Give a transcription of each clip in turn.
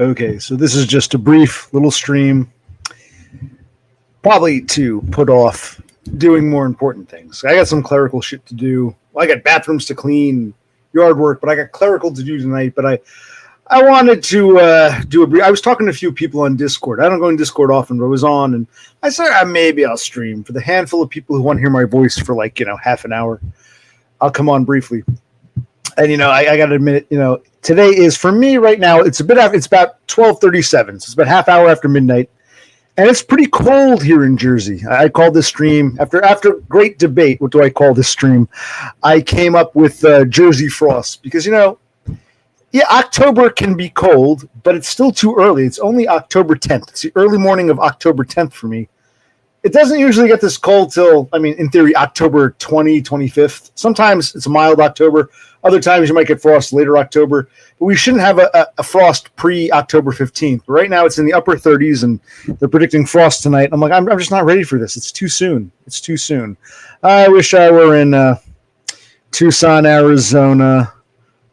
Okay, so this is just a brief little stream, probably to put off doing more important things. I got some clerical shit to do. Well, I got bathrooms to clean, yard work, but I got clerical to do tonight. But I wanted to do a brief. I was talking to a few people on Discord. I don't go on Discord often, but I was on, and I said maybe I'll stream for the handful of people who want to hear my voice for half an hour. I'll come on briefly. And I got to admit, today is for me right now. It's about 12:37, so it's about half hour after midnight, and it's pretty cold here in Jersey. I called this stream after great debate. What do I call this stream? I came up with Jersey frosts because October can be cold, but it's still too early. It's only October 10th. It's the early morning of October 10th for me. It doesn't usually get this cold till, in theory, October 20, 25th. Sometimes it's a mild October. Other times you might get frost later October. But we shouldn't have a frost pre-October 15th. But right now it's in the upper 30s, and they're predicting frost tonight. I'm like, I'm just not ready for this. It's too soon. It's too soon. I wish I were in Tucson, Arizona,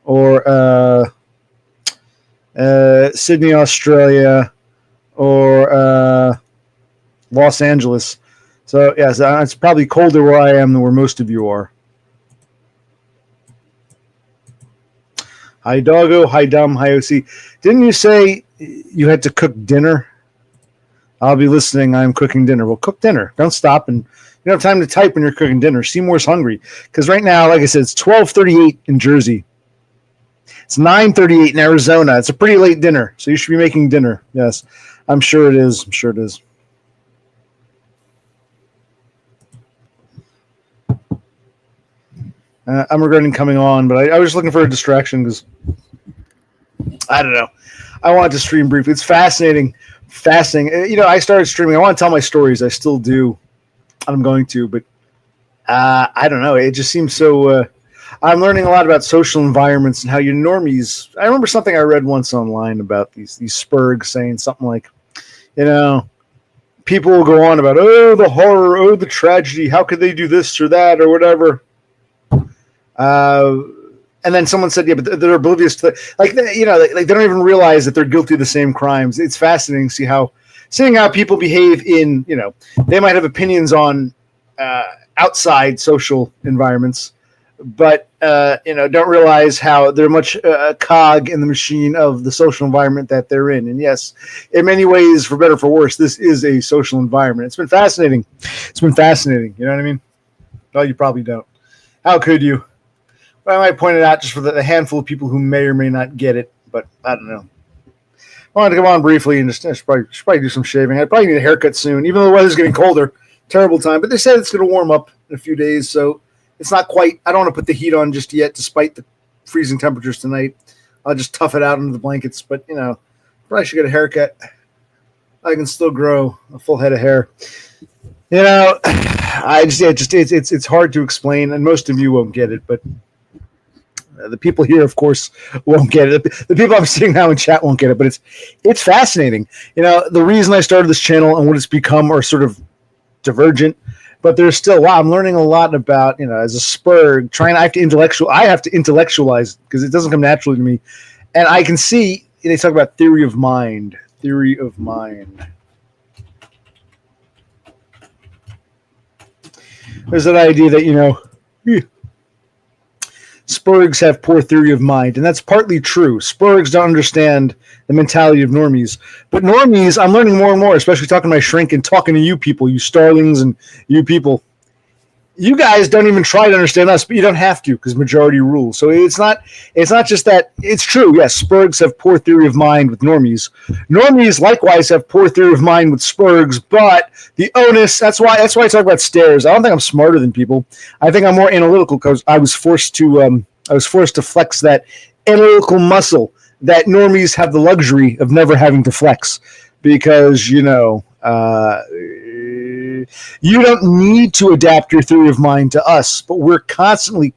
or Sydney, Australia, or Los Angeles. So, yes, it's probably colder where I am than where most of you are. Hi, Doggo. Hi, DUM. Hi, OC. Didn't you say you had to cook dinner? I'll be listening. I'm cooking dinner. Well, cook dinner. Don't stop. And you don't have time to type when you're cooking dinner. Seymour's hungry. Because right now, like I said, it's 12:38 in Jersey. It's 9:38 in Arizona. It's a pretty late dinner. So you should be making dinner. Yes, I'm sure it is. I'm sure it is. I'm regretting coming on, but I was looking for a distraction because, I don't know. I wanted to stream briefly. It's fascinating. Fascinating. I started streaming. I want to tell my stories. I still do. I'm going to, but I don't know. It just seems so... I'm learning a lot about social environments and how you normies... I remember something I read once online about these spurgs saying something like, people will go on about, oh, the horror, oh, the tragedy, how could they do this or that or whatever. And then someone said, yeah, but they're oblivious to they don't even realize that they're guilty of the same crimes. It's fascinating to seeing how people behave in, they might have opinions on outside social environments, but, don't realize how they're much a cog in the machine of the social environment that they're in. And yes, in many ways, for better or for worse, this is a social environment. It's been fascinating. You know what I mean? Well, you probably don't. How could you? Well, I might point it out just for the handful of people who may or may not get it, but I don't know. I wanted to come on briefly and should probably do some shaving. I probably need a haircut soon, even though the weather's getting colder. Terrible time. But they said it's going to warm up in a few days, so it's not quite. I don't want to put the heat on just yet, despite the freezing temperatures tonight. I'll just tough it out under the blankets. But, probably should get a haircut. I can still grow a full head of hair. It's hard to explain, and most of you won't get it, but the people here, of course, won't get it. The people I'm seeing now in chat won't get it, but it's fascinating. The reason I started this channel and what it's become are sort of divergent, but there's still, I'm learning a lot about, as a spurg, I have to intellectualize because it doesn't come naturally to me. And I can see, they talk about theory of mind. There's that idea that, spurgs have poor theory of mind, and that's partly true. Spurgs don't understand the mentality of normies. But normies, I'm learning more and more, especially talking to my shrink and talking to you people, you starlings and you people. You guys don't even try to understand us, but you don't have to because majority rules. So it's not just that. It's true, yes, spurgs have poor theory of mind with normies. Normies likewise have poor theory of mind with spurgs, but the onus, that's why I talk about stairs. I don't think I'm smarter than people. I think I'm more analytical because I was forced to flex that analytical muscle that normies have the luxury of never having to flex because, you don't need to adapt your theory of mind to us, but we're constantly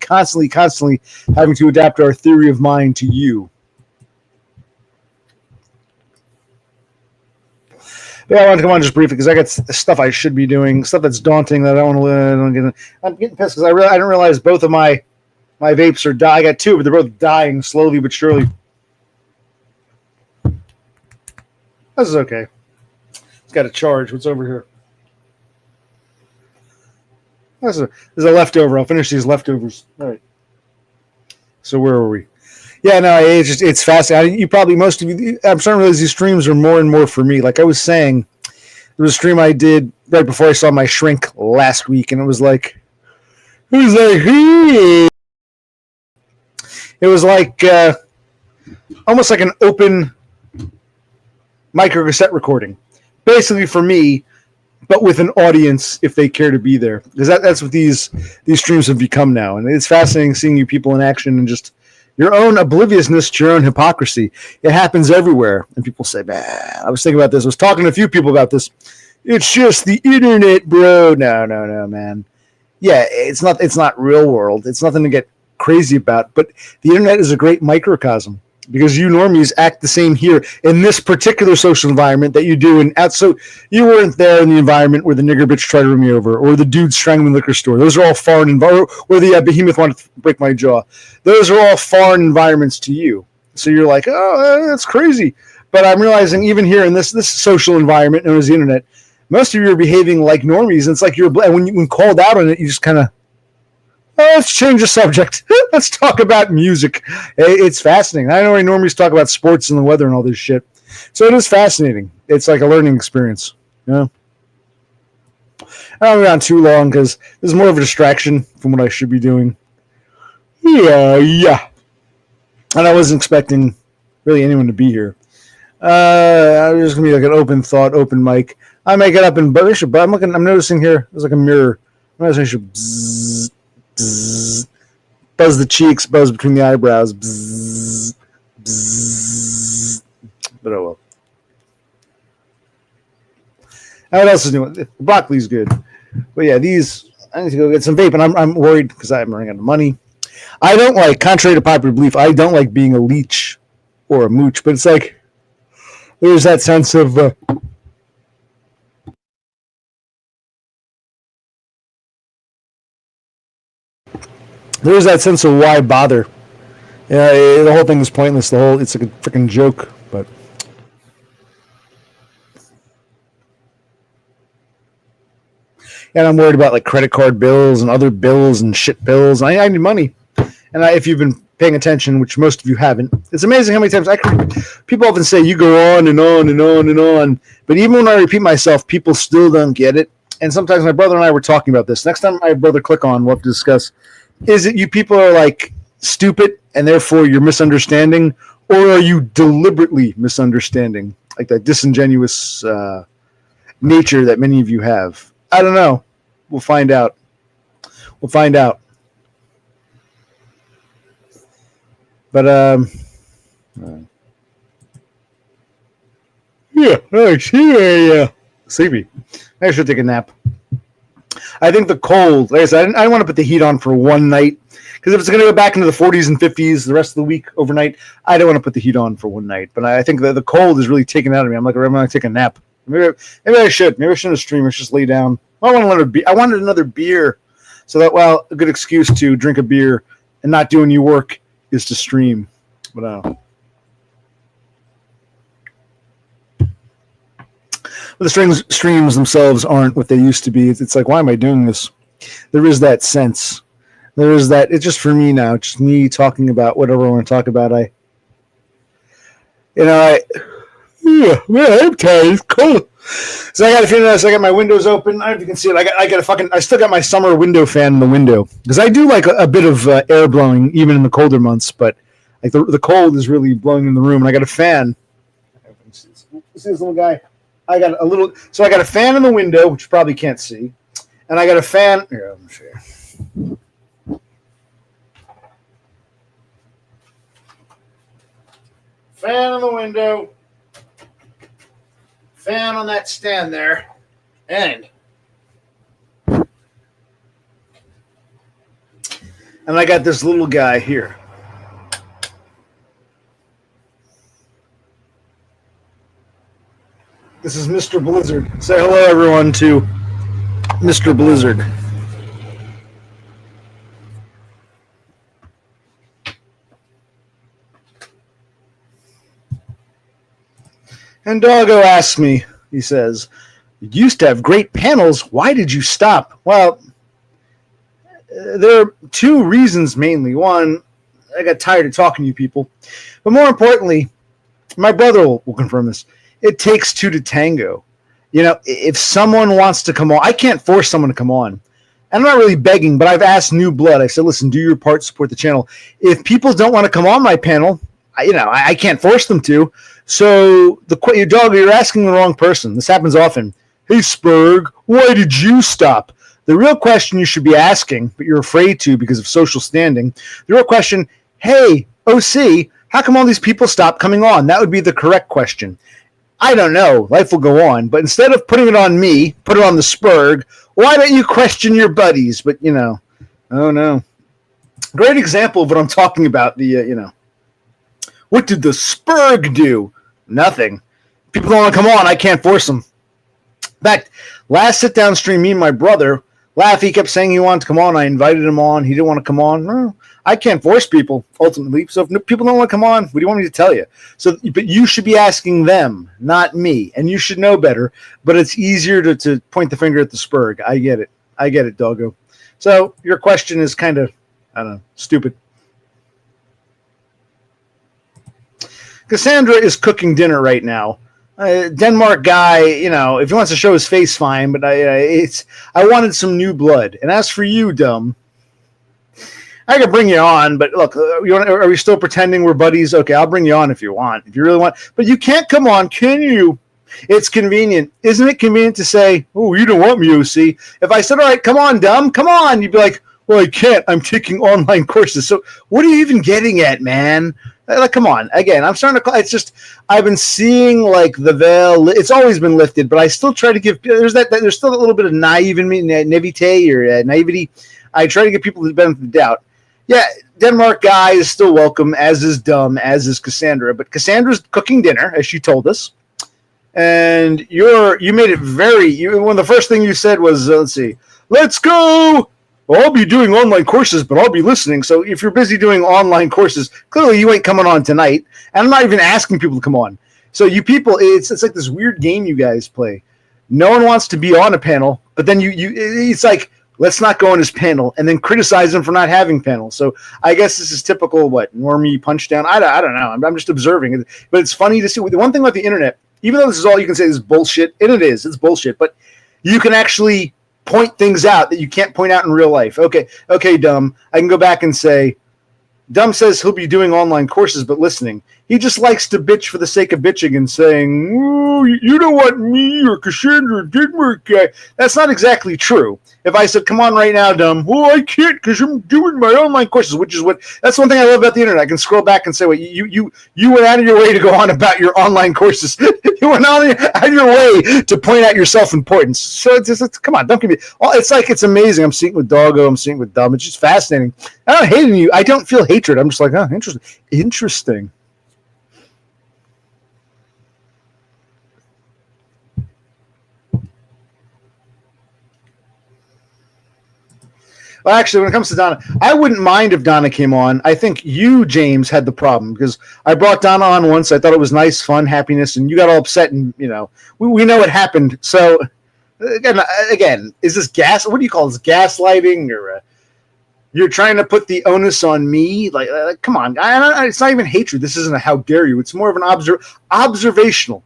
having to adapt our theory of mind to you. Yeah, I want to come on just briefly because I got stuff I should be doing, stuff that's daunting that I don't want to get. I'm getting pissed because I didn't realize both of my vapes are dying. I got two, but they're both dying slowly but surely. This is okay. It's got a charge. What's over here? There's a leftover. I'll finish these leftovers. All right. So where are we? Yeah, no, it's fascinating. You probably, most of you, I'm starting to realize these streams are more and more for me. Like I was saying, there was a stream I did right before I saw my shrink last week, and it was like, almost like an open micro cassette recording, basically for me, but with an audience if they care to be there. Because that's what these streams have become now, and it's fascinating seeing you people in action and just your own obliviousness to your own hypocrisy. It happens everywhere, and people say, "Man, I was thinking about this. I was talking to a few people about this. It's just the internet, bro." No, man. Yeah, it's not real world. It's nothing to get crazy about. But the internet is a great microcosm because you normies act the same here in this particular social environment that you do in out. So you weren't there in the environment where the nigger bitch tried to run me over, or the dude strangling the liquor store. Those are all foreign environments. Or the behemoth wanted to break my jaw. Those are all foreign environments to you. So you're like, oh, that's crazy. But I'm realizing even here in this social environment known as the internet, most of you are behaving like normies. And it's like when called out on it, you just kind of, let's change the subject. Let's talk about music. It's fascinating. I know normies talk about sports and the weather and all this shit. So it is fascinating. It's like a learning experience. You know? I don't be on too long because this is more of a distraction from what I should be doing. Yeah. And I wasn't expecting really anyone to be here. I was just going to be like an open thought, open mic. I may get up and buzz, but I'm noticing here, there's like a mirror. I'm noticing I should buzz the cheeks, buzz between the eyebrows, bzz. But oh well. What else is new? The broccoli's good. But yeah, I need to go get some vape, and I'm worried because I'm running out of money. I don't like, contrary to popular belief, I don't like being a leech or a mooch, but it's like there's that sense of why bother. Yeah, the whole thing is pointless. It's like a freaking joke, but. And I'm worried about like credit card bills and other bills and shit bills. I need money. And if you've been paying attention, which most of you haven't, it's amazing how many times people often say you go on and on and on and on. But even when I repeat myself, people still don't get it. And sometimes my brother and I were talking about this. Next time my brother click on, we'll have to discuss. Is it you people are like stupid and therefore you're misunderstanding, or are you deliberately misunderstanding? Like that disingenuous nature that many of you have. I don't know. We'll find out. But yeah, sleepy. I should take a nap. I think the cold, like I said, I want to put the heat on for one night because if it's going to go back into the 40s and 50s the rest of the week overnight, I don't want to put the heat on for one night. But I think that the cold is really taking out of me. I'm like, I'm going to take a nap. Maybe I should. Maybe I shouldn't stream. I should just lay down. I wanted another beer, so that a good excuse to drink a beer and not do any work is to stream. But the streams themselves aren't what they used to be. It's like, why am I doing this? There is that sense. There is that. It's just for me now. Just me talking about whatever I want to talk about. I'm tired. It's cold. So I got a few minutes. I got my windows open. I don't know if you can see it. I still got my summer window fan in the window because I do like a bit of air blowing even in the colder months. But like the cold is really blowing in the room, and I got a fan. See this little guy? I got a fan in the window, which you probably can't see, and I got a fan. Here, let me show you. Fan in the window. Fan on that stand there, and I got this little guy here. This is Mr. Blizzard. Say hello, everyone, to Mr. Blizzard. And Doggo asks me, he says, "You used to have great panels. Why did you stop?" Well, there are two reasons mainly. One, I got tired of talking to you people. But more importantly, my brother will confirm this. It takes two to tango. You know, if someone wants to come on, I can't force someone to come on. I'm not really begging, but I've asked New Blood. I said, listen, do your part, support the channel. If people don't want to come on my panel, I can't force them to. So your dog, you're asking the wrong person. This happens often. Hey, Spurg, why did you stop? The real question you should be asking, but you're afraid to because of social standing, the real question, hey, OC, how come all these people stopped coming on? That would be the correct question. I don't know. Life will go on. But instead of putting it on me, put it on the Spurg. Why don't you question your buddies? But, oh, no. Great example of what I'm talking about. What did the Spurg do? Nothing. People don't want to come on. I can't force them. In fact, last sit-down stream, me and my brother, he kept saying he wanted to come on. I invited him on. He didn't want to come on. No, I can't force people, ultimately. So if people don't want to come on, what do you want me to tell you? So, but you should be asking them, not me. And you should know better. But it's easier to point the finger at the Spurg. I get it, Doggo. So your question is kind of, I don't know, stupid. Cassandra is cooking dinner right now. Denmark guy, if he wants to show his face, fine. But I wanted some new blood. And as for you, DUM, I could bring you on. But look, are we still pretending we're buddies? Okay, I'll bring you on if you want, if you really want. But you can't come on, can you? It's convenient, isn't it? Convenient to say, "Oh, you don't want me, OC." If I said, "All right, come on, DUM, come on," you'd be like, "Well, I can't. I'm taking online courses." So, what are you even getting at, man? Like, come on. Again, I'm starting to. It's just I've been seeing like the veil. It's always been lifted, but I still try to give. There's still a little bit of naive in me, naivety. I try to give people the benefit of the doubt. Yeah, Denmark guy is still welcome, as is DUM, as is Cassandra. But Cassandra's cooking dinner, as she told us, and you made it very. One of the first thing you said was, let's go. Well, I'll be doing online courses, but I'll be listening. So if you're busy doing online courses, clearly you ain't coming on tonight. And I'm not even asking people to come on. So you people, it's like this weird game you guys play. No one wants to be on a panel, but then it's like, let's not go on his panel and then criticize him for not having panels. So I guess this is typical, normie punch down. I don't know. I'm just observing. But it's funny to see. The one thing about the internet, even though this is all you can say is bullshit, and it's bullshit, but you can actually point things out that you can't point out in real life. Okay, DUM. I can go back and say, DUM says he'll be doing online courses, but listening. He just likes to bitch for the sake of bitching and saying, "Ooh, you don't want me or Cassandra or Denmark guy." That's not exactly true. If I said, "Come on right now, DUM," "Well, I can't because I'm doing my online courses," that's one thing I love about the internet. I can scroll back and say, "Wait, you went out of your way to go on about your online courses. You went out of your way to point out your self-importance." So it's come on, don't give me. It's amazing. I'm seeing with Doggo. I'm seeing with DUM. It's just fascinating. I'm not hating you. I don't feel hatred. I'm just like, oh, interesting. Well, actually, when it comes to Donna, I wouldn't mind if Donna came on. I think you, James, had the problem because I brought Donna on once. I thought it was nice, fun, happiness, and you got all upset, and we know what happened. So again, is this what do you call this? Gaslighting, or you're trying to put the onus on me? Like come on, it's not even hatred. This isn't a how dare you. It's more of an observational.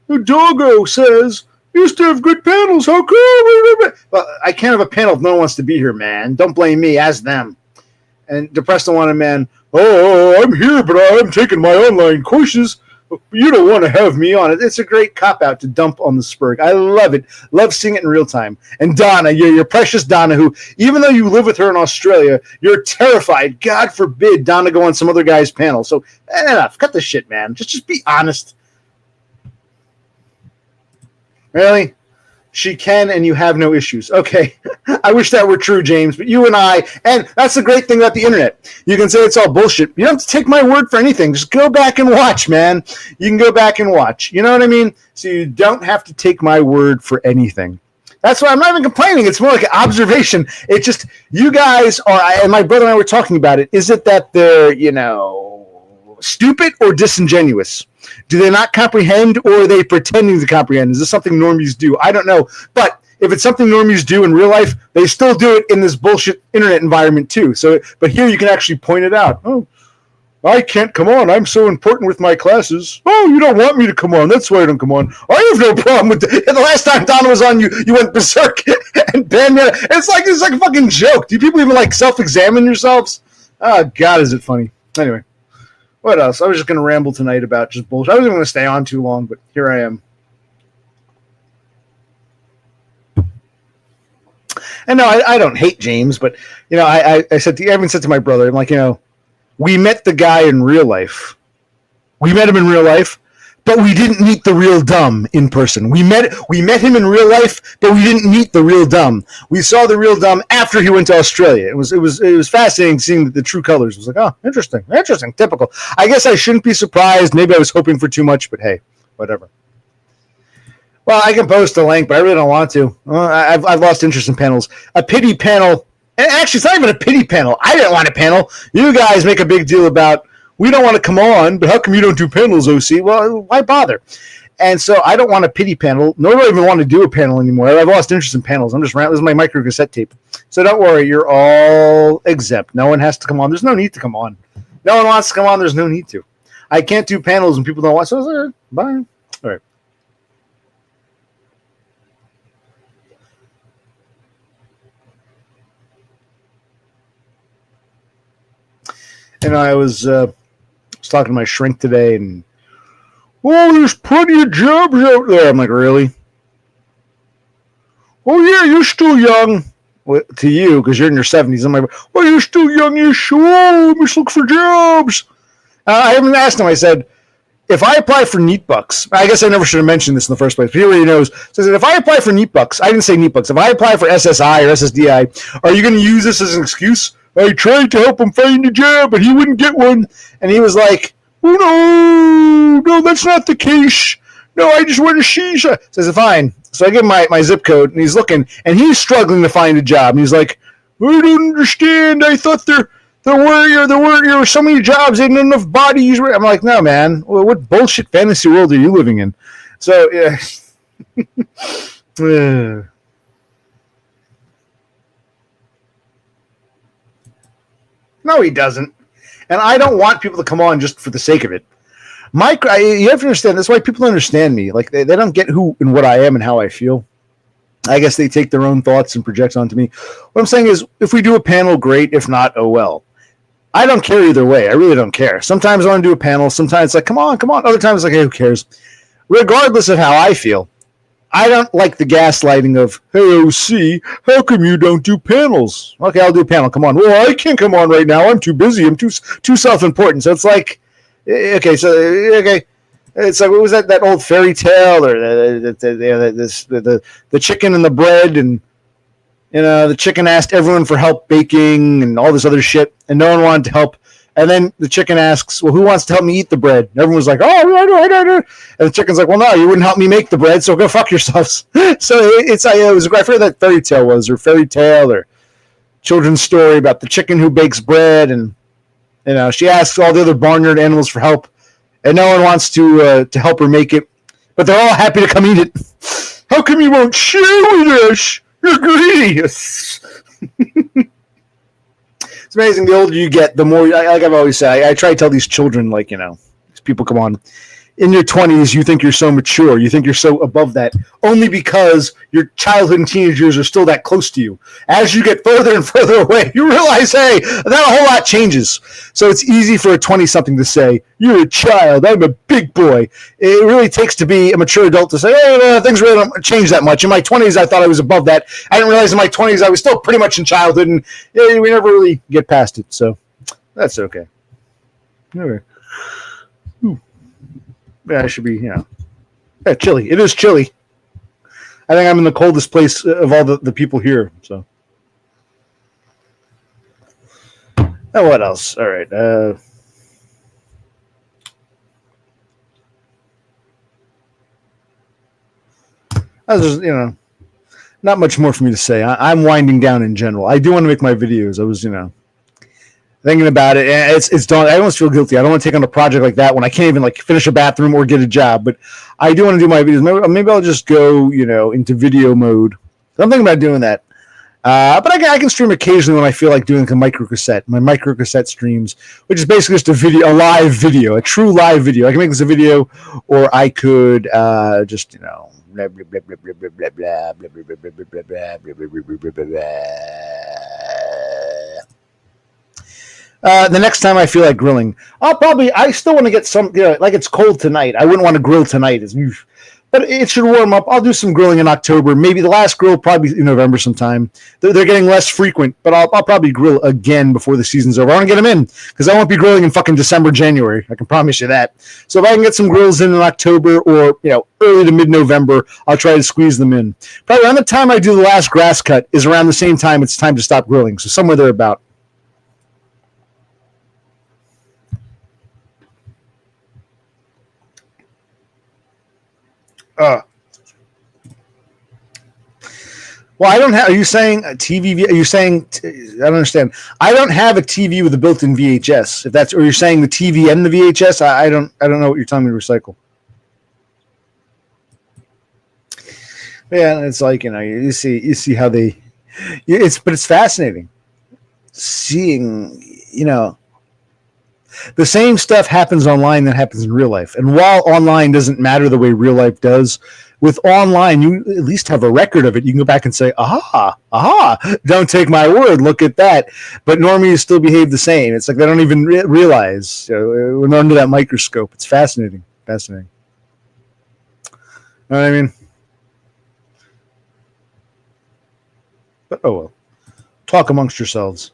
The Doggo says, "Used to have good panels. How come?" Well, I can't have a panel if no one wants to be here, man. Don't blame me. Ask them. And Depressed Unwanted Man, "Oh, I'm here, but I'm taking my online courses. You don't want to have me on it." It's a great cop-out to dump on the Spurg. I love it. Love seeing it in real time. And Donna, your precious Donna, who, even though you live with her in Australia, you're terrified. God forbid Donna go on some other guy's panel. So enough. Cut the shit, man. Just be honest. Really? She can, and you have no issues. Okay. I wish that were true, James, but you and that's the great thing about the internet. You can say it's all bullshit. You don't have to take my word for anything. Just go back and watch, man. You can go back and watch. You know what I mean? So you don't have to take my word for anything. That's why I'm not even complaining. It's more like an observation. It's just, you guys are, and my brother and I were talking about it. Is it that they're, stupid or disingenuous? Do they not comprehend, or are they pretending to comprehend? Is this something normies do? I don't know. But if it's something normies do in real life, they still do it in this bullshit internet environment too. So, but here you can actually point it out. Oh, I can't come on. I'm so important with my classes. Oh, you don't want me to come on. That's why I don't come on. I have no problem with the last time Donda was on, you went berserk and banned me. It's like a fucking joke. Do people even like self-examine yourselves? Oh, God, is it funny. Anyway, what else? I was just going to ramble tonight about just bullshit. I wasn't going to stay on too long, but here I am. And no, I don't hate James, but, you know, I even said to my brother, I'm like, you know, we met the guy in real life. We met him in real life, but we didn't meet the real DUM in person. We met him in real life, but we didn't meet the real DUM. We saw the real DUM after he went to Australia. It was fascinating seeing the true colors. It was like, oh, interesting, typical. I guess I shouldn't be surprised. Maybe I was hoping for too much, but hey, whatever. Well, I can post a link, but I really don't want to. I've lost interest in panels. A pity panel. Actually, it's not even a pity panel. I didn't want a panel. You guys make a big deal about, we don't want to come on, but how come you don't do panels, OC? Well, why bother? And so I don't want a pity panel, nor do I even want to do a panel anymore. I've lost interest in panels. This is my micro cassette tape. So don't worry, you're all exempt. No one has to come on. There's no need to come on. No one wants to come on. There's no need to. I can't do panels when people don't want. So bye. All right. And I was talking to my shrink today, and there's plenty of jobs out there. I'm like, really? Oh yeah, you're still young. Well, to you, because you're in your 70s. I'm like, well, you're still young. You sure? Let's look for jobs. I haven't asked him. I said, if I apply for Neat Bucks, I guess I never should have mentioned this in the first place, but he already knows. So I said, if I apply for Neat Bucks, I didn't say Neat Bucks. If I apply for SSI or SSDI, are you going to use this as an excuse? I tried to help him find a job, but he wouldn't get one. And he was like, oh, no, that's not the case. No, I just want a shisha. So I said, fine. So I give him my zip code, and he's looking, and he's struggling to find a job. And he's like, I don't understand. I thought there were so many jobs, ain't enough bodies. I'm like, no, man. Well, what bullshit fantasy world are you living in? So, yeah. No, he doesn't. And I don't want people to come on just for the sake of it. You have to understand, that's why people don't understand me. Like, they don't get who and what I am and how I feel. I guess they take their own thoughts and project onto me. What I'm saying is, if we do a panel, great. If not, oh well. I don't care either way. I really don't care. Sometimes I want to do a panel. Sometimes it's like, come on. Other times it's like, hey, who cares? Regardless of how I feel, I don't like the gaslighting of, hey, OC, how come you don't do panels? Okay, I'll do a panel. Come on. Well, I can't come on right now. I'm too busy. I'm too self-important. So it's like, okay. It's like, what was that old fairy tale, or the chicken and the bread, and the chicken asked everyone for help baking and all this other shit, and no one wanted to help. And then the chicken asks, well, who wants to help me eat the bread? And everyone was like, oh, I do. And the chicken's like, well, no, you wouldn't help me make the bread, so go fuck yourselves. So it was, I forget that fairy tale or children's story about the chicken who bakes bread. And, she asks all the other barnyard animals for help, and no one wants to help her make it, but they're all happy to come eat it. How come you won't share with us? You're greedy. It's amazing. The older you get, the more, like I've always said, I try to tell these children, like, these people come on. In your 20s, you think you're so mature. You think you're so above that, only because your childhood and teenage years are still that close to you. As you get further and further away, you realize, hey, that a whole lot changes. So it's easy for a 20-something to say, you're a child, I'm a big boy. It really takes to be a mature adult to say, hey, things really don't change that much. In my 20s, I thought I was above that. I didn't realize in my 20s I was still pretty much in childhood, and we never really get past it. So that's okay. Anyway. Yeah, it should be, chilly. It is chilly. I think I'm in the coldest place of all the people here. So, and what else? All right. There's, not much more for me to say. I'm winding down in general. I do want to make my videos. I was, thinking about it, and it's done. I almost feel guilty. I don't want to take on a project like that when I can't even like finish a bathroom or get a job. But I do want to do my videos. Maybe I'll just go, into video mode. So I'm thinking about doing that. But I can stream occasionally when I feel like doing a micro cassette. My micro cassette streams, which is basically just a live video, a true live video. I can make this a video, or I could just blah, blah, blah, blah, blah, blah, blah, blah, blah, blah, blah, blah, blah, blah, blah, blah. The next time I feel like grilling, I still want to get some, like it's cold tonight. I wouldn't want to grill tonight, but it should warm up. I'll do some grilling in October. Maybe the last grill probably in November sometime. They're getting less frequent, but I'll probably grill again before the season's over. I want to get them in because I won't be grilling in fucking December, January. I can promise you that. So if I can get some grills in October or early to mid-November, I'll try to squeeze them in. Probably around the time I do the last grass cut is around the same time it's time to stop grilling. So somewhere thereabout. Well, I don't have. Are you saying a TV? Are you saying? I don't understand. I don't have a TV with a built-in VHS. If that's, or you're saying the TV and the VHS? I don't know what you're telling me to recycle. Yeah, it's like you see how they. But it's fascinating seeing the same stuff happens online that happens in real life. And while online doesn't matter the way real life does, with online, you at least have a record of it. You can go back and say, aha, don't take my word, look at that. But normies still behave the same. It's like they don't even realize we're under that microscope. It's fascinating. Fascinating. Know what I mean? But oh well. Talk amongst yourselves.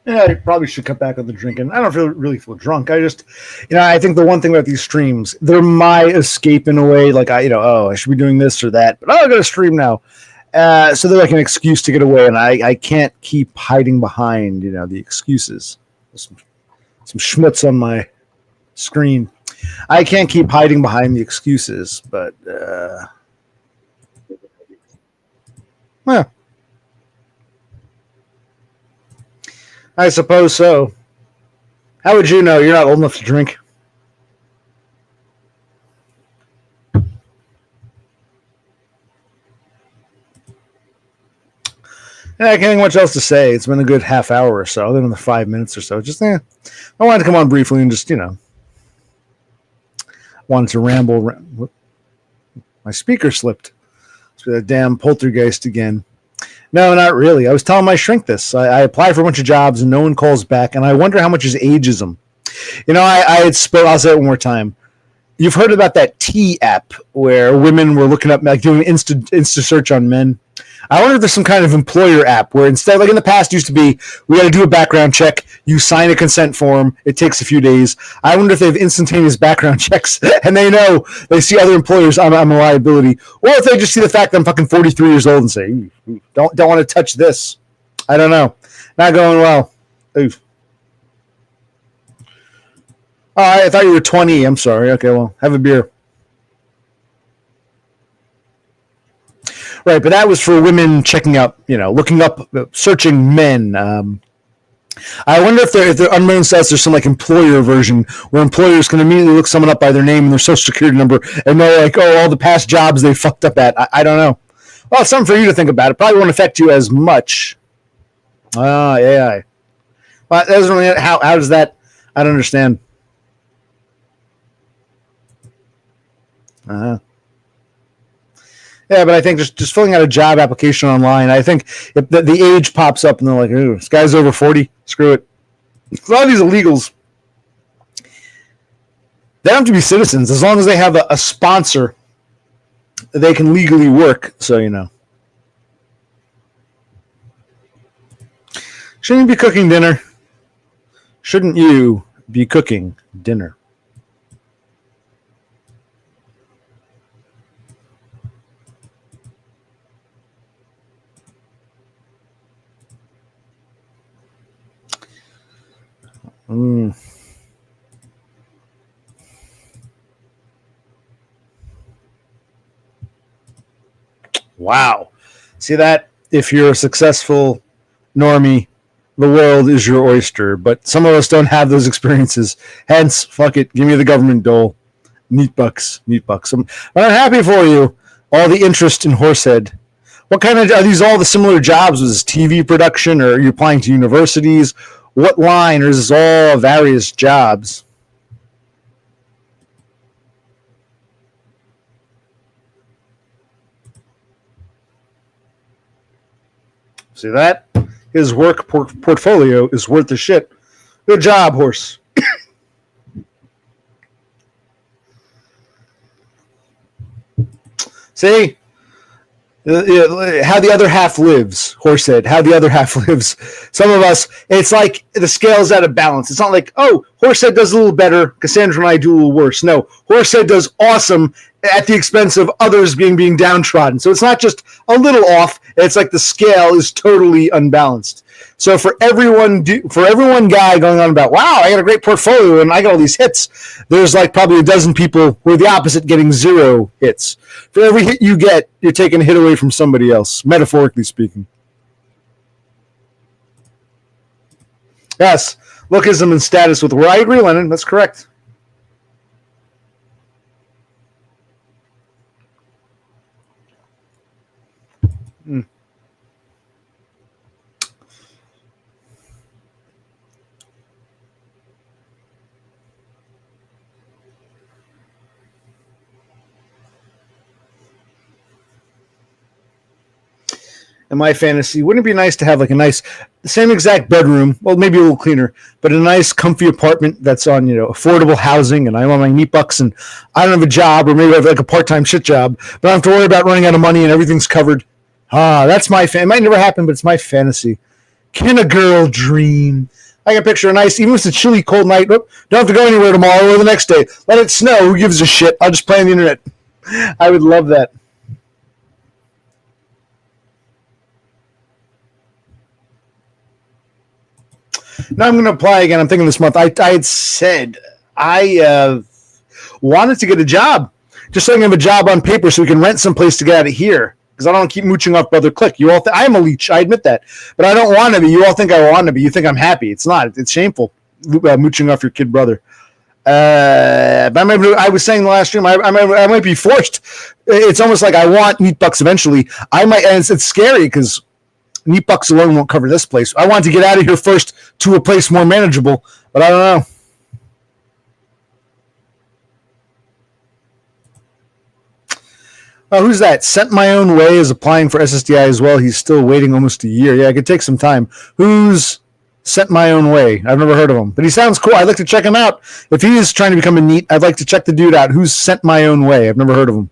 Yeah, I probably should cut back on the drinking. I don't really feel drunk. I just, I think the one thing about these streams, they're my escape in a way. Like I should be doing this or that, but I got to stream now. So they're like an excuse to get away, and I can't keep hiding behind, the excuses. Some schmutz on my screen. I can't keep hiding behind the excuses, but yeah. I suppose so. How would you know? You're not old enough to drink. Yeah, I can't think much else to say. It's been a good half hour or so, other than the 5 minutes or so. Just, I wanted to come on briefly and just, wanted to ramble. My speaker slipped. It's that damn poltergeist again. No, not really. I was telling my shrink this. I apply for a bunch of jobs and no one calls back, and I wonder how much is ageism. I'll say it one more time. You've heard about that T app where women were looking up, like doing Insta search on men. I wonder if there's some kind of employer app where instead, like in the past, used to be, we got to do a background check. You sign a consent form. It takes a few days. I wonder if they have instantaneous background checks and they see other employers, I'm a liability. Or if they just see the fact that I'm fucking 43 years old and say, don't want to touch this. I don't know. Not going well. Oof. Oh, I thought you were 20. I'm sorry. Okay, well, have a beer. Right, but that was for women checking out, looking up, searching men. I wonder if they're unknown sets, there's some like employer version where employers can immediately look someone up by their name and their social security number and know like, oh, all the past jobs they fucked up at. I don't know. Well, it's something for you to think about. It probably won't affect you as much. AI. Well, that doesn't really, how does that? I don't understand. Yeah, but I think just filling out a job application online, I think if the age pops up and they're like, ooh, this guy's over 40, screw it. A lot of these illegals, they don't have to be citizens. As long as they have a sponsor, they can legally work. So, shouldn't you be cooking dinner? Shouldn't you be cooking dinner? Wow. See that? If you're a successful normie, the world is your oyster. But some of us don't have those experiences. Hence, fuck it. Give me the government dole. Neat bucks. I'm happy for you. All the interest in Horsehead. What kind of, are these all the similar jobs? Was this TV production, or are you applying to universities? What line, or is this all various jobs? See that? His work portfolio is worth the shit. Good job, horse. See? How the other half lives, Horse said. How the other half lives. Some of us, it's like the scale's out of balance. It's not like, oh, Horsehead does a little better, Cassandra and I do a little worse. No, Horsehead does awesome at the expense of others being downtrodden. So it's not just a little off. It's like the scale is totally unbalanced. So for everyone guy going on about, wow, I got a great portfolio and I got all these hits, there's like probably a dozen people who are the opposite, getting 0 hits. For every hit you get, you're taking a hit away from somebody else, metaphorically speaking. Yes, lookism and status with where I agree, Lennon. That's correct. In my fantasy, wouldn't it be nice to have like a nice, same exact bedroom, well, maybe a little cleaner, but a nice, comfy apartment that's on, affordable housing, and I'm on my neat bucks, and I don't have a job, or maybe I have like a part-time shit job, but I don't have to worry about running out of money and everything's covered. That's my fan. It might never happen, but it's my fantasy. Can a girl dream? I can picture a nice, even if it's a chilly, cold night. Don't have to go anywhere tomorrow or the next day. Let it snow. Who gives a shit? I'll just play on the internet. I would love that. Now I'm going to apply again. I'm thinking this month. I had said I wanted to get a job, just so I can have a job on paper so we can rent someplace to get out of here. Because I don't keep mooching off Brother Click. You all, I am a leech. I admit that, but I don't want to be. You all think I want to be. You think I'm happy. It's not. It's shameful mooching off your kid brother. But I was saying the last stream, I might be forced. It's almost like I want Neat Bucks eventually. I might, and it's scary because Neat Bucks alone won't cover this place. I want to get out of here first to a place more manageable, but I don't know. Who's that? Sent My Own Way is applying for SSDI as well. He's still waiting almost a year. Yeah, it could take some time. Who's Sent My Own Way? I've never heard of him, but he sounds cool. I'd like to check him out. If he is trying to become a Neat, I'd like to check the dude out. Who's Sent My Own Way? I've never heard of him.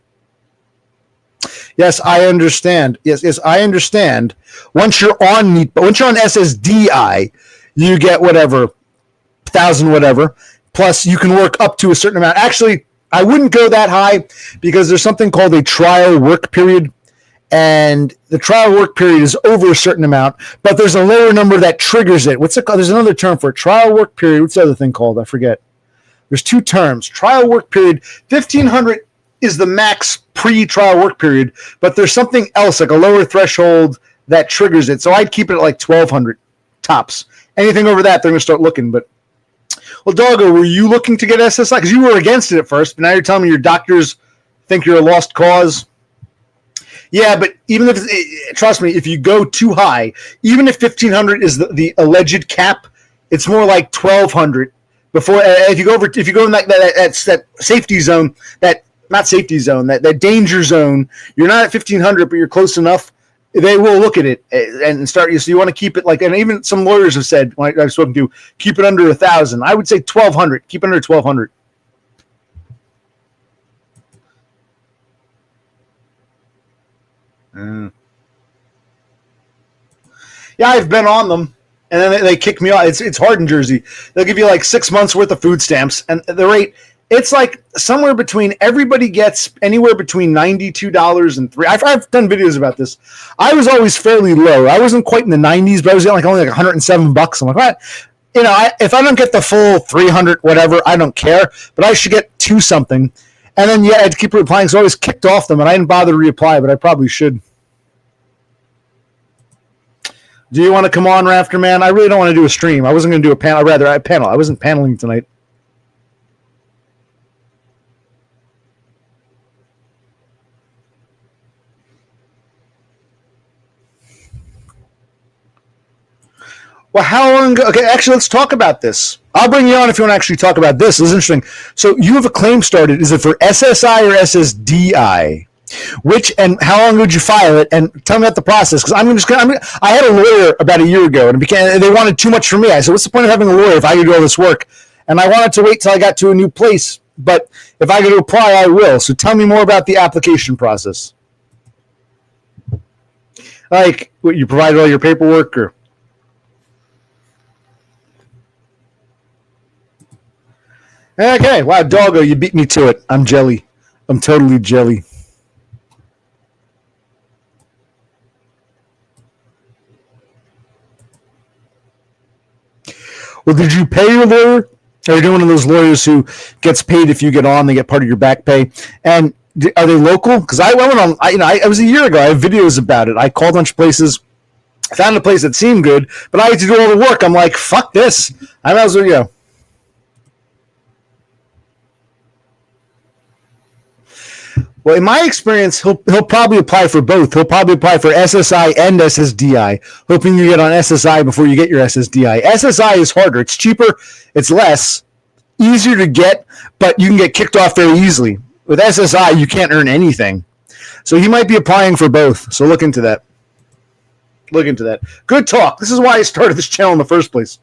Yes, I understand. Yes, I understand. Once you're on Neat, but once you're on SSDI, you get whatever, 1,000 whatever. Plus, you can work up to a certain amount. Actually, I wouldn't go that high because there's something called a trial work period, and the trial work period is over a certain amount, but there's a lower number that triggers it. What's it called? There's another term for it. Trial work period. What's the other thing called? I forget. There's 2 terms. Trial work period. 1,500 is the max pre-trial work period, but there's something else, like a lower threshold that triggers it. So I'd keep it at like 1,200 tops. Anything over that, they're going to start looking, but well, Doggo, were you looking to get SSI? Because you were against it at first, but now you're telling me your doctors think you're a lost cause. Yeah, but even if, trust me, if you go too high, even if 1,500 is the alleged cap, it's more like 1,200 before. If you go in that safety zone, that not safety zone, that danger zone, you're not at 1,500, but you're close enough. They will look at it and start you. So you want to keep it like, and even some lawyers have said when I've spoken to, keep it under 1,000. I would say 1,200. Keep it under 1,200. Yeah, I've been on them, and then they kick me off. It's hard in Jersey. They'll give you like 6 months worth of food stamps, and the rate, it's like somewhere between, everybody gets anywhere between $92 and $3. I've done videos about this. I was always fairly low. I wasn't quite in the 90s, but I was getting like only like $107. I'm like, what? You know, if I don't get the full 300, whatever, I don't care, but I should get two something. And then, yeah, I'd keep replying, so I was kicked off them, and I didn't bother to reply, but I probably should. Do you want to come on, Rafter Man? I really don't want to do a stream. I wasn't going to do a panel. I'd rather I panel. I wasn't paneling tonight. Well, how long ago? Okay, actually, let's talk about this. I'll bring you on if you want to actually talk about this. This is interesting. So you have a claim started. Is it for SSI or SSDI? Which, and how long would you file it? And tell me about the process, because I had a lawyer about a year ago, and they wanted too much from me. I said, what's the point of having a lawyer if I could do all this work? And I wanted to wait till I got to a new place, but if I could apply, I will. So tell me more about the application process. Like, what, you provided all your paperwork, or? Okay, wow, doggo, you beat me to it. I'm jelly. I'm totally jelly. Well, did you pay your lawyer? Or are you one of those lawyers who gets paid if you get on, they get part of your back pay? And are they local? Because I went on, I was a year ago. I have videos about it. I called a bunch of places. I found a place that seemed good, but I had to do all the work. I'm like, fuck this. I might as well go. Well, in my experience, he'll probably apply for both. He'll probably apply for SSI and SSDI, hoping you get on SSI before you get your SSDI. SSI is harder. It's cheaper. It's less. Easier to get, but you can get kicked off very easily. With SSI, you can't earn anything. So he might be applying for both. So look into that. Look into that. Good talk. This is why I started this channel in the first place.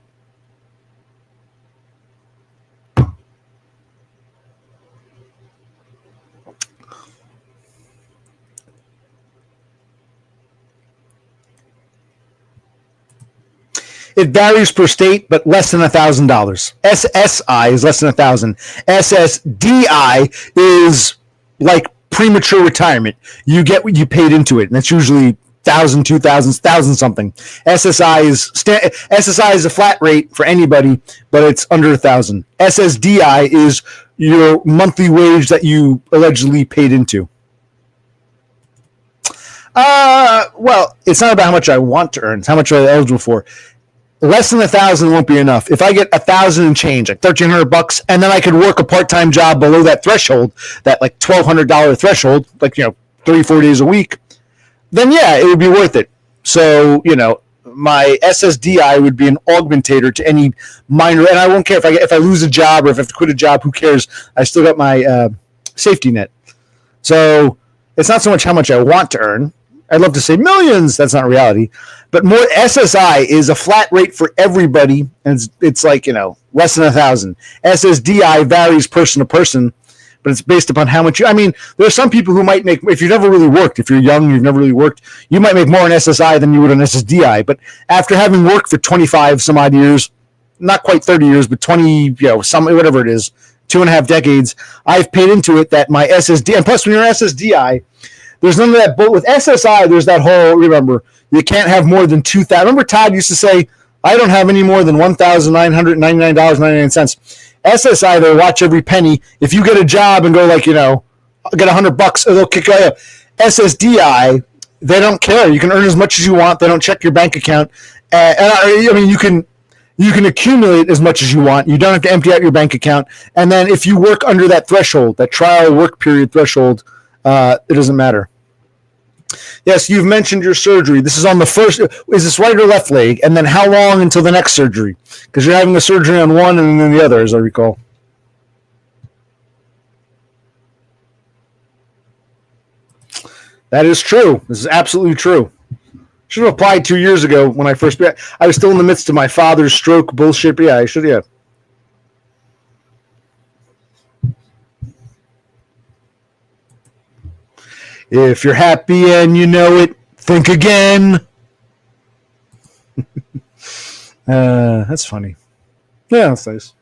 It varies per state, but less than $1,000. SSI is less than $1,000. SSDI is like premature retirement. You get what you paid into it, and that's usually 1,000, 2,000, 1,000 something. SSI is a flat rate for anybody, but it's under 1,000. SSDI is your monthly wage that you allegedly paid into. Well, it's not about how much I want to earn; it's how much I'm eligible for. Less than 1,000 won't be enough. If I get 1,000 and change, like $1,300, and then I could work a part-time job below that threshold, that like $1,200 threshold, like 3-4 days a week, then yeah, it would be worth it. So my SSDI would be an augmentator to any minor, and I won't care if I lose a job or if I have to quit a job. Who cares? I still got my safety net. So it's not so much how much I want to earn. I'd love to say millions. That's not reality. But more SSI is a flat rate for everybody, and it's like, less than 1,000. SSDI varies person to person, but it's based upon how much there are some people who might make, if you've never really worked, if you're young, you've never really worked, you might make more on SSI than you would on SSDI. But after having worked for 25 some odd years, not quite 30 years, but 20, whatever it is, 2.5 decades, I've paid into it that my SSD, and plus when you're SSDI, there's none of that. But with SSI, there's that whole, remember, you can't have more than 2,000. Remember Todd used to say, I don't have any more than $1,999.99. SSI, they'll watch every penny. If you get a job and go like, get $100, they'll kick out. SSDI, they don't care. You can earn as much as you want. They don't check your bank account. You can accumulate as much as you want. You don't have to empty out your bank account. And then if you work under that threshold, that trial work period threshold, it doesn't matter. Yes, you've mentioned your surgery. This is on the first. Is this right or left leg? And then how long until the next surgery? Because you're having a surgery on one and then the other, as I recall. That is true. This is absolutely true. Should have applied 2 years ago when I first. I was still in the midst of my father's stroke bullshit. But yeah, I should. Yeah. If you're happy and you know it, think again. That's funny. Yeah, that's nice.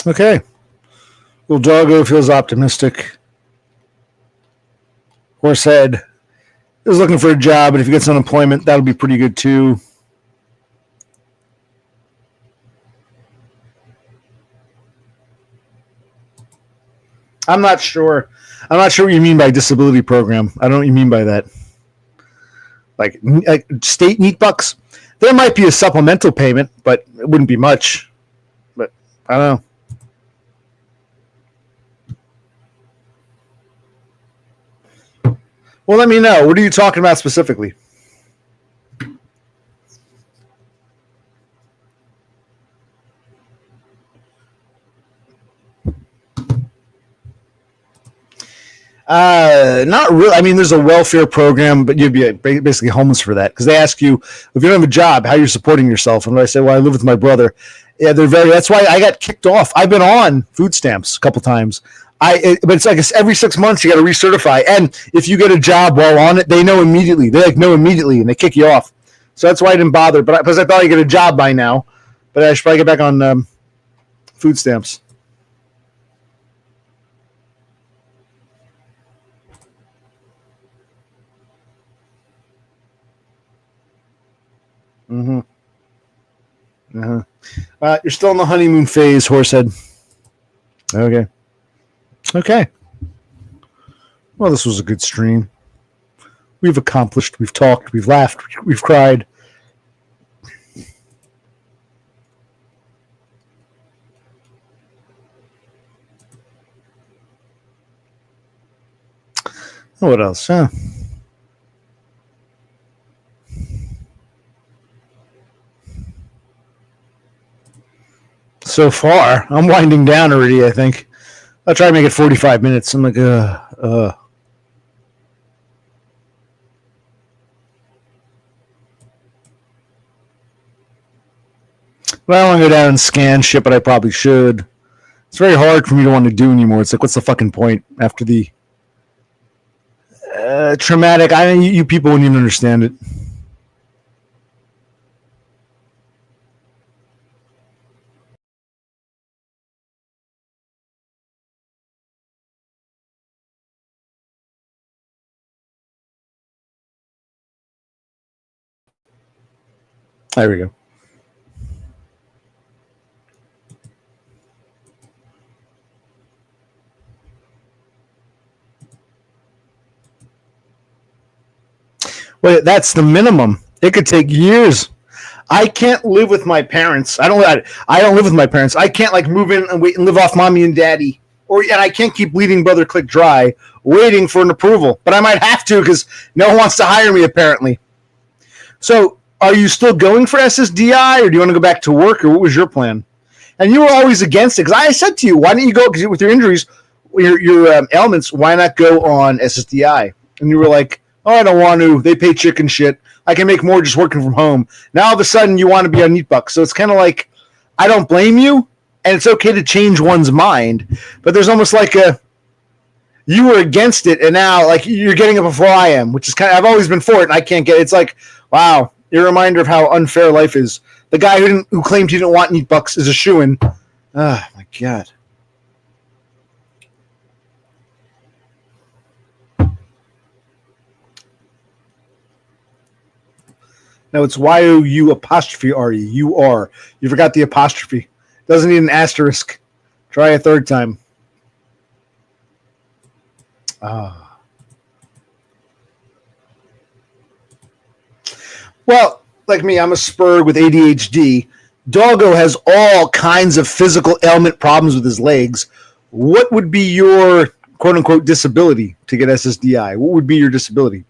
Okay. Little doggo feels optimistic. Horsehead is looking for a job, but if he gets unemployment, that'll be pretty good too. I'm not sure. I'm not sure what you mean by disability program. I don't know what you mean by that. Like state neat bucks? There might be a supplemental payment, but it wouldn't be much. But I don't know. Well, let me know. What are you talking about specifically? Not really. I mean, there's a welfare program, but you'd be basically homeless for that because they ask you if you don't have a job, how you're supporting yourself. And I say, well, I live with my brother. Yeah, they're very. That's why I got kicked off. I've been on food stamps a couple times. But it's like every 6 months you got to recertify, and if you get a job while on it, they know immediately. They know immediately, and they kick you off. So that's why I didn't bother. But because I thought I'd get a job by now, but I should probably get back on food stamps. Mm-hmm. You're still in the honeymoon phase, Horsehead. Okay. Okay. Well, this was a good stream. We've accomplished, we've talked, we've laughed, we've cried. What else? Huh? So far, I'm winding down already, I think. I'll try to make it 45 minutes. I'm like, But I don't want to go down and scan shit, but I probably should. It's very hard for me to want to do anymore. It's like, what's the fucking point after the traumatic? You people wouldn't even understand it. There we go. Well, that's the minimum. It could take years. I can't live with my parents. I don't live with my parents. I can't like move in and wait and live off mommy and daddy. And I can't keep bleeding brother click dry waiting for an approval. But I might have to because no one wants to hire me apparently. So are you still going for SSDI or do you want to go back to work or what was your plan? And you were always against it because I said to you, why don't you go, because with your injuries, your ailments, why not go on SSDI? And you were like, oh, I don't want to. They pay chicken shit. I can make more just working from home. Now all of a sudden you want to be on NeatBucks. So it's kind of like, I don't blame you, and it's okay to change one's mind. But there's almost like you were against it, and now like you're getting it before I am, which is kind of, I've always been for it, and I can't get it. It's like, wow, you're a reminder of how unfair life is. The guy who claimed he didn't want NeatBucks is a shoo-in. Oh, my God. No, it's Y-O-U apostrophe R-E. You are. You forgot the apostrophe. Doesn't need an asterisk. Try a third time. Ah. Well, like me, I'm a spurg with ADHD. Doggo has all kinds of physical ailment problems with his legs. What would be your quote unquote disability to get SSDI? What would be your disability?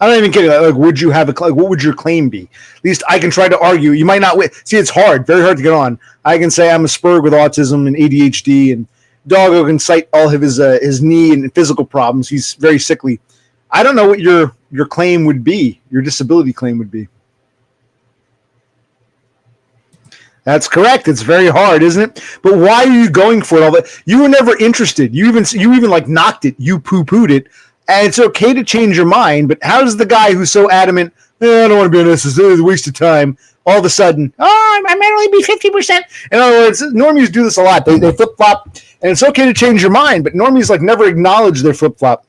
I'm not even kidding. Like, would you have what would your claim be? At least I can try to argue. You might not win. See, it's hard, very hard to get on. I can say I'm a spurg with autism and ADHD, and Doggo can cite all of his knee and physical problems. He's very sickly. I don't know what your claim would be. Your disability claim would be. That's correct. It's very hard, isn't it? But why are you going for it all that? You were never interested. You even like knocked it. You poo-pooed it. And it's okay to change your mind, but how does the guy who's so adamant, I don't want to be on this, it's a waste of time, all of a sudden, I might only be 50%. In other words, normies do this a lot. They flip-flop, and it's okay to change your mind, but normies like never acknowledge their flip-flop.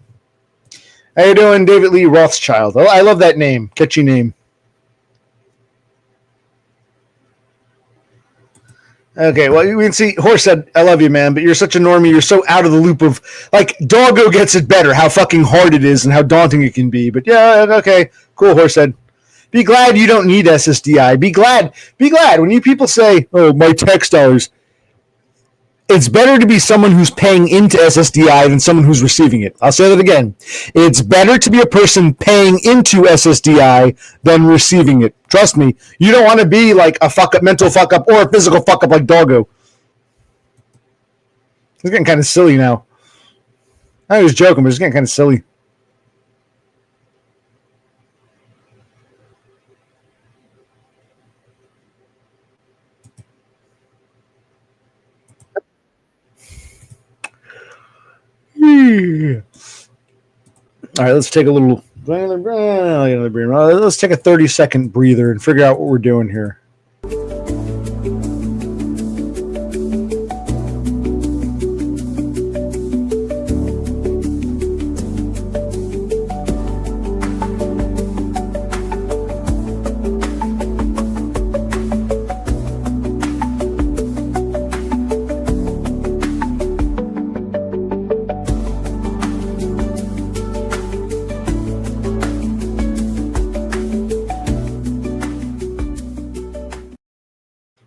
How you doing, David Lee Rothschild? Oh, I love that name. Catchy name. Okay, well, you can see, Horse said, I love you, man, but you're such a normie. You're so out of the loop of, like, Doggo gets it better, how fucking hard it is and how daunting it can be. But yeah, okay, cool, Horse said. Be glad you don't need SSDI. Be glad. When you people say, oh, my tax dollars, it's better to be someone who's paying into SSDI than someone who's receiving it. I'll say that again. It's better to be a person paying into SSDI than receiving it. Trust me. You don't want to be like a fuck up, mental fuck up, or a physical fuck up like Doggo. It's getting kind of silly now. I was joking, but it's getting kind of silly. All right, let's take a little. Let's take a 30-second breather and figure out what we're doing here.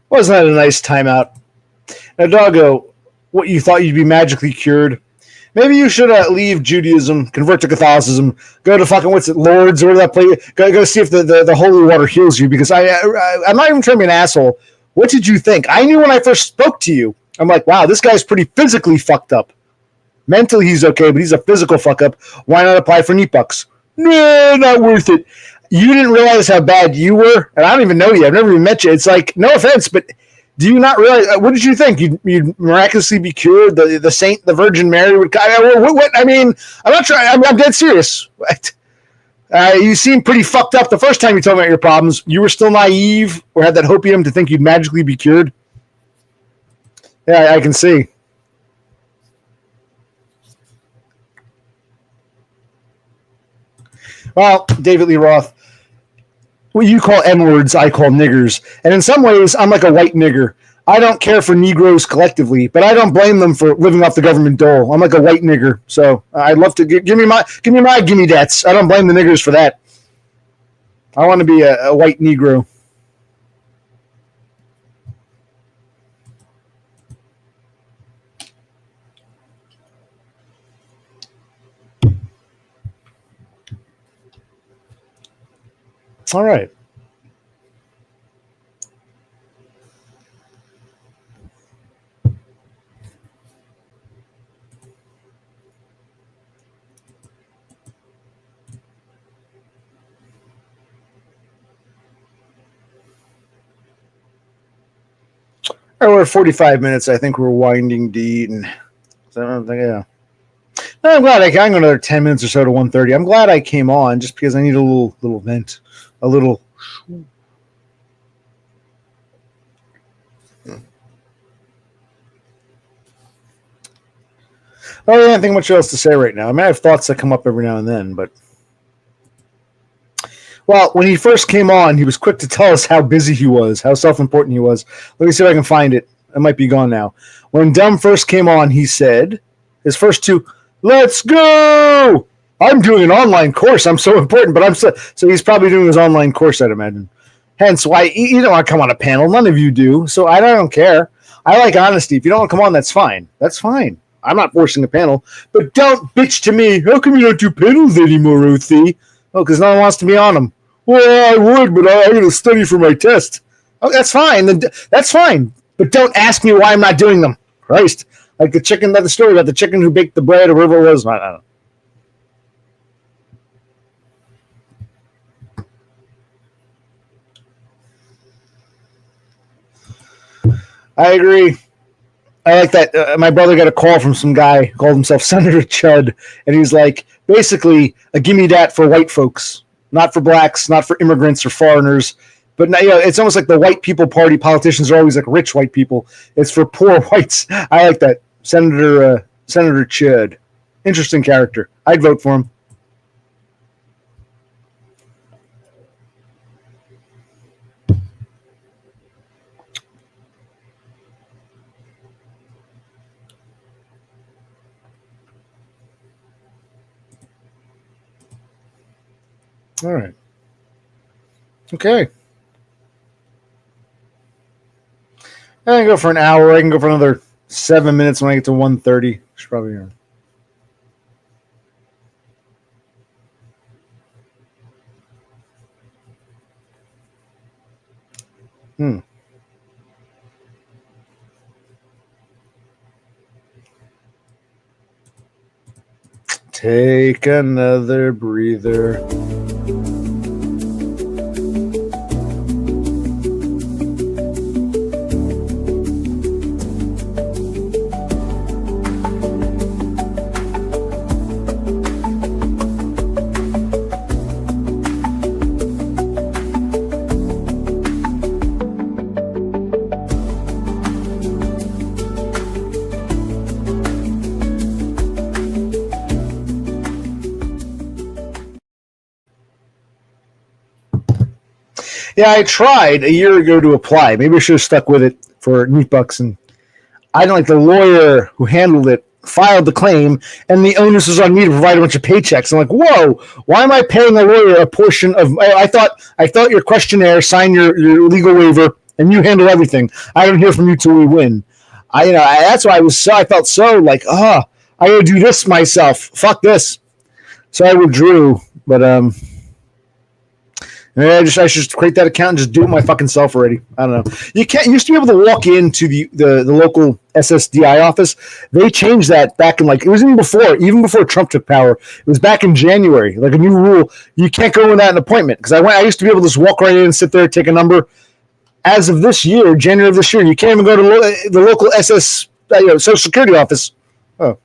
Wasn't that a nice timeout? Now, Doggo, what you thought you'd be magically cured? Maybe you should leave Judaism, convert to Catholicism, go to fucking Lords or that place. Go see if the holy water heals you. Because I'm not even trying to be an asshole. What did you think? I knew when I first spoke to you. I'm like, wow, this guy's pretty physically fucked up. Mentally, he's okay, but he's a physical fuck up. Why not apply for NEPUCs? No, not worth it. You didn't realize how bad you were, and I don't even know you. I've never even met you. It's like, no offense, but do you not realize? What did you think? You'd miraculously be cured? The Saint, the Virgin Mary would. What? I mean, I'm not trying. I'm dead serious. You seemed pretty fucked up the first time you told me about your problems. You were still naive or had that hopium to think you'd magically be cured. Yeah, I can see. Well, David Lee Roth, what you call N-words, I call niggers. And in some ways, I'm like a white nigger. I don't care for Negroes collectively, but I don't blame them for living off the government dole. I'm like a white nigger. So I'd love to give me my gimme debts. I don't blame the niggers for that. I want to be a white Negro. All right. We're 45 minutes. I think we're winding deep, and so I don't think, yeah. No, I'm glad I can go another 10 minutes or so to 1:30. I'm glad I came on just because I need a little vent, a little. I don't think much else to say right now. I mean, I have thoughts that come up every now and then, but. Well, when he first came on, he was quick to tell us how busy he was, how self-important he was. Let me see if I can find it. It might be gone now. When DUM first came on, he said, his first two, let's go! I'm doing an online course. I'm so important, but I'm so he's probably doing his online course, I'd imagine. Hence why you don't want to come on a panel. None of you do. So I don't care. I like honesty. If you don't want to come on, that's fine. That's fine. I'm not forcing a panel. But don't bitch to me. How come you don't do panels anymore, OC? Oh, because no one wants to be on them. Well, I would, but I'm going to study for my test. Oh, that's fine. That's fine. But don't ask me why I'm not doing them. Christ. Like the story about the chicken who baked the bread or whatever it was. I don't know. I agree. I like that. My brother got a call from some guy who called himself Senator Chud, and he's like, basically, a gimme dat for white folks, not for blacks, not for immigrants or foreigners. But it's almost like the white people party politicians are always like rich white people. It's for poor whites. I like that. Senator Chud. Interesting character. I'd vote for him. All right. Okay. I can go for an hour. I can go for another 7 minutes when I get to 1:30. Should probably. Take another breather. Yeah, I tried a year ago to apply. Maybe I should have stuck with it for neat bucks. And I don't like the lawyer who handled it filed the claim, and the onus was on me to provide a bunch of paychecks. I'm like, whoa, why am I paying a lawyer a portion of? I thought your questionnaire, sign your legal waiver, and you handle everything. I don't hear from you till we win. That's why I felt so like, I got to do this myself. Fuck this. So I withdrew, but I should create that account and just do it my fucking self already. I don't know. You used to be able to walk into the local SSDI office. They changed that back in it was even before Trump took power. It was back in January, like a new rule. You can't go without an appointment because I used to be able to just walk right in and sit there, take a number. As of this year, January of this year, you can't even go to the local Social Security office. Oh.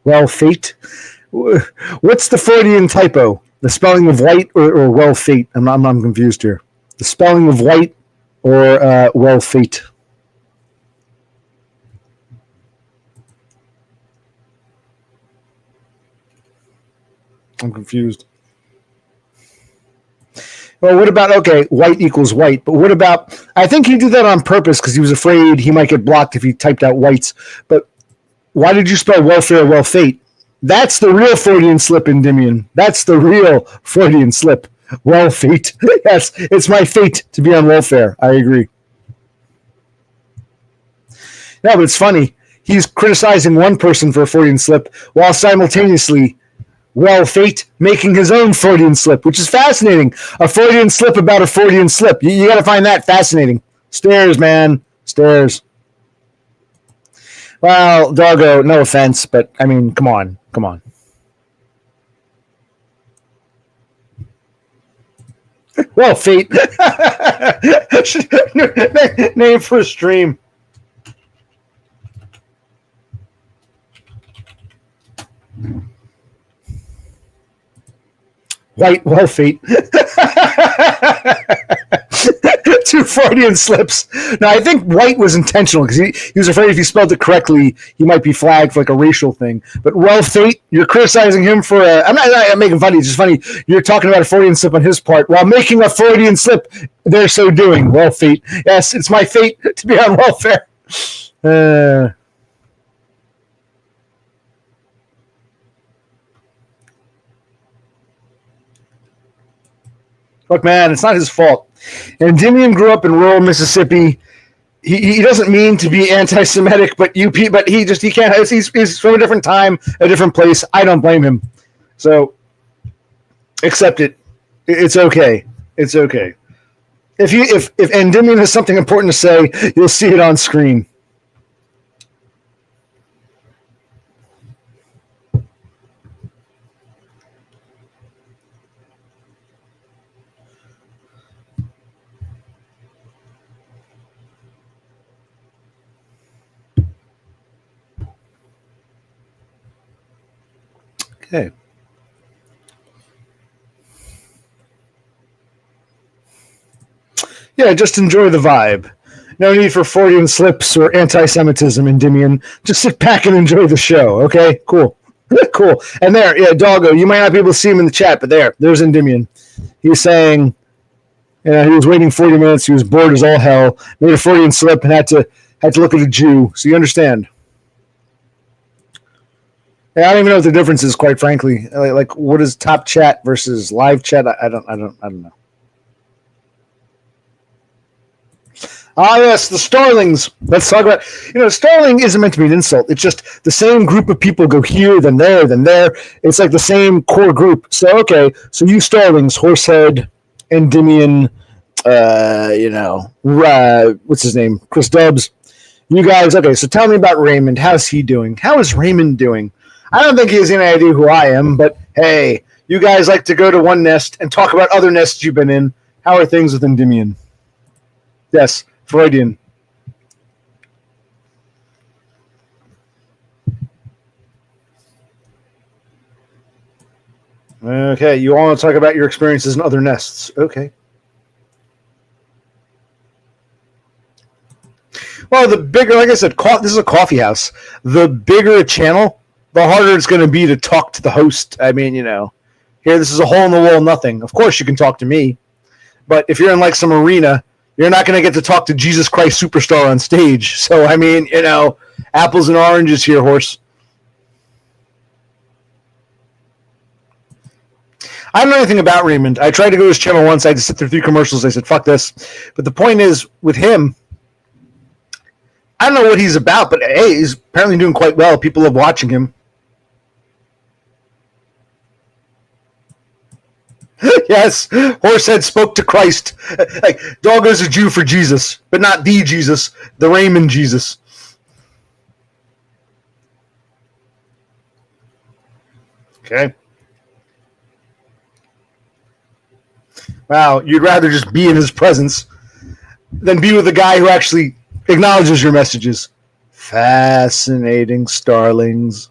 Well, fate. What's the Freudian typo? The spelling of white or well fate? I'm confused here. The spelling of white or well fate? I'm confused. Well, what about, white equals white, but what about, I think he did that on purpose because he was afraid he might get blocked if he typed out whites, but why did you spell welfare well fate? That's the real Freudian slip, Endymion. That's the real Freudian slip. Well fate. Yes, it's my fate to be on welfare. I agree. No, but it's funny. He's criticizing one person for a Freudian slip while simultaneously, fate making his own Freudian slip, which is fascinating. A Freudian slip about a Freudian slip. You got to find that fascinating. Stairs, man. Stairs. Well, doggo, no offense, but I mean, come on. Well, fate. Name for a stream. White, well, fate. Two Freudian slips. No, I think white was intentional because he was afraid if he spelled it correctly, he might be flagged for like a racial thing. But well, Fate, you're criticizing him for I'm making fun. It's just funny. You're talking about a Freudian slip on his part while making a Freudian slip. They're so doing. Well, Fate. Yes, it's my fate to be on welfare. Look, man, it's not his fault. Endymion grew up in rural Mississippi. He doesn't mean to be anti-Semitic, but he can't. He's from a different time, a different place. I don't blame him. So accept it. It's okay. It's okay. If Endymion has something important to say, you'll see it on screen. Okay. Yeah, just enjoy the vibe. No need for Freudian slips or anti-Semitism, Endymion. Just sit back and enjoy the show. Okay, cool. Cool. And there, yeah, Doggo, you might not be able to see him in the chat, but there's Endymion. He's saying, he was waiting 40 minutes. He was bored as all hell. Made a Freudian slip and had to look at a Jew. So you understand. Yeah, I don't even know what the difference is, quite frankly. Like, what is top chat versus live chat? I don't know. Ah, yes, the Starlings. Let's talk about. Starling isn't meant to be an insult. It's just the same group of people go here, then there, then there. It's like the same core group. So okay, so you Starlings, Horsehead, Endymion, what's his name, Chris Dubs. You guys, okay. So tell me about Raymond. How's he doing? How is Raymond doing? I don't think he has any idea who I am, but hey, you guys like to go to one nest and talk about other nests you've been in. How are things with Endymion? Yes, Freudian. Okay, you all want to talk about your experiences in other nests. Okay. Well, the bigger, like I said, this is a coffee house. The bigger a channel, the harder it's going to be to talk to the host. I mean, here, this is a hole in the wall, nothing. Of course, you can talk to me. But if you're in like some arena, you're not going to get to talk to Jesus Christ Superstar on stage. So, I mean, apples and oranges here, horse. I don't know anything about Raymond. I tried to go to his channel once. I had to sit through 3 commercials. I said, fuck this. But the point is, with him, I don't know what he's about, but hey, he's apparently doing quite well. People love watching him. Yes, Horsehead spoke to Christ. Like, Doggo's a Jew for Jesus, but not the Jesus, the Raymond Jesus. Okay. Wow, you'd rather just be in his presence than be with a guy who actually acknowledges your messages. Fascinating, Starlings.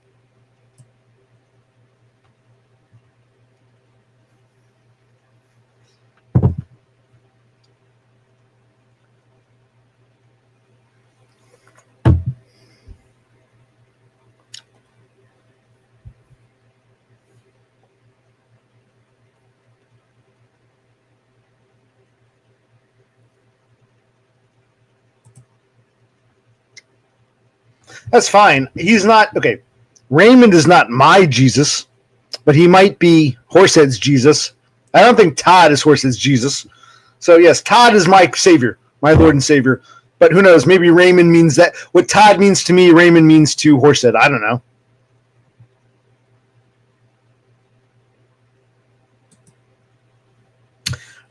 That's fine. He's not okay. Raymond is not my Jesus, but he might be Horsehead's Jesus. I don't think Todd is Horsehead's Jesus. So yes, Todd is my savior, my Lord and Savior. But who knows? Maybe Raymond means that what Todd means to me, Raymond means to Horsehead. I don't know.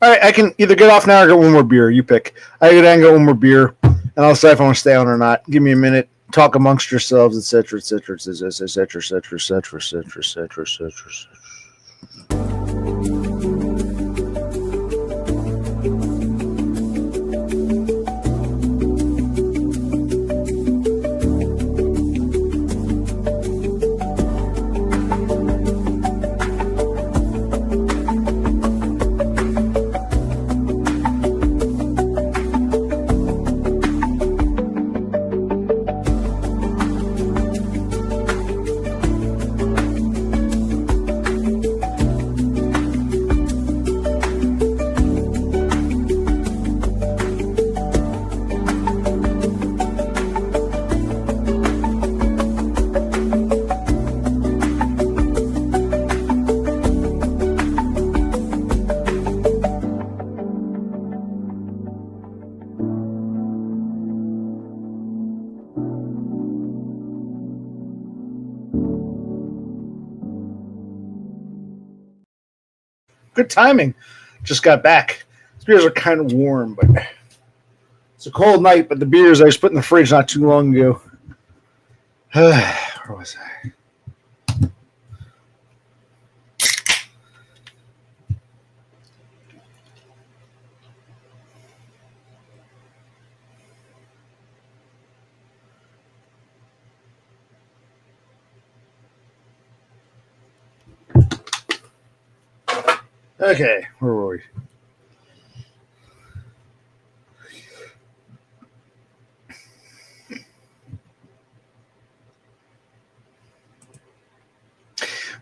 All right, I can either get off now or get one more beer. You pick. I can get one more beer, and I'll decide if I want to stay on or not. Give me a minute. Talk amongst yourselves, etc., etc., etc., etc., etc., etc., etc., etc. Good timing. Just got back. These beers are kind of warm, but it's a cold night. But the beers I just put in the fridge not too long ago. Where was I? Okay, where were we?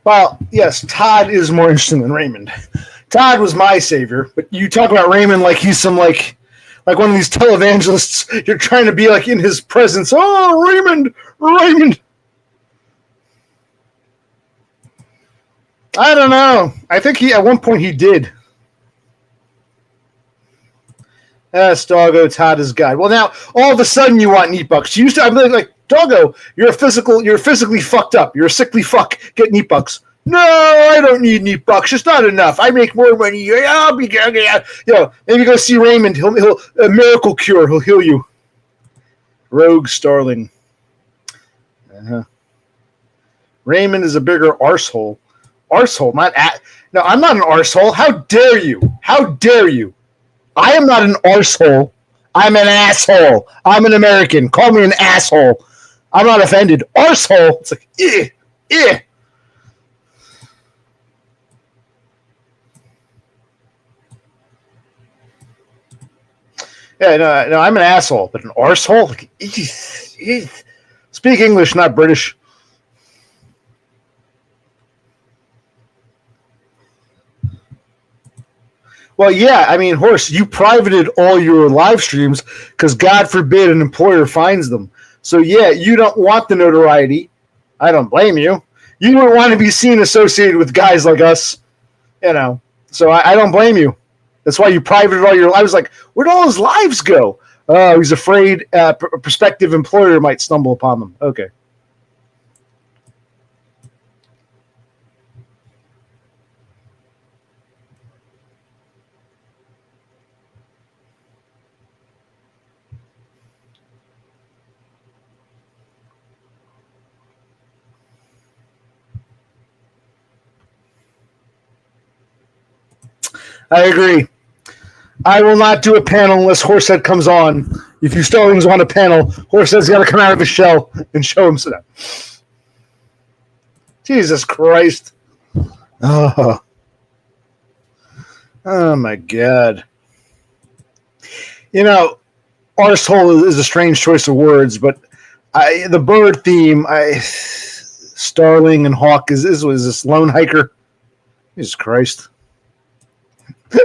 Well, yes, Todd is more interesting than Raymond. Todd was my savior, but you talk about Raymond like he's some like one of these televangelists. You're trying to be like in his presence. Oh, Raymond, Raymond. I don't know. I think at one point he did. Yes, Doggo, Todd is God. Well, now all of a sudden you want neat bucks. You used to, I'm like, Doggo, you're physically fucked up. You're a sickly fuck. Get neat bucks. No, I don't need neat bucks. It's not enough. I make more money. I'll be, maybe go see Raymond. He'll a miracle cure. He'll heal you. Rogue Starling. Uh-huh. Raymond is a bigger arsehole. Arsehole, no, I'm not an arsehole. How dare you? How dare you? I am not an arsehole. I'm an asshole. I'm an American. Call me an asshole. I'm not offended. Arsehole. It's like, eh. Yeah, no, I'm an asshole, but an arsehole? Like, speak English, not British. Well, yeah, I mean, Horse, you privated all your live streams because God forbid an employer finds them. So, yeah, you don't want the notoriety. I don't blame you. You don't want to be seen associated with guys like us, So I don't blame you. That's why you privated all your. I was like, where'd all his lives go? Oh, he's afraid a prospective employer might stumble upon them. Okay. I agree. I will not do a panel unless Horsehead comes on. If you Starlings want a panel, Horsehead's got to come out of his shell and show himself. Jesus Christ. Oh my God. Arsehole is a strange choice of words, but the bird theme, Starling and Hawk, is this Lone Hiker? Jesus Christ.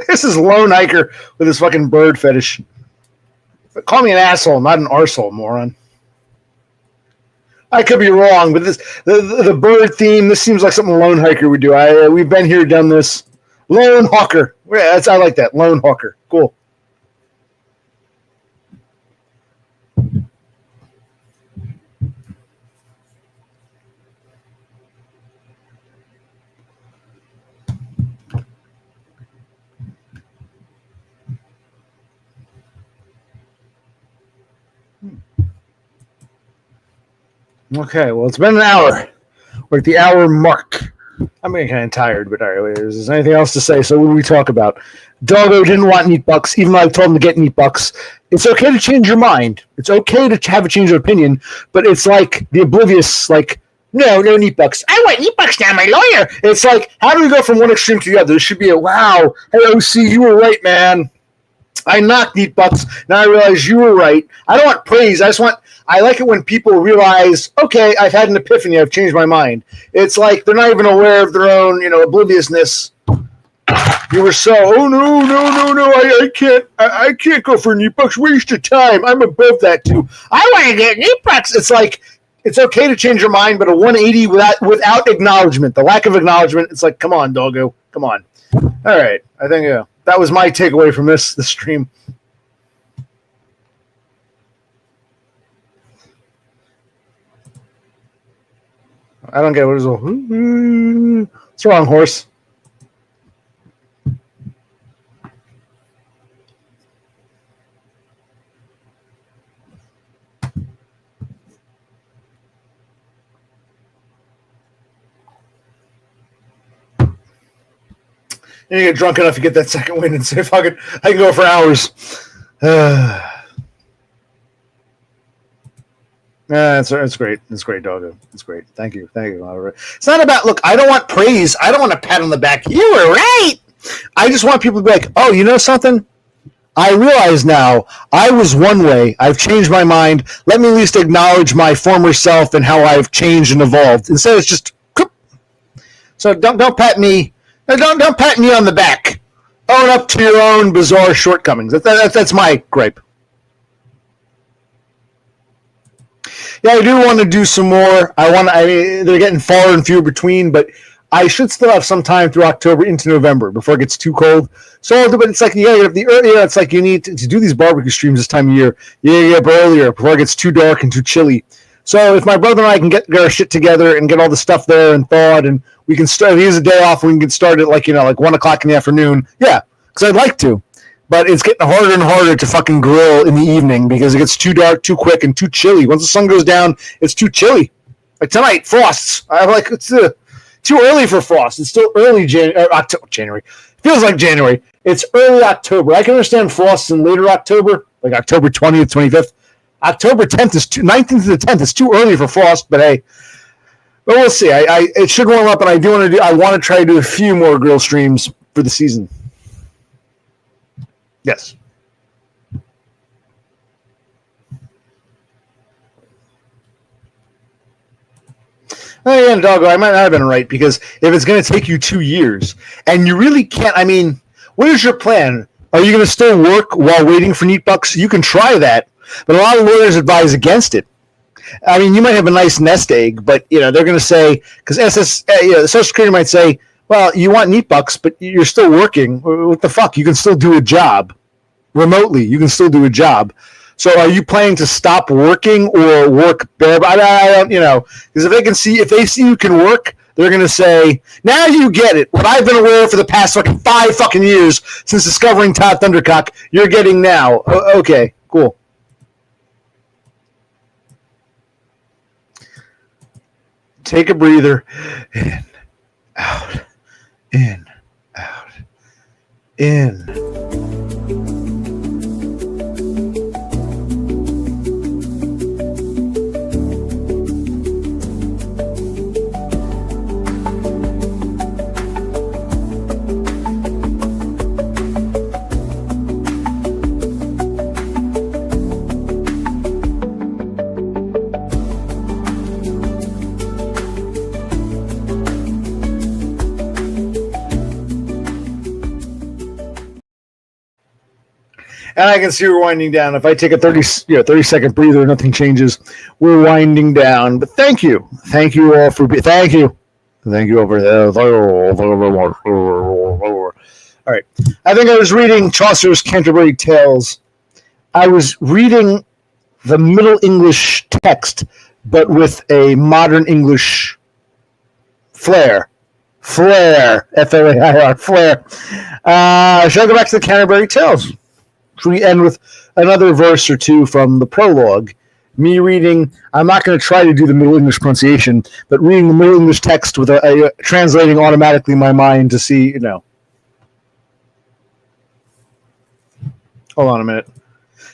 This is Lone Hiker with his fucking bird fetish. But call me an asshole, not an arsehole, moron. I could be wrong, but the bird theme, this seems like something Lone Hiker would do. We've been here, done this. Lone Hawker. Yeah, I like that. Lone Hawker. Cool. Okay, well, it's been an hour. We're at the hour mark. I'm getting kind of tired, but all right, is there anything else to say? So what do we talk about? Doggo didn't want neat bucks, even though I told him to get neat bucks. It's okay to change your mind. It's okay to have a change of opinion, but it's like the oblivious, like, no neat bucks. I want neat bucks now, my lawyer. It's like, how do we go from one extreme to the other? There should be a, wow, hey, OC, you were right, man. I knocked neat bucks. Now I realize you were right. I don't want praise. I like it when people realize, okay, I've had an epiphany. I've changed my mind. It's like they're not even aware of their own, obliviousness. You were so, oh no, I can't go for neat bucks. Waste of time. I'm above that too. I want to get neat bucks. It's like it's okay to change your mind, but a 180 without acknowledgement, the lack of acknowledgement. It's like, come on, doggo, come on. All right, I think that was my takeaway from this stream. I don't get what is all. What's wrong, Horse? And you get drunk enough to get that second wind and say, fuck it, I can go for hours. It's great. It's great, Doggo. It's great. Thank you. It's not about, look, I don't want praise. I don't want a pat on the back. You were right. I just want people to be like, oh, you know something? I realize now I was one way. I've changed my mind. Let me at least acknowledge my former self and how I've changed and evolved. Instead, it's just, so don't pat me. Don't pat me on the back. Own up to your own bizarre shortcomings. That's my gripe. Yeah, I do want to do some more. I mean, they're getting far and few between, but I should still have some time through October into November before it gets too cold. So, but it's like, yeah, the earlier, it's like you need to do these barbecue streams this time of year. You get up earlier before it gets too dark and too chilly. So if my brother and I can get our shit together and get all the stuff there and thawed, and we can start, here's a day off, we can get started like 1 o'clock in the afternoon. Yeah, because I'd like to. But it's getting harder and harder to fucking grill in the evening because it gets too dark, too quick, and too chilly. Once the sun goes down, it's too Like tonight, frosts. I'm like, it's too early for frost. It's still early January. Feels like January. It's early October. I can understand frosts in later October, like October 20th, 25th. October 10th is 19th to the 10th. It's too early for frost, but hey. But we'll see. It should warm up, and I want to try to do a few more grill streams for the season. Yes. Oh, yeah, Doggo, I might not have been right, because if it's going to take you 2 years, and you really can't, I mean, what is your plan? Are you going to still work while waiting for neat bucks? You can try that, but a lot of lawyers advise against it. I mean, you might have a nice nest egg, but, they're going to say, because Social Security might say, well, you want neat bucks, but you're still working. What the fuck? You can still do a job remotely. You can still do a job. So are you planning to stop working or work bare? I don't, because if they see you can work, they're going to say, now you get it. What I've been aware for the past fucking 5 fucking years since discovering Todd Thundercock, you're getting now. Okay, cool. Take a breather. In, out, in, out, in. And I can see we're winding down. If I take a 30-second breather, nothing changes. We're winding down. But thank you all for thank you all for all right. I think I was reading Chaucer's Canterbury Tales. I was reading the Middle English text, but with a modern English flair. F-L-A-I-R, flair. Shall I go back to the Canterbury Tales? Should we end with another verse or two from the prologue? Me reading, I'm not going to try to do the Middle English pronunciation, but reading the Middle English text with translating automatically in my mind to see, Hold on a minute.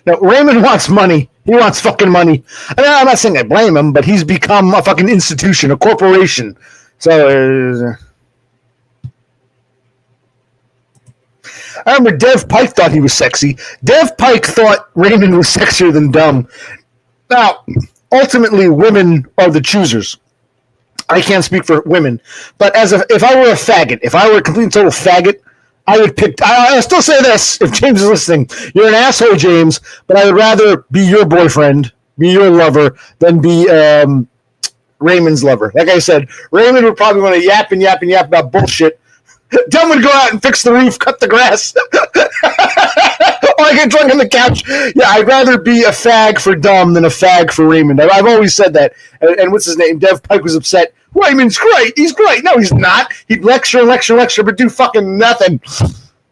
Now, Raymond wants money. He wants fucking money. I mean, I'm not saying I blame him, but he's become a fucking institution, a corporation. So, I remember Dev Pike thought he was sexy. Dev Pike thought Raymond was sexier than DUM. Now, ultimately, women are the choosers. I can't speak for women, but if I were a faggot, if I were a complete and total faggot, I would pick. I'll still say this: if James is listening, you're an asshole, James. But I would rather be your boyfriend, be your lover, than be Raymond's lover. Like I said, Raymond would probably want to yap about bullshit. DUM would go out and fix the roof, cut the grass, or I get drunk on the couch. Yeah, I'd rather be a fag for DUM than a fag for Raymond. I've always said that. And what's his name? Dev Pike was upset. Raymond's great. He's great. No, he's not. He'd lecture, but do fucking nothing.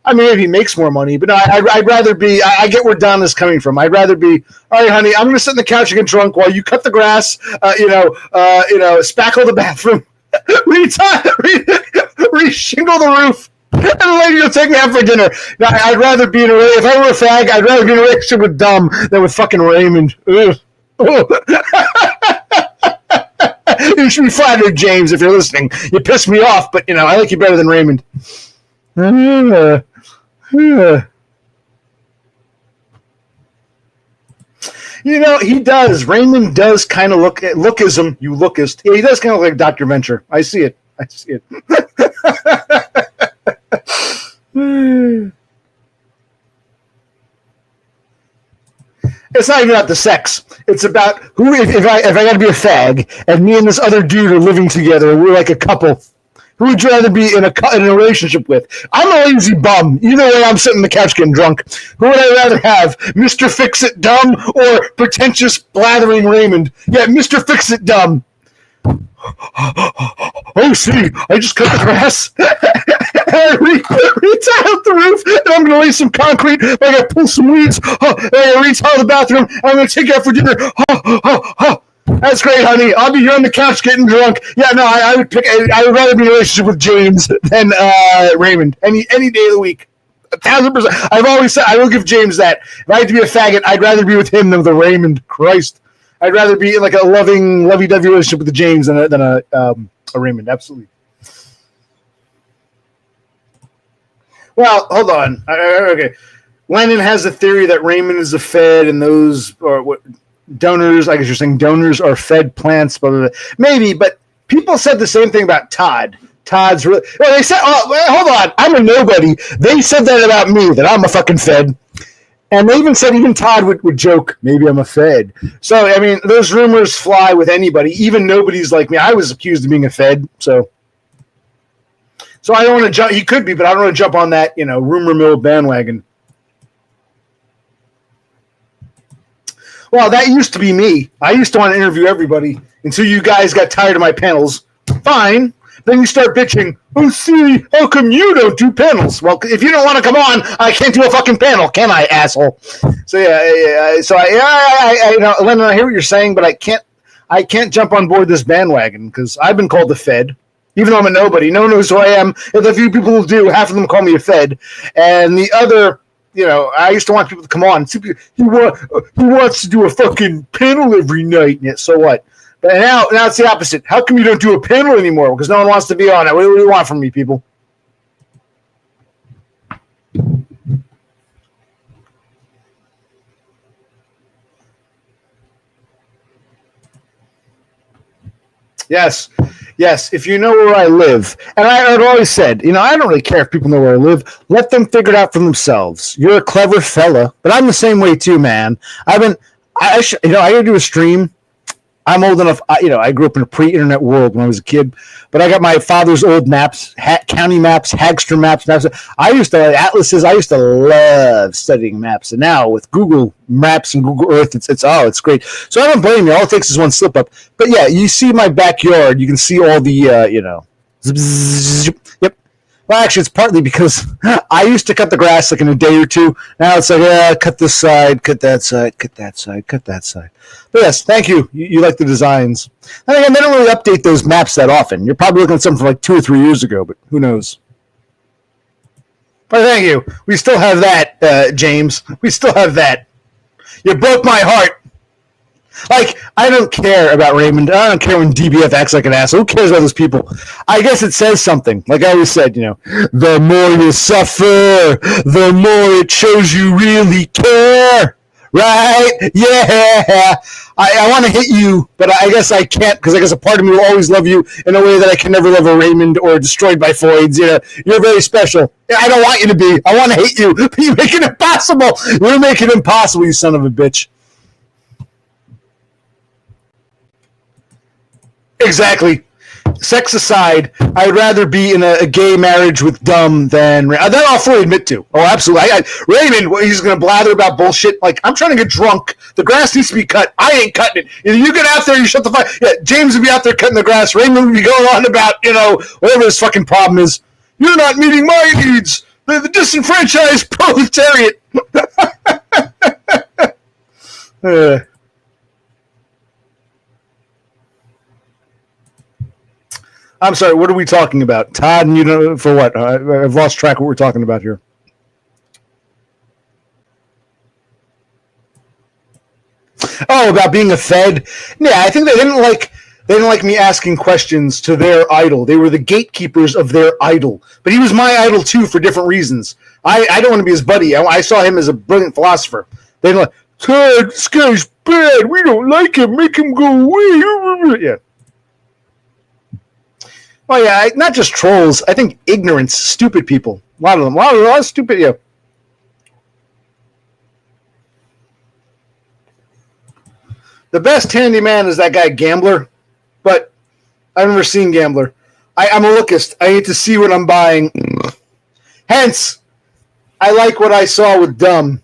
I mean, maybe he makes more money, but no, I'd rather be. I get where Don is coming from. I'd rather be. All right, honey, I'm going to sit on the couch and get drunk while you cut the grass. Spackle the bathroom. Reshingle the roof. And the lady will take me out for dinner. Now, I'd rather be in a if I were a fag, I'd rather be in a relationship with Dumb than with fucking Raymond. Ugh. You should be flattered, James, if you're listening. You pissed me off, but I like you better than Raymond. He does. Raymond does kind of look at lookism. You lookist. Yeah, he does kind of look like Dr. Venture. I see it. It's not even about the sex. It's about who. If I got to be a fag, and me and this other dude are living together, we're like a couple. Who would you rather be in a relationship with? I'm a lazy bum. Either way, I'm sitting on the couch getting drunk. Who would I rather have, Mr. Fix-It Dumb or pretentious blathering Raymond? Yeah, Mr. Fix-It Dumb. Oh, see, I just cut the grass. I re-tiled the roof, and I'm going to lay some concrete. I got to pull some weeds. And I got to re-tile the bathroom, and I'm going to take you out for dinner. That's great, honey. I'll be here on the couch getting drunk. Yeah, no, I would rather be in a relationship with James than Raymond any day of the week. 1,000%. I've always said I will give James that. If I had to be a faggot, I'd rather be with him than with a Raymond. Christ. I'd rather be in like a loving, lovey-dovey relationship with the James than a Raymond. Absolutely. Well, hold on. Okay. Lennon has a theory that Raymond is a Fed, and those are what donors. I guess you're saying donors are Fed plants, blah, blah, blah. Maybe, but people said the same thing about Todd. Todd's really. Well, they said, hold on. I'm a nobody. They said that about me, that I'm a fucking Fed. And they even said Todd would joke, maybe I'm a Fed. So, I mean, those rumors fly with anybody, even nobodies like me. I was accused of being a Fed, so I don't want to jump. He could be, but I don't want to jump on that, rumor mill bandwagon. Well, that used to be me. I used to want to interview everybody until you guys got tired of my panels. Fine. Then you start bitching. Oh, see, how come you don't do panels? Well, if you don't want to come on, I can't do a fucking panel, can I, asshole? So yeah. So Lennon, I hear what you're saying, but I can't jump on board this bandwagon because I've been called a Fed, even though I'm a nobody. No one knows who I am. If a few people do, half of them call me a Fed, and the other. I used to want people to come on. He wants to do a fucking panel every night. Yeah, so what? But now it's the opposite. How come you don't do a panel anymore? Because no one wants to be on it. What do you want from me, people? Yes. If you know where I live, and I've always said, I don't really care if people know where I live. Let them figure it out for themselves. You're a clever fella, but I'm the same way too, man. I gotta do a stream. I'm old enough. I grew up in a pre-internet world when I was a kid, but I got my father's old maps, county maps, Hagster maps. I used to atlases. I used to love studying maps, and now with Google Maps and Google Earth, it's great. So I don't blame you. All it takes is one slip up. But yeah, you see my backyard. You can see all the Yep. Well, actually, it's partly because I used to cut the grass like in a day or two. Now it's like, cut this side, cut that side, cut that side, cut that side. But yes, thank you. You like the designs. And again, they don't really update those maps that often. You're probably looking at something from like 2 or 3 years ago, but who knows? But thank you. We still have that, James. We still have that. You broke my heart. Like, I don't care about Raymond. I don't care when DBF acts like an asshole. Who cares about those people? I guess it says something. Like I always said, the more you suffer, the more it shows you really care. Right? Yeah. I want to hit you, but I guess I can't because I guess a part of me will always love you in a way that I can never love a Raymond or Destroyed by Floyd's. You're very special. I don't want you to be. I want to hate you, but you make it impossible. You make it impossible, you son of a bitch. Exactly. Sex aside, I'd rather be in a gay marriage with Dumb than that. I'll fully admit to. Oh, absolutely. Raymond, he's going to blather about bullshit. Like, I'm trying to get drunk. The grass needs to be cut. I ain't cutting it. Either you get out there, you shut the fuck. Yeah, James would be out there cutting the grass. Raymond would be going on about whatever his fucking problem is. You're not meeting my needs. The disenfranchised proletariat. I'm sorry. What are we talking about, Todd? And you know for what? I've lost track of what we're talking about here. Oh, about being a Fed. Yeah, I think they didn't like me asking questions to their idol. They were the gatekeepers of their idol. But he was my idol too for different reasons. I don't want to be his buddy. I saw him as a brilliant philosopher. They're like, Todd, this guy's bad. We don't like him. Make him go away. Yeah. Oh yeah, not just trolls. I think ignorance, stupid people. A lot of them. A lot of stupid. Yeah. The best handyman is that guy Gambler, but I've never seen Gambler. I'm a lookist. I need to see what I'm buying. Hence, I like what I saw with DUM.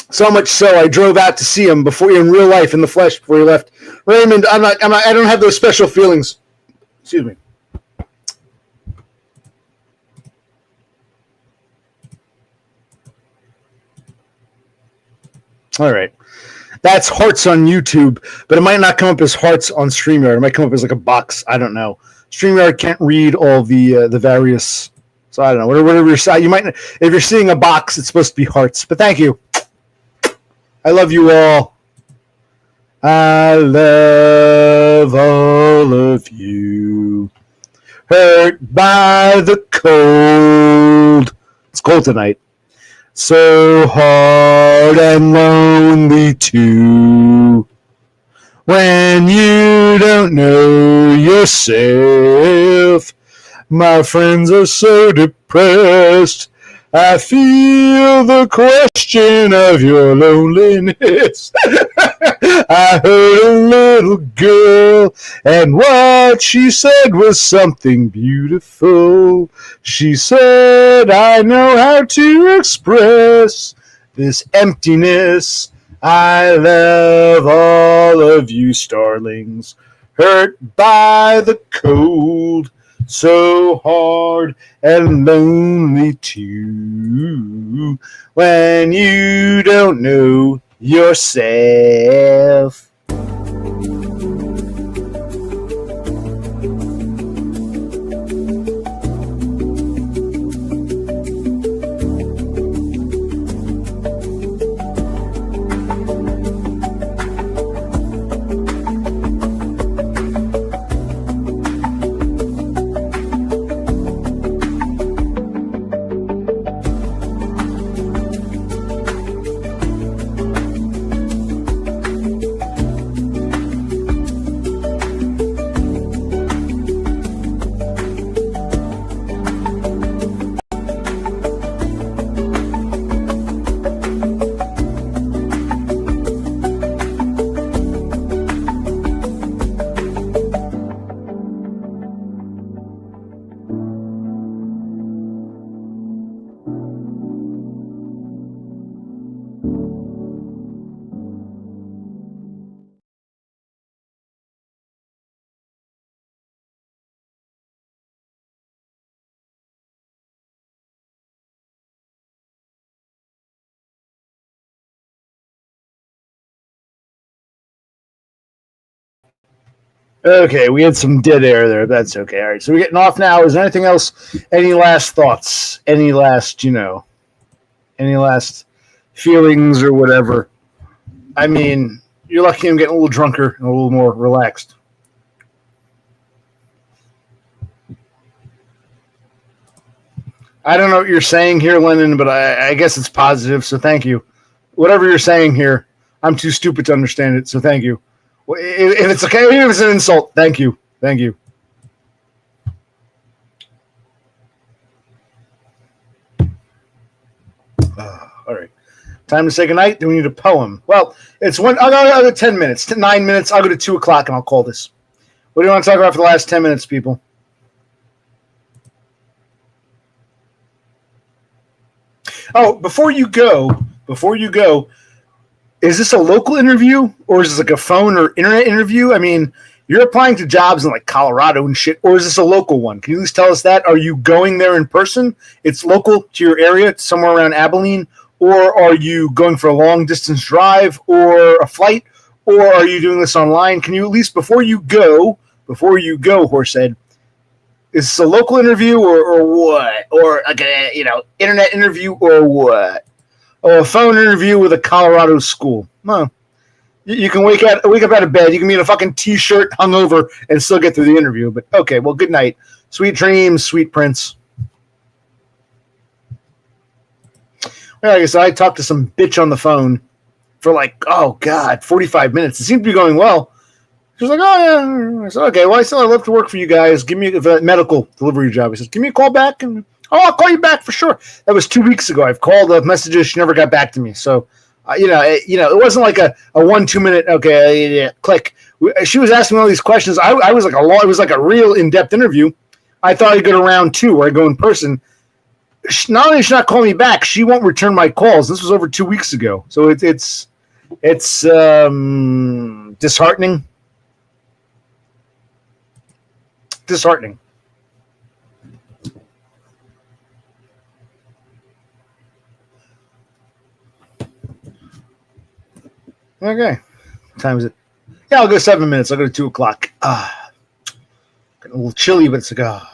So much so, I drove out to see him before in real life, in the flesh, before he left. Raymond, I don't have those special feelings. Excuse me. All right. That's hearts on YouTube, but it might not come up as hearts on StreamYard. It might come up as like a box. I don't know. StreamYard can't read all the various. So I don't know. Whatever you might. If you're seeing a box, it's supposed to be hearts. But thank you. I love you all. I love all of you. Hurt by the cold. It's cold tonight. So hard and lonely too. When you don't know yourself, my friends are so depressed. I feel the question of your loneliness. I heard a little girl, and what she said was something beautiful. She said, I know how to express this emptiness. I love all of you starlings, hurt by the cold, so hard and lonely too, when you don't know yourself. Okay, we had some dead air there. That's okay. All right, so we're getting off now. Is there anything else? Any last thoughts? Any last, any last feelings or whatever? I mean, you're lucky I'm getting a little drunker and a little more relaxed. I don't know what you're saying here, Lennon, but I guess it's positive, so thank you. Whatever you're saying here, I'm too stupid to understand it, so thank you. If it's okay, even if it's an insult, thank you. Thank you. All right. Time to say goodnight. Do we need a poem? Well, it's one. I'll go 10 minutes, 9 minutes. I'll go to 2 o'clock and I'll call this. What do you want to talk about for the last 10 minutes, people? Oh, before you go, is this a local interview or is this like a phone or internet interview? I mean, you're applying to jobs in like Colorado and shit, or is this a local one? Can you at least tell us that? Are you going there in person? It's local to your area, it's somewhere around Abilene, or are you going for a long distance drive or a flight, or are you doing this online? Can you at least before you go, Horsehead, Is this a local interview or what? Or like a internet interview or what? Or a phone interview with a Colorado school? Well, you can wake up out of bed. You can be in a fucking t-shirt, hungover, and still get through the interview. But okay, well, good night, sweet dreams, sweet prince. Well, like I said, I talked to some bitch on the phone for 45 minutes. It seemed to be going well. She was like, oh, yeah. I said, okay, well, I'd love to work for you guys. Give me a medical delivery job. He says, give me a call back. And, I'll call you back for sure. That was 2 weeks ago. I've called, left messages. She never got back to me. So, it wasn't like a 1-2 minute, okay, click. She was asking me all these questions. I was it was like a real in-depth interview. I thought I'd go to round 2 where I go in person. Not only did she not call me back, she won't return my calls. This was over 2 weeks ago. So it's disheartening. Disheartening. Okay. What time is it? Yeah, I'll go 7 minutes. I'll go to 2 o'clock. Getting a little chilly, but it's like, yeah.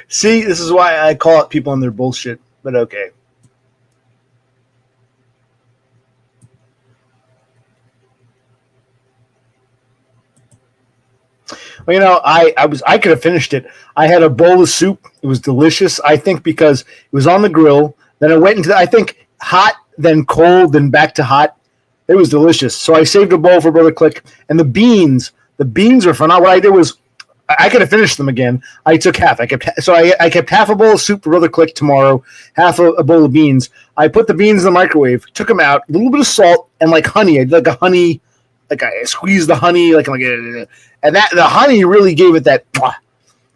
See, this is why I call out people on their bullshit, but okay. Well, I could have finished it. I had a bowl of soup. It was delicious. I think because it was on the grill. Then it went into, I think, hot, then cold, then back to hot. It was delicious. So I saved a bowl for Brother Click. And the beans were phenomenal. What I did was, I could have finished them again. I took half. I kept half a bowl of soup for Brother Click tomorrow, half a bowl of beans. I put the beans in the microwave, took them out, a little bit of salt, and honey. I did I squeezed the honey, and the honey really gave it that.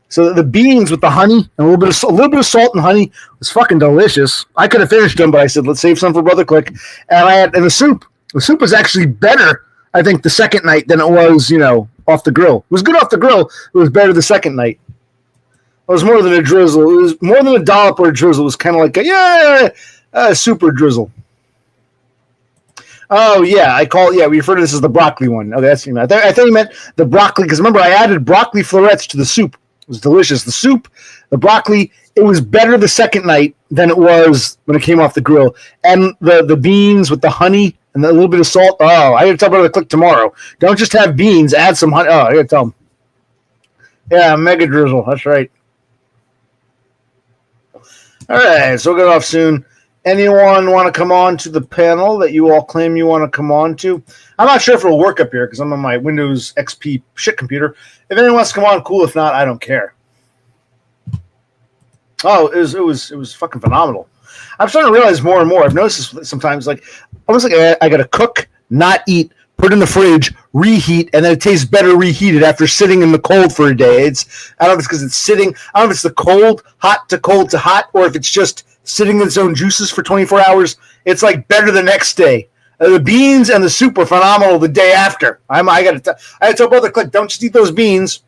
So the beans with the honey and a little bit of salt and honey was fucking delicious. I could have finished them, but I said let's save some for Brother Click. And the soup. The soup was actually better, I think, the second night than it was, off the grill. It was good off the grill. It was better the second night. It was more than a drizzle. It was more than a dollop or a drizzle. It was kind of like a super drizzle. Oh, yeah. We refer to this as the broccoli one. Oh, that's I thought you meant the broccoli, because remember, I added broccoli florets to the soup. It was delicious. The soup, the broccoli, it was better the second night than it was when it came off the grill. And the beans with the honey and a little bit of salt. Oh, I got to tell Brother Click tomorrow. Don't just have beans, add some honey. Oh, I got to tell him. Yeah, mega drizzle. That's right. All right, so we'll get off soon. Anyone want to come on to the panel that you all claim you want to come on to? I'm not sure if it'll work up here because I'm on my Windows XP shit computer. If anyone wants to come on, cool. If not, I don't care. Oh, it was fucking phenomenal. I'm starting to realize more and more. I've noticed this sometimes, almost like I got to cook, not eat, put it in the fridge, reheat, and then it tastes better reheated after sitting in the cold for a day. I don't know if it's because it's sitting. I don't know if it's the hot to hot, or if it's just sitting in its own juices for 24 hours. It's better the next day. The beans and the soup were phenomenal the day after. I got to tell Brother Click, don't just eat those beans.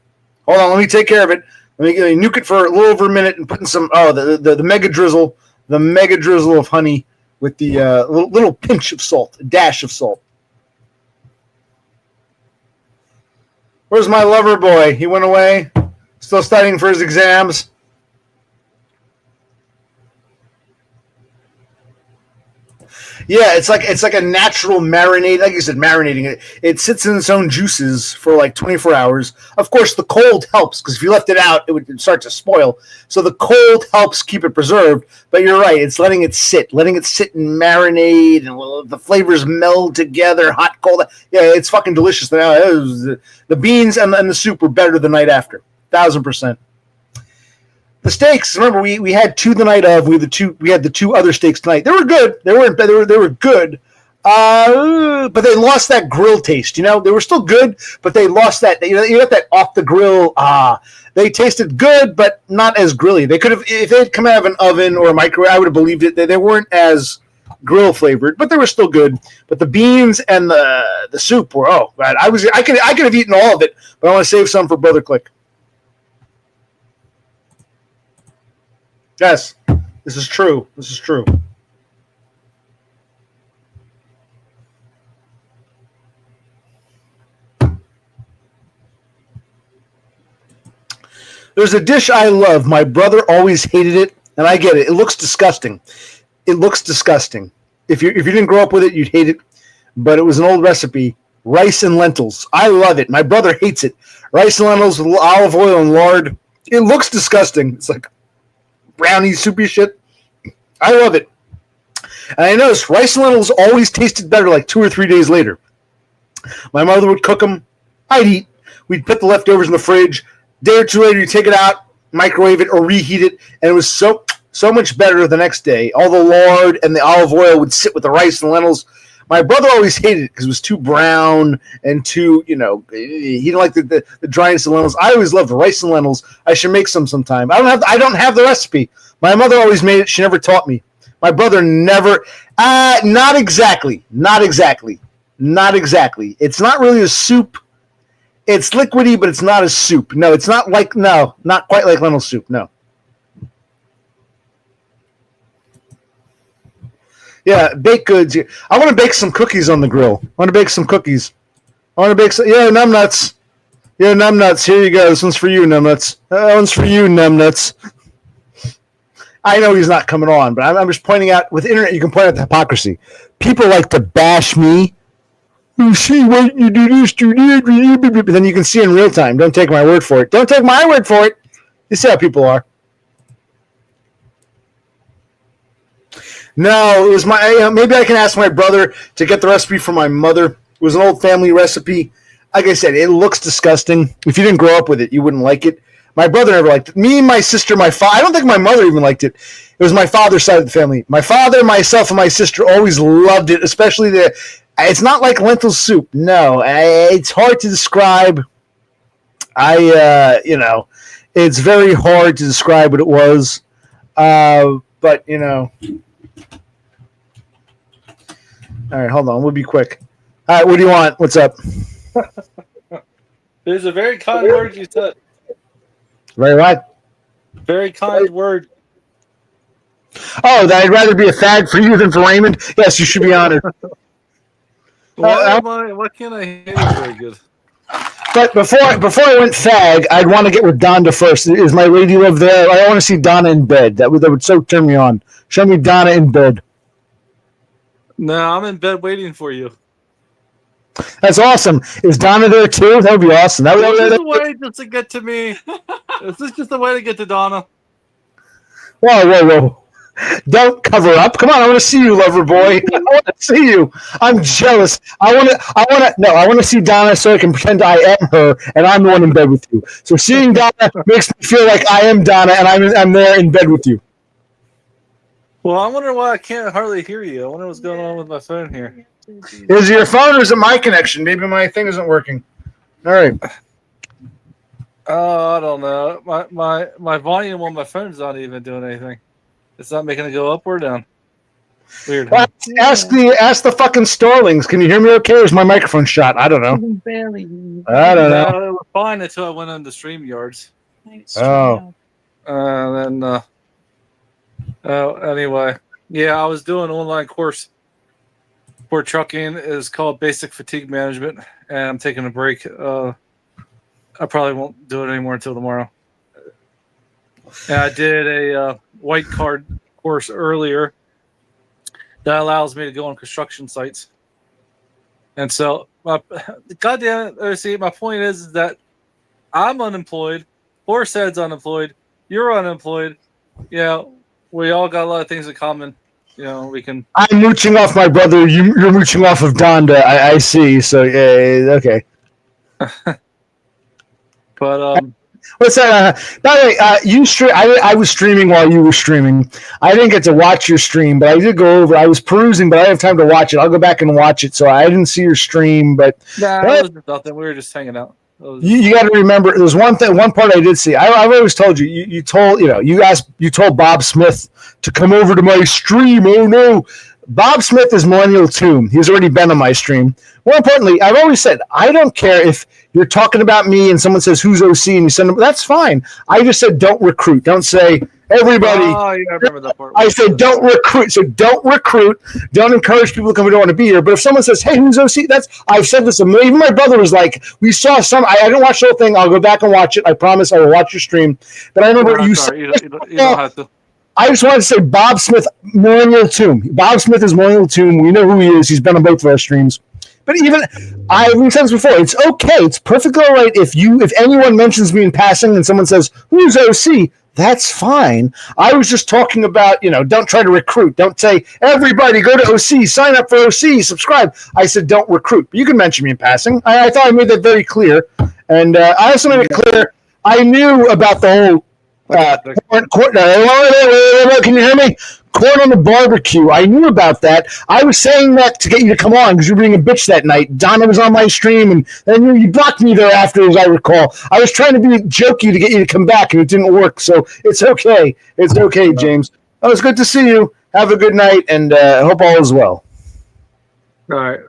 Hold on, let me take care of it. Let me nuke it for a little over a minute and put in some the mega drizzle. The mega drizzle of honey with the little pinch of salt, a dash of salt. Where's my lover boy? He went away. Still studying for his exams. Yeah, it's like a natural marinade. Like you said, marinating it. It sits in its own juices for 24 hours. Of course, the cold helps because if you left it out, it would start to spoil. So the cold helps keep it preserved. But you're right. It's letting it sit and marinate, and the flavors meld together. Hot, cold. Yeah, it's fucking delicious. Now the beans and the soup were better the night after. 1,000%. The steaks. Remember, we had two the night of. We had the two other steaks tonight. They were good. They were good. But they lost that grill taste. They were still good, but they lost that. You got that off the grill. They tasted good, but not as grilly. They could have, if they had come out of an oven or a microwave, I would have believed it. They weren't as grill flavored, but they were still good. But the beans and the soup were, oh man, I could have eaten all of it, but I want to save some for Brother Click. Yes, this is true. This is true. There's a dish I love. My brother always hated it, and I get it. It looks disgusting. It looks disgusting. If you didn't grow up with it, you'd hate it. But it was an old recipe. Rice and lentils. I love it. My brother hates it. Rice and lentils with olive oil and lard. It looks disgusting. It's like brownie, soupy shit. I love it. And I noticed rice and lentils always tasted better like 2 or 3 days later. My mother would cook them. I'd eat. We'd put the leftovers in the fridge. Day or two later, you take it out, microwave it, or reheat it, and it was so much better the next day. All the lard and the olive oil would sit with the rice and lentils. My brother always hated it because it was too brown and too, he didn't like the dryness of lentils. I always loved rice and lentils. I should make some sometime. I don't have the recipe. My mother always made it. She never taught me. My brother never. Not exactly. It's not really a soup. It's liquidy, but it's not a soup. No, it's not not quite like lentil soup. No. Yeah, baked goods. I want to bake some cookies on the grill. I want to bake some cookies. I want to bake some. Yeah, numbnuts. Yeah, numbnuts. Here you go. This one's for you, numbnuts. That one's for you, numbnuts. I know he's not coming on, but I'm just pointing out, with the internet, you can point out the hypocrisy. People like to bash me. You see what you do this to me, but then you can see in real time. Don't take my word for it. Don't take my word for it. You see how people are. No, it was maybe I can ask my brother to get the recipe from my mother. It was an old family recipe. Like I said, it looks disgusting. If you didn't grow up with it, you wouldn't like it. My brother never liked it. Me, my sister, my father. I don't think my mother even liked it. It was my father's side of the family. My father, myself, and my sister always loved it, especially it's not like lentil soup. No, it's hard to describe. It's very hard to describe what it was. But, All right, hold on. We'll be quick. All right, what do you want? What's up? There's a very kind word you said. Very what? Very kind word. Oh, that I'd rather be a fag for you than for Raymond? Yes, you should be honored. Why can't I hear you very good? But before I went fag, I'd want to get with Donda first. Is my lady love there? I want to see Donna in bed. That would so turn me on. Show me Donna in bed. No, I'm in bed waiting for you. That's awesome. Is Donna there too? That would be awesome. Is this a way just to get to me? Is this just a way to get to Donna? Whoa. Don't cover up. Come on, I want to see you, lover boy. I want to see you. I'm jealous. I want to see Donna so I can pretend I am her and I'm the one in bed with you. So seeing Donna makes me feel like I am Donna and I'm there in bed with you. Well, I wonder why I can't hardly hear you. I wonder what's going on with my phone here. Is it your phone or is it my connection? Maybe my thing isn't working. All right. Oh, I don't know. My volume on my phone's not even doing anything. It's not making it go up or down. Weird. Well, ask the fucking Starlings. Can you hear me okay? Or is my microphone shot? I don't know. I don't know. It was fine until I went on the StreamYards. Oh. Anyway. Yeah, I was doing an online course for trucking. It's called Basic Fatigue Management, and I'm taking a break. I probably won't do it anymore until tomorrow. And I did a white card course earlier that allows me to go on construction sites. And so, goddamn it, see, my point is that I'm unemployed. Horsehead's unemployed. You're unemployed. We all got a lot of things in common. We can. I'm mooching off my brother. You're mooching off of Donda. I see. So yeah, okay. But what's that? By the way, I was streaming while you were streaming. I didn't get to watch your stream, but I did go over. I was perusing, but I didn't have time to watch it. I'll go back and watch it. So I didn't see your stream, but it was nothing. We were just hanging out. You got to remember, there's one part I did see. I've always told you. You told Bob Smith to come over to my stream. Oh no, Bob Smith is Millennial Tomb. He's already been on my stream. More importantly, I've always said, I don't care if you're talking about me and someone says, who's OC? And you send them, that's fine. I just said, don't recruit. Don't say, everybody. Oh, yeah, I remember that part. I said, don't recruit. So don't recruit. Don't encourage people to come who don't want to be here. But if someone says, hey, who's OC? I've said this a million. Even my brother was like, we saw some. I didn't watch the whole thing. I'll go back and watch it. I promise I will watch your stream. But I remember you said, you don't have to. I just wanted to say Bob Smith, Millennial Tomb. Bob Smith is Millennial Tomb. We know who he is. He's been on both of our streams. But even I've said this before. It's okay. It's perfectly all right if anyone mentions me in passing and someone says, who's OC? That's fine. I was just talking about, don't try to recruit. Don't say, everybody go to OC, sign up for OC, subscribe. I said, don't recruit. But you can mention me in passing. I thought I made that very clear. And I also made it clear I knew about the whole corn. Can you hear me? Corn on the barbecue. I knew about that. I was saying that to get you to come on because you were being a bitch that night. Donna was on my stream, and then you blocked me there after, as I recall. I was trying to be jokey to get you to come back, and it didn't work. So it's okay. It's okay, James. Oh, it's good to see you. Have a good night, and I hope all is well. All right.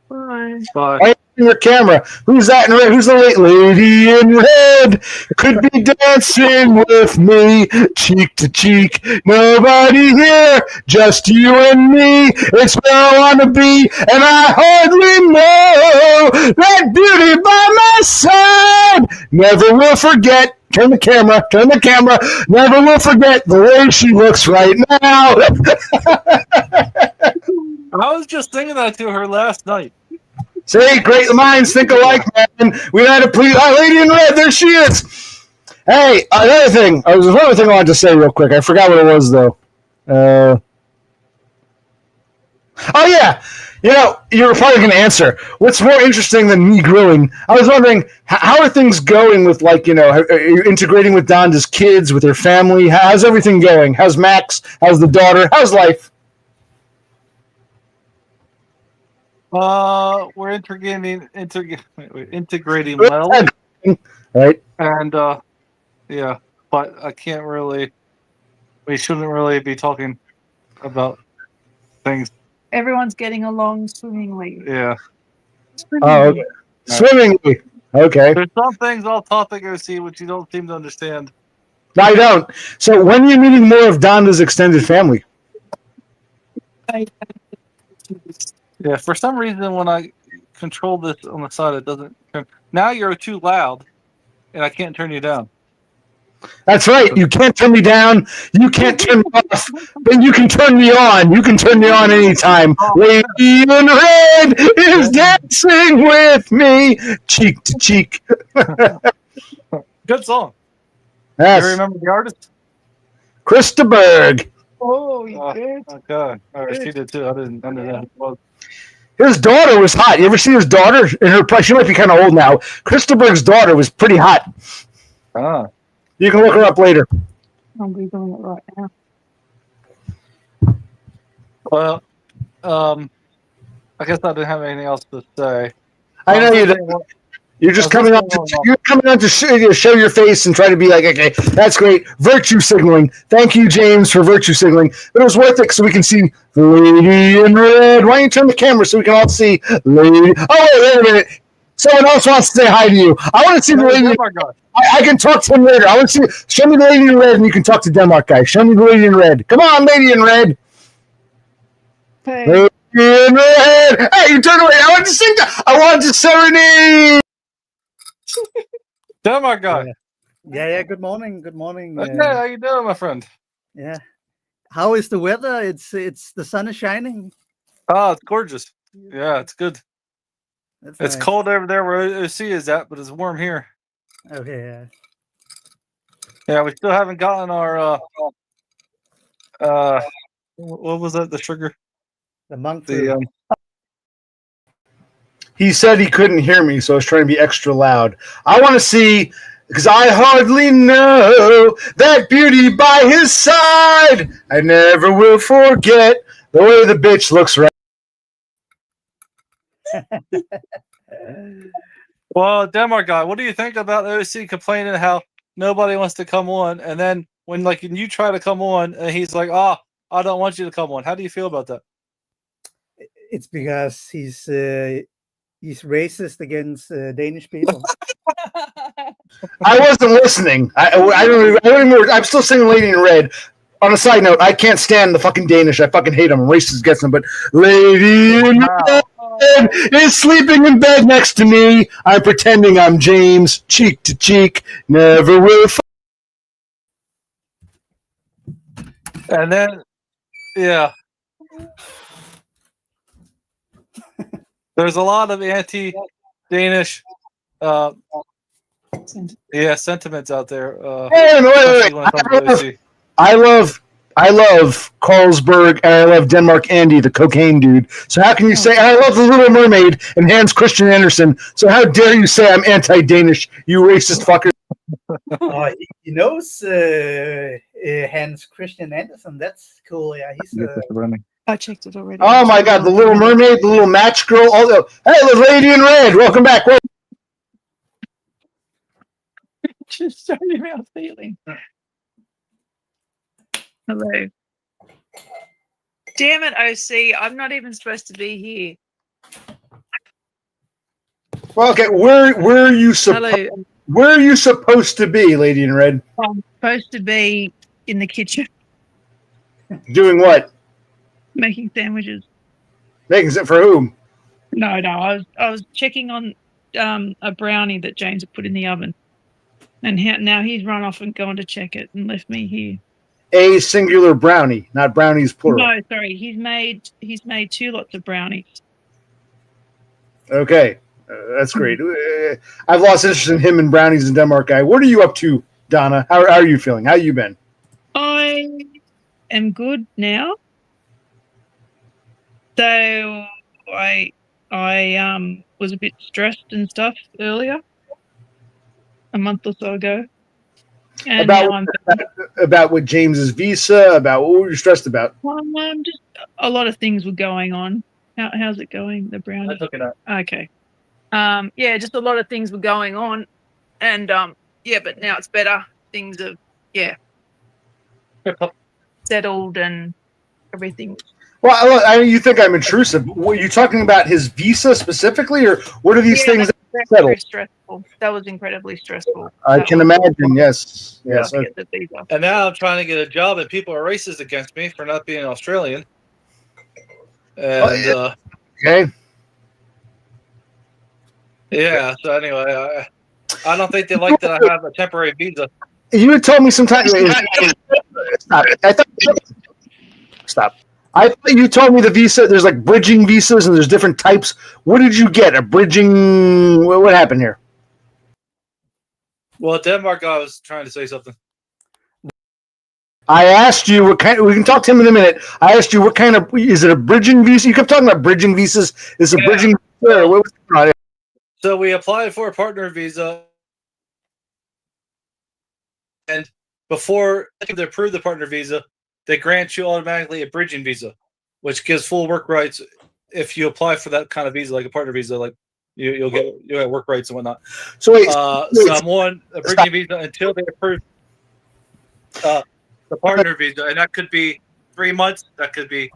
Bye. Bye. Your camera. Who's that in red? Who's the lady in red? Could be dancing with me, cheek to cheek. Nobody here, just you and me. It's where I want to be, and I hardly know that beauty by my side. Never will forget. Turn the camera. Never will forget the way she looks right now. I was just thinking that to her last night. See, great minds think alike, man. We had to please our lady in red. There she is. Hey, another thing. There's one other thing I wanted to say real quick. I forgot what it was, though. Oh, yeah. You were probably going to answer. What's more interesting than me grilling? I was wondering, how are things going with, are you integrating with Donda's kids, with her family? How's everything going? How's Max? How's the daughter? How's life? We're integrating well, right? And yeah, but I can't really. We shouldn't really be talking about things. Everyone's getting along swimmingly. Yeah. Oh, okay. Swimmingly. Okay. There's some things off topic OC which you don't seem to understand. No, I don't. So when are you meeting more of Donda's extended family? Yeah, for some reason when I control this on the side, it doesn't turn. Now you're too loud, and I can't turn you down. That's right. You can't turn me down. You can't turn me off. But you can turn me on. You can turn me on anytime. Lady in red is dancing with me, cheek to cheek. Good song. Yes. You remember the artist? Krista Berg. Oh, you did? Okay. All right, she did too. I didn't know who it was. His daughter was hot. You ever see his daughter? She might be kind of old now. Krista Berg's daughter was pretty hot. Ah. You can look her up later. I'm Googling it right now. Well, I guess I didn't have anything else to say. I know you didn't. You're just coming on to show your face and try to be like, okay, that's great. Virtue signaling. Thank you, James, for virtue signaling. But it was worth it so we can see the lady in red. Why don't you turn the camera so we can all see lady? Oh, wait a minute. Someone else wants to say hi to you. I want to see the lady. Oh my God. I can talk to him later. I want to see. Show me the lady in red, and you can talk to Denmark guy. Show me the lady in red. Come on, lady in red. Hey. Lady in red. Hey, you turn away. I want to sing. I want to serenade. Denmark guy. Yeah. Good morning. Okay, how you doing, my friend? Yeah. How is the weather? It's the sun is shining. Oh, it's gorgeous. Yeah, it's good. That's It's nice. cold over there where OC is at, but it's warm here. Okay. Yeah, we still haven't gotten our what was that? The sugar? The monk. He said he couldn't hear me, so I was trying to be extra loud. I want to see, because I hardly know that beauty by his side. I never will forget the way the bitch looks right. Well, Denmark guy, what do you think about OC complaining how nobody wants to come on, and then when you try to come on, and he's like, I don't want you to come on. How do you feel about that? It's because he's racist against Danish people. I wasn't listening. I'm still singing Lady in Red. On a side note, I can't stand the fucking Danish. I fucking hate them. I'm racist against them. But Lady in Red is sleeping in bed next to me. I'm pretending I'm James, cheek to cheek. Never will. And then, yeah. There's a lot of anti-Danish, sentiments out there. Wait. I love Carlsberg and I love Denmark Andy, the cocaine dude. So how can you say? And I love the Little Mermaid and Hans Christian Andersen. So how dare you say I'm anti-Danish, you racist fucker? He knows Hans Christian Andersen. That's cool. Yeah, he's. I checked it already. Oh my God, the Little Mermaid, the little match girl. Hey, the Lady in Red, welcome back. Just starting about feeling. Hello. Damn it, OC. I'm not even supposed to be here. Well, okay, where are you supposed to be, Lady in Red? I'm supposed to be in the kitchen Doing what? making sandwiches. Making it for whom? No, I was checking on a brownie that James had put in the oven, and now he's run off and gone to check it and left me here. A singular brownie, not brownies plural. No, sorry, he's made 2 lots of brownies. Okay, that's great. I've lost interest in him and brownies in Denmark. Guy, what are you up to, Donna? How are you feeling? How you been? I am good now. So I was a bit stressed and stuff earlier, a month or so ago. And about what James's visa, about what were you stressed about? Just a lot of things were going on. How's it going, the brownie? I took it out. Okay. Yeah, just a lot of things were going on, and but now it's better. Things have settled and everything. Well, you think I'm intrusive? Were you talking about his visa specifically, or what are these things that settled? Very stressful. That was incredibly stressful. I can imagine. Yes. And now I'm trying to get a job, and people are racist against me for not being Australian. And okay. Yeah. So anyway, I don't think they like that I have a temporary visa. You had told me sometime. Stop. I thought you told me the visa. There's like bridging visas, and there's different types. What did you get? A bridging? What happened here? Well, Denmark, I was trying to say something. I asked you what kind. We can talk to him in a minute. I asked you what kind of. Is it a bridging visa? You kept talking about bridging visas. Is it a bridging visa? What was it? So we applied for a partner visa, and before they approve the partner visa, they grant you automatically a bridging visa, which gives full work rights if you apply for that kind of visa, like a partner visa. Like you'll get work rights and whatnot. So wait, so I'm on a bridging visa until they approve the partner visa, and that could be 3 months, that could be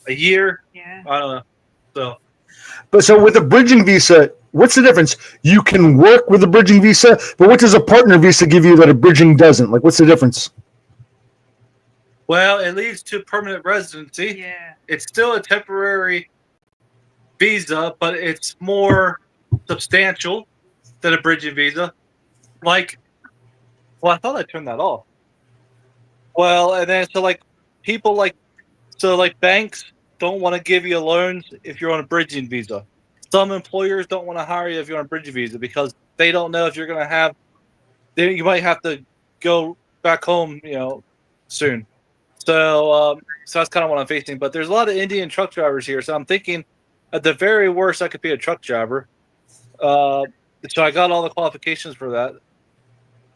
a year. Yeah, I don't know. So with a bridging visa, what's the difference? You can work with a bridging visa, but what does a partner visa give you that a bridging doesn't? Like, what's the difference? Well, it leads to permanent residency. yeah. It's still a temporary visa, but it's more substantial than a bridging visa. I thought I turned that off. Well, and then banks don't want to give you loans if you're on a bridging visa. Some employers don't want to hire you if you're on a bridging visa because they don't know if you're going to have. You might have to go back home, soon. So that's kind of what I'm facing. But there's a lot of Indian truck drivers here, so I'm thinking, at the very worst, I could be a truck driver. So I got all the qualifications for that.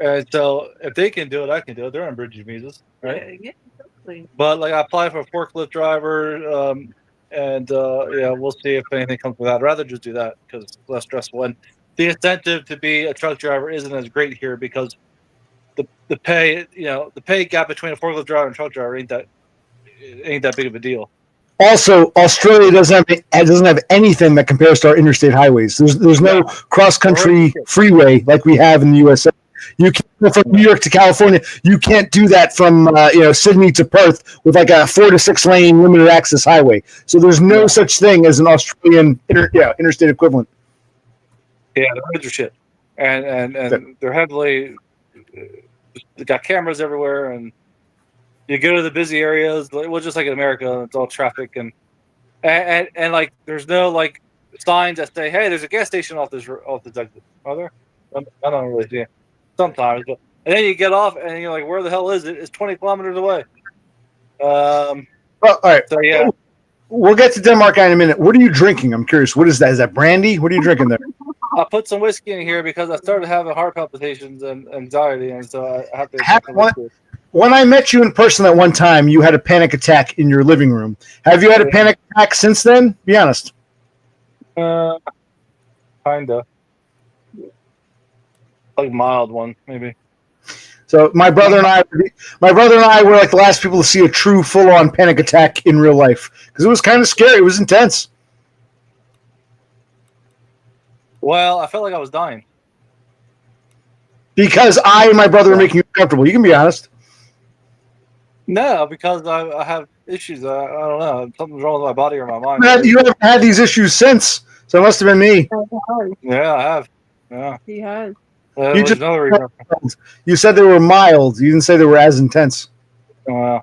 And so if they can do it, I can do it. They're on bridging visas, right? Yeah, exactly. But I applied for a forklift driver, and we'll see if anything comes with that. I'd rather just do that because it's less stressful. And the incentive to be a truck driver isn't as great here because the pay, the pay gap between a forklift driver and a truck driver ain't that big of a deal. Also, Australia doesn't have anything that compares to our interstate highways. There's no cross country freeway like we have in the USA. You can't go from New York to California. You can't do that from Sydney to Perth with like a 4 to 6 lane limited access highway. So there's no such thing as an Australian interstate equivalent. Yeah, the roads are shit, and they're heavily. They got cameras everywhere, and you go to the busy areas. Well, just like in America, it's all traffic and like there's no like signs that say, "Hey, there's a gas station off this exit." Are there? I don't really see it sometimes, but and then you get off and you're like, "Where the hell is it?" It's 20 kilometers away. Well, all right. So yeah, we'll get to Denmark in a minute. What are you drinking? I'm curious. What is that? Is that brandy? What are you drinking there? I put some whiskey in here because I started having heart palpitations and anxiety, and so I have to. When I met you in person that one time, you had a panic attack in your living room. Have you had a panic attack since then? Be honest. Kinda. Like mild one, maybe. So my brother and I were like the last people to see a true full-on panic attack in real life because it was kind of scary. It was intense. Well, I felt like I was dying. Because I and my brother were making you uncomfortable. You can be honest. No, because I have issues. I don't know. Something's wrong with my body or my mind. You haven't had these issues since, so it must have been me. Yeah, I have. Yeah. He has. You said they were mild. You didn't say they were as intense. Wow.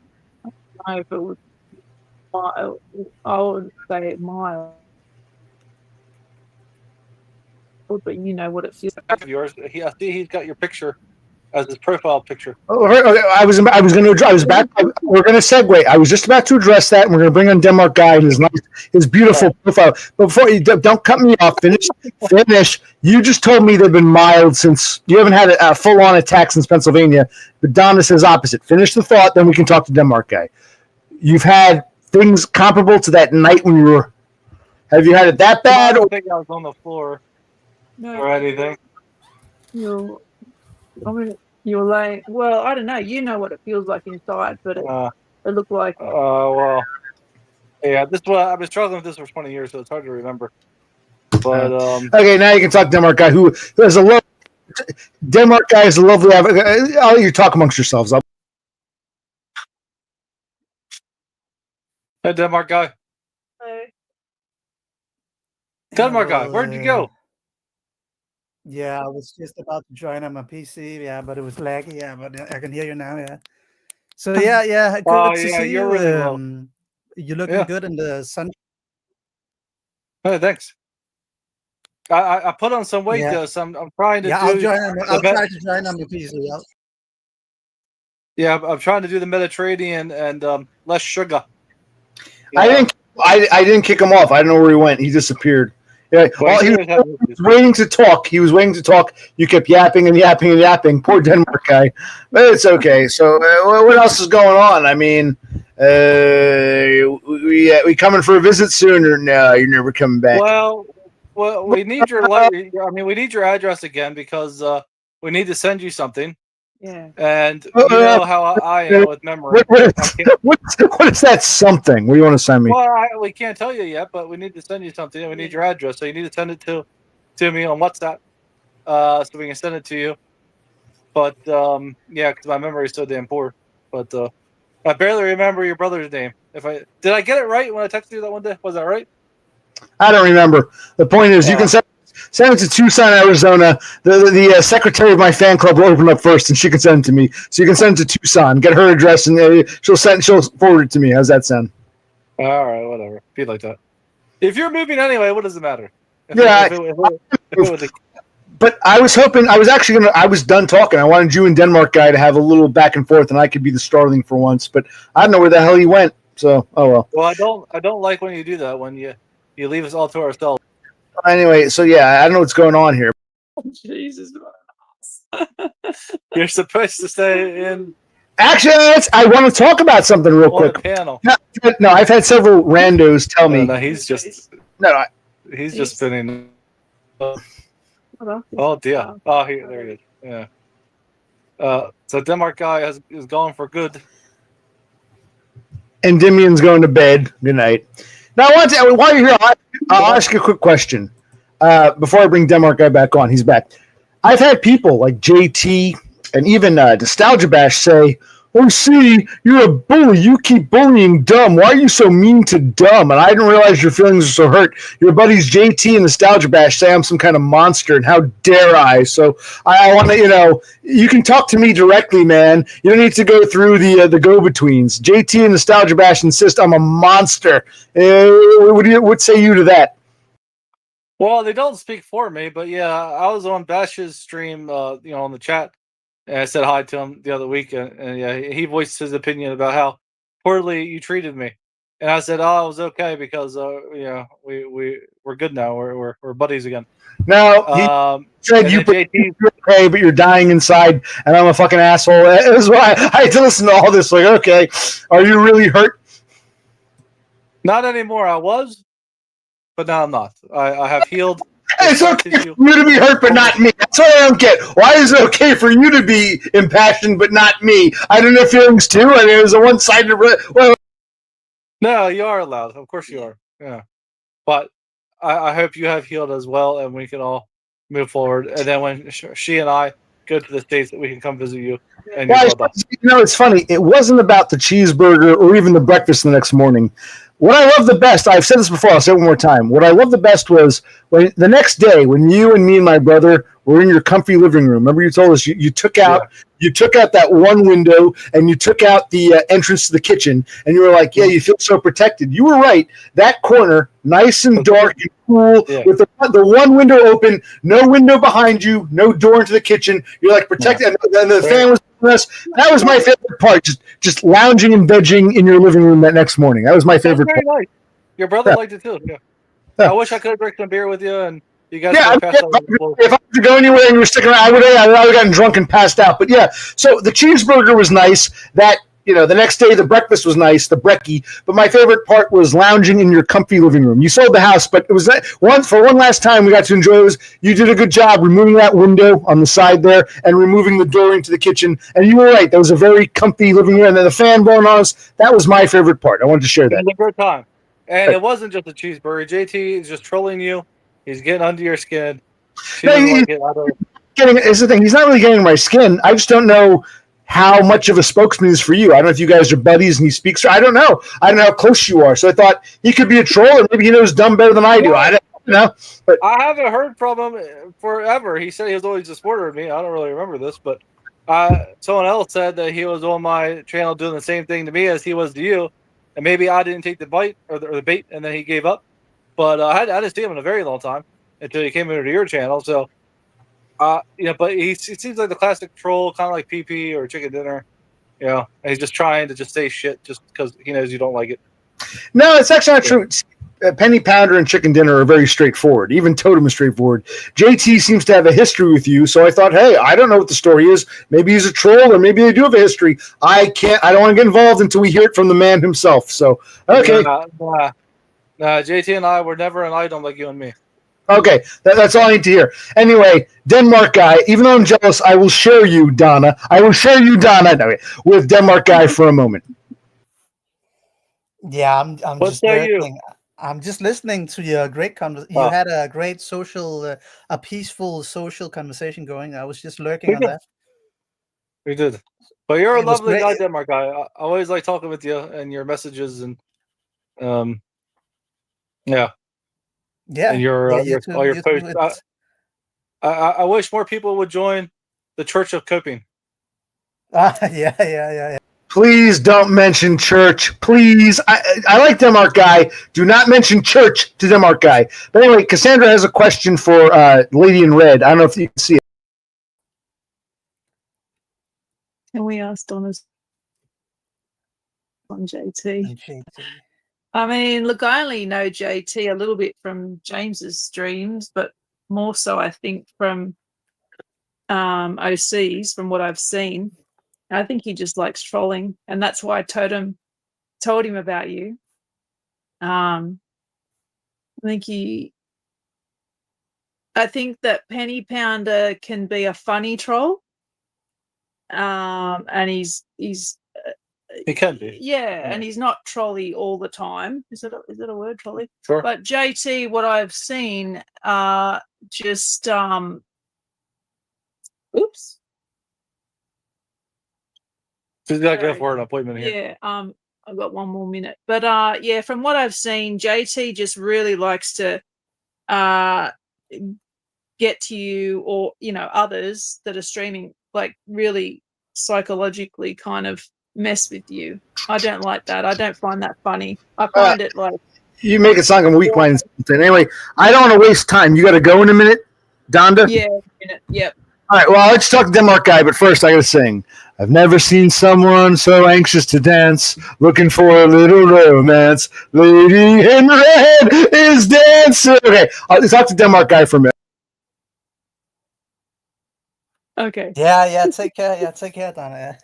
If it was mild, I would say mild. But you know what it feels like. Yours. I see he's got your picture as his profile picture. Oh, okay. I was back. We're going to segue. I was just about to address that, and we're going to bring on Denmark guy and his beautiful profile. But before you don't cut me off. Finish. You just told me they've been mild since you haven't had a full-on attack since Pennsylvania. But Donda says opposite. Finish the thought, then we can talk to Denmark guy. You've had things comparable to that night when you were. Have you had it that bad? I don't think I was on the floor. No, or anything. You're like, well, I don't know. You know what it feels like inside, but it looked like. Well, yeah. This I've been struggling with this for 20 years, so it's hard to remember. But okay, now you can talk Denmark guy. Who has a Denmark guy is a lovely. I'll let you talk amongst yourselves. Hey, Denmark guy. Hey. Denmark guy, where'd you go? Yeah, I was just about to join on my PC. Yeah, but it was laggy. Yeah, but I can hear you now. Yeah. So yeah. Good to see you're you. really well. You're looking good in the sun. Hey, thanks. I put on some weight though. So I'm trying to. I'll try to join on the PC. Yeah, I'm trying to do the Mediterranean and less sugar. I didn't kick him off. I don't know where he went. He disappeared. Yeah, he was waiting to talk. You kept yapping and yapping and yapping. Poor Denmark guy. But it's okay. So what else is going on? I mean, we coming for a visit soon, or no? You're never coming back. Well, we need your we need your address again because we need to send you something. Yeah. And you know how I am with memory. What is that something? What do you want to send me? Well, we can't tell you yet, but we need to send you something. And we need your address, so you need to send it to me on WhatsApp, so we can send it to you. But yeah, because my memory is so damn poor. But I barely remember your brother's name. Did I get it right when I texted you that one day? Was that right? I don't remember. The point is, you can send it to Tucson, Arizona. The secretary of my fan club will open up first, and she can send it to me. So you can send it to Tucson, get her address, and she'll forward it to me. How's that sound? All right, whatever. Be like that. If you're moving anyway, what does it matter? But I was hoping. I was done talking. I wanted you and Denmark guy to have a little back and forth, and I could be the starling for once. But I don't know where the hell he went. So oh well. Well, I don't like when you do that. When you leave us all to ourselves. Anyway, so yeah, I don't know what's going on here. Jesus. You're supposed to stay in. Actually, I want to talk about something real quick. Panel. No, I've had several randos tell me. No, he's just. No, he's just spinning. Oh dear. Oh, there he is. Yeah. So Denmark guy is going for good. Endymion's going to bed. Good night. Now, while you're here, I'll ask you a quick question before I bring Denmark guy back on. He's back. I've had people like JT and even Nostalgia Bash say, "Oh, see, you're a bully. You keep bullying Dumb. Why are you so mean to Dumb?" And I didn't realize your feelings are so hurt. Your buddies JT and Nostalgia Bash say I'm some kind of monster, and how dare I? So I want to, you can talk to me directly, man. You don't need to go through the go-betweens. JT and Nostalgia Bash insist I'm a monster. What say you to that? Well, they don't speak for me, but yeah, I was on Bash's stream, on the chat, and I said hi to him the other week, and yeah, he voiced his opinion about how poorly you treated me, and I said, "Oh, it was okay because we're good now. We're buddies again." Now he said you're okay, but you're dying inside, and I'm a fucking asshole. That's why I had to listen to all this. Like, okay, are you really hurt? Not anymore. I was, but now I'm not. I have healed. It's okay for you to be hurt, but not me. That's what I don't get. Why is it okay for you to be impassioned, but not me? I don't have feelings too. I mean, it was a one-sided. Well, no, you are allowed. Of course you are. Yeah, but I hope you have healed as well, and we can all move forward. And then when she and I go to the States, that we can come visit you. And it's funny. It wasn't about the cheeseburger or even the breakfast the next morning. What I love the best, I've said this before, I'll say it one more time. What I love the best was when the next day when you and me and my brother were in your comfy living room. Remember you told us you took out that one window and you took out the entrance to the kitchen, and you were like, yeah, you feel so protected. You were right. That corner, nice and dark and cool, with the one window open, no window behind you, no door into the kitchen. You're like protected, and the fan was us. That was my favorite part. Just lounging and vegging in your living room that next morning. That was my favorite part. Nice. Your brother liked it too. Yeah. I wish I could have drank some beer with you, and you guys. Yeah, if I could go anywhere and you were sticking around, I would have gotten drunk and passed out. But yeah, so the cheeseburger was nice. That the next day the breakfast was nice, the brekkie. But my favorite part was lounging in your comfy living room. You sold the house, but it was one last time we got to enjoy. It was you did a good job removing that window on the side there and removing the door into the kitchen. And you were right. That was a very comfy living room. And then the fan blowing on us. That was my favorite part. I wanted to share that. It was a good time. And it wasn't just a cheeseburger. JT is just trolling you. He's getting under your skin. Here's the thing. He's not really getting my skin. I just don't know how much of a spokesman is for you. I don't know if you guys are buddies and he speaks. I don't know. I don't know how close you are. So I thought he could be a troll, or maybe he knows Dumb better than I do. I don't know. But I haven't heard from him forever. He said he was always a supporter of me. I don't really remember this, but someone else said that he was on my channel doing the same thing to me as he was to you. And maybe I didn't take the bite or the bait, and then he gave up. But I didn't see him in a very long time until he came over to your channel. So, but he seems like the classic troll, kind of like PP or Chicken Dinner. And he's just trying to just say shit just because he knows you don't like it. No, it's actually not true. Penny Pounder and Chicken Dinner are very straightforward. Even Totem is straightforward. JT seems to have a history with you, so I thought, hey, I don't know what the story is. Maybe he's a troll, or maybe they do have a history. I don't want to get involved until we hear it from the man himself. So, okay. JT and I were never an item like you and me. Okay, that's all I need to hear. Anyway, Denmark guy, even though I'm jealous, I will share you, Donna. With Denmark guy for a moment. Yeah, I'm just listening. I'm just listening to your great conversation. You had a great a peaceful social conversation going. I was just lurking on that. We did. But you're a lovely guy, Denmark guy. I always like talking with you and your messages and yeah. And your posts. I wish more people would join the Church of Coping. Yeah. Please don't mention church. Please. I like Denmark guy. Do not mention church to Denmark guy. But anyway, Cassandra has a question for Lady in Red. I don't know if you can see it. Can we ask Donna's on JT? I mean, look, I only know JT a little bit from James's streams, but more so, I think, from OCs, from what I've seen. I think he just likes trolling, and that's why Totem told him about you. I think that Penny Pounder can be a funny troll, and he's He can be. Yeah, and he's not trolley all the time. Is it a word, trolley? Sure. But JT, what I've seen, just oops. He's got to go for an appointment here. Yeah, I've got one more minute. But yeah, from what I've seen, JT just really likes to get to you, or others that are streaming, like really psychologically kind of mess with you. I don't like that. I don't find that funny. I find it like you make it sound like I'm weak-minded. Anyway, I don't want to waste time. You got to go in a minute, Donda? Yeah, a minute. Yep. All right, well, let's talk Denmark guy, but first I got to sing. I've never seen someone so anxious to dance, looking for a little romance. Lady in red is dancing. Okay, let's talk to Denmark guy for a minute. Okay. Yeah, take care, Donna.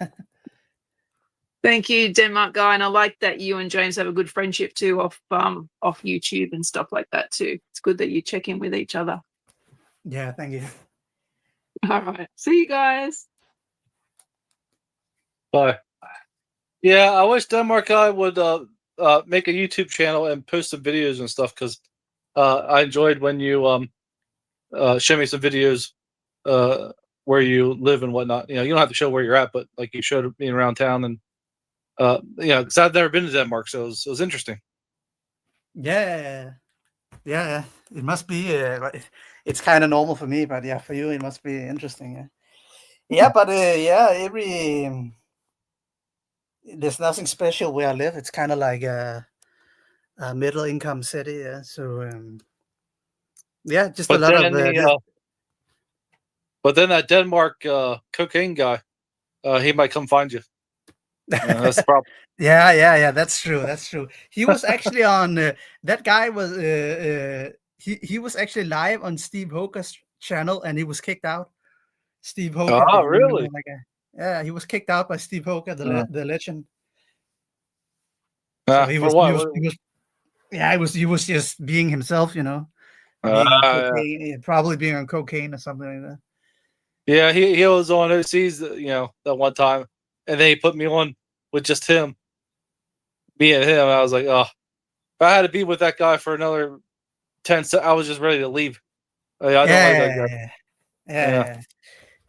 Thank you, Denmark guy, and I like that you and James have a good friendship too off YouTube and stuff like that too. It's good that you check in with each other. Yeah, thank you. All right, see you guys. Bye. Yeah, I wish Denmark guy would make a YouTube channel and post some videos and stuff, because I enjoyed when you show me some videos where you live and whatnot. You don't have to show where you're at, but like you showed me around town, and because I've never been to Denmark, so it was interesting. Yeah. It must be. It's kind of normal for me, but yeah, for you it must be interesting. Yeah, but there's nothing special where I live. It's kind of like a middle income city. Yeah, so just But a lot then of. But then that Denmark cocaine guy, he might come find you. That's the problem. Yeah. That's true. He was actually on. That guy was. He was actually live on Steve Hoker's channel, and he was kicked out. Steve Hoker. Oh, really? Yeah, he was kicked out by Steve Hoker, the legend. So he was just being himself, probably being on cocaine or something like that. Yeah, he was on OCs, that one time, and then he put me on with just him, me and him. And I was like, oh, if I had to be with that guy for another 10 seconds, I was just ready to leave. I don't like that guy. Yeah.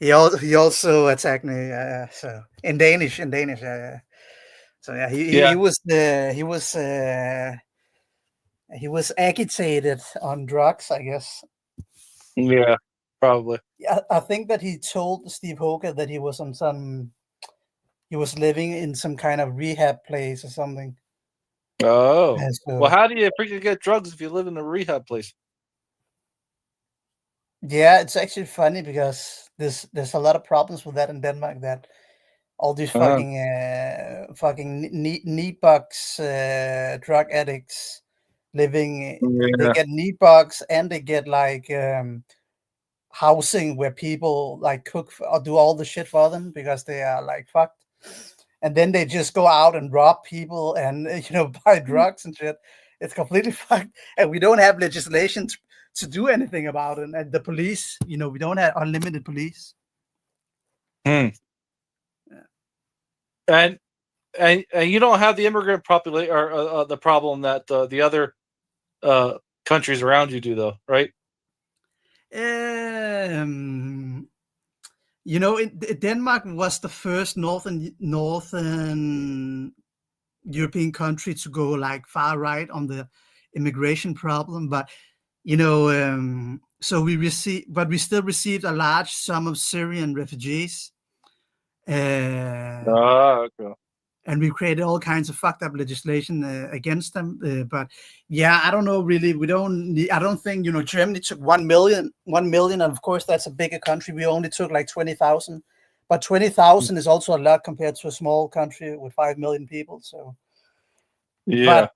He also attacked me. So in Danish. Yeah. So yeah, he was agitated on drugs, I guess. Yeah, probably. Yeah, I think that he told Steve Hoker that he was living in some kind of rehab place or something. Oh, so, well, how do you freaking get drugs if you live in a rehab place? Yeah, it's actually funny because there's a lot of problems with that in Denmark. That all these fucking knee bugs, drug addicts living. They get knee bugs, and they get like housing where people like cook or do all the shit for them because they are like fucked, and then they just go out and rob people and buy drugs and shit. It's completely fucked, and we don't have legislation to do anything about it. And the police, we don't have unlimited police. And you don't have the immigrant population or the problem that the other countries around you do, though, right? Denmark was the first northern European country to go like far right on the immigration problem, but so we still received a large sum of Syrian refugees. Okay. And we created all kinds of fucked up legislation against them. But yeah, I don't know really. I don't think, Germany took 1 million. And of course, that's a bigger country. We only took like 20,000. But 20,000 is also a lot compared to a small country with 5 million people. So, yeah.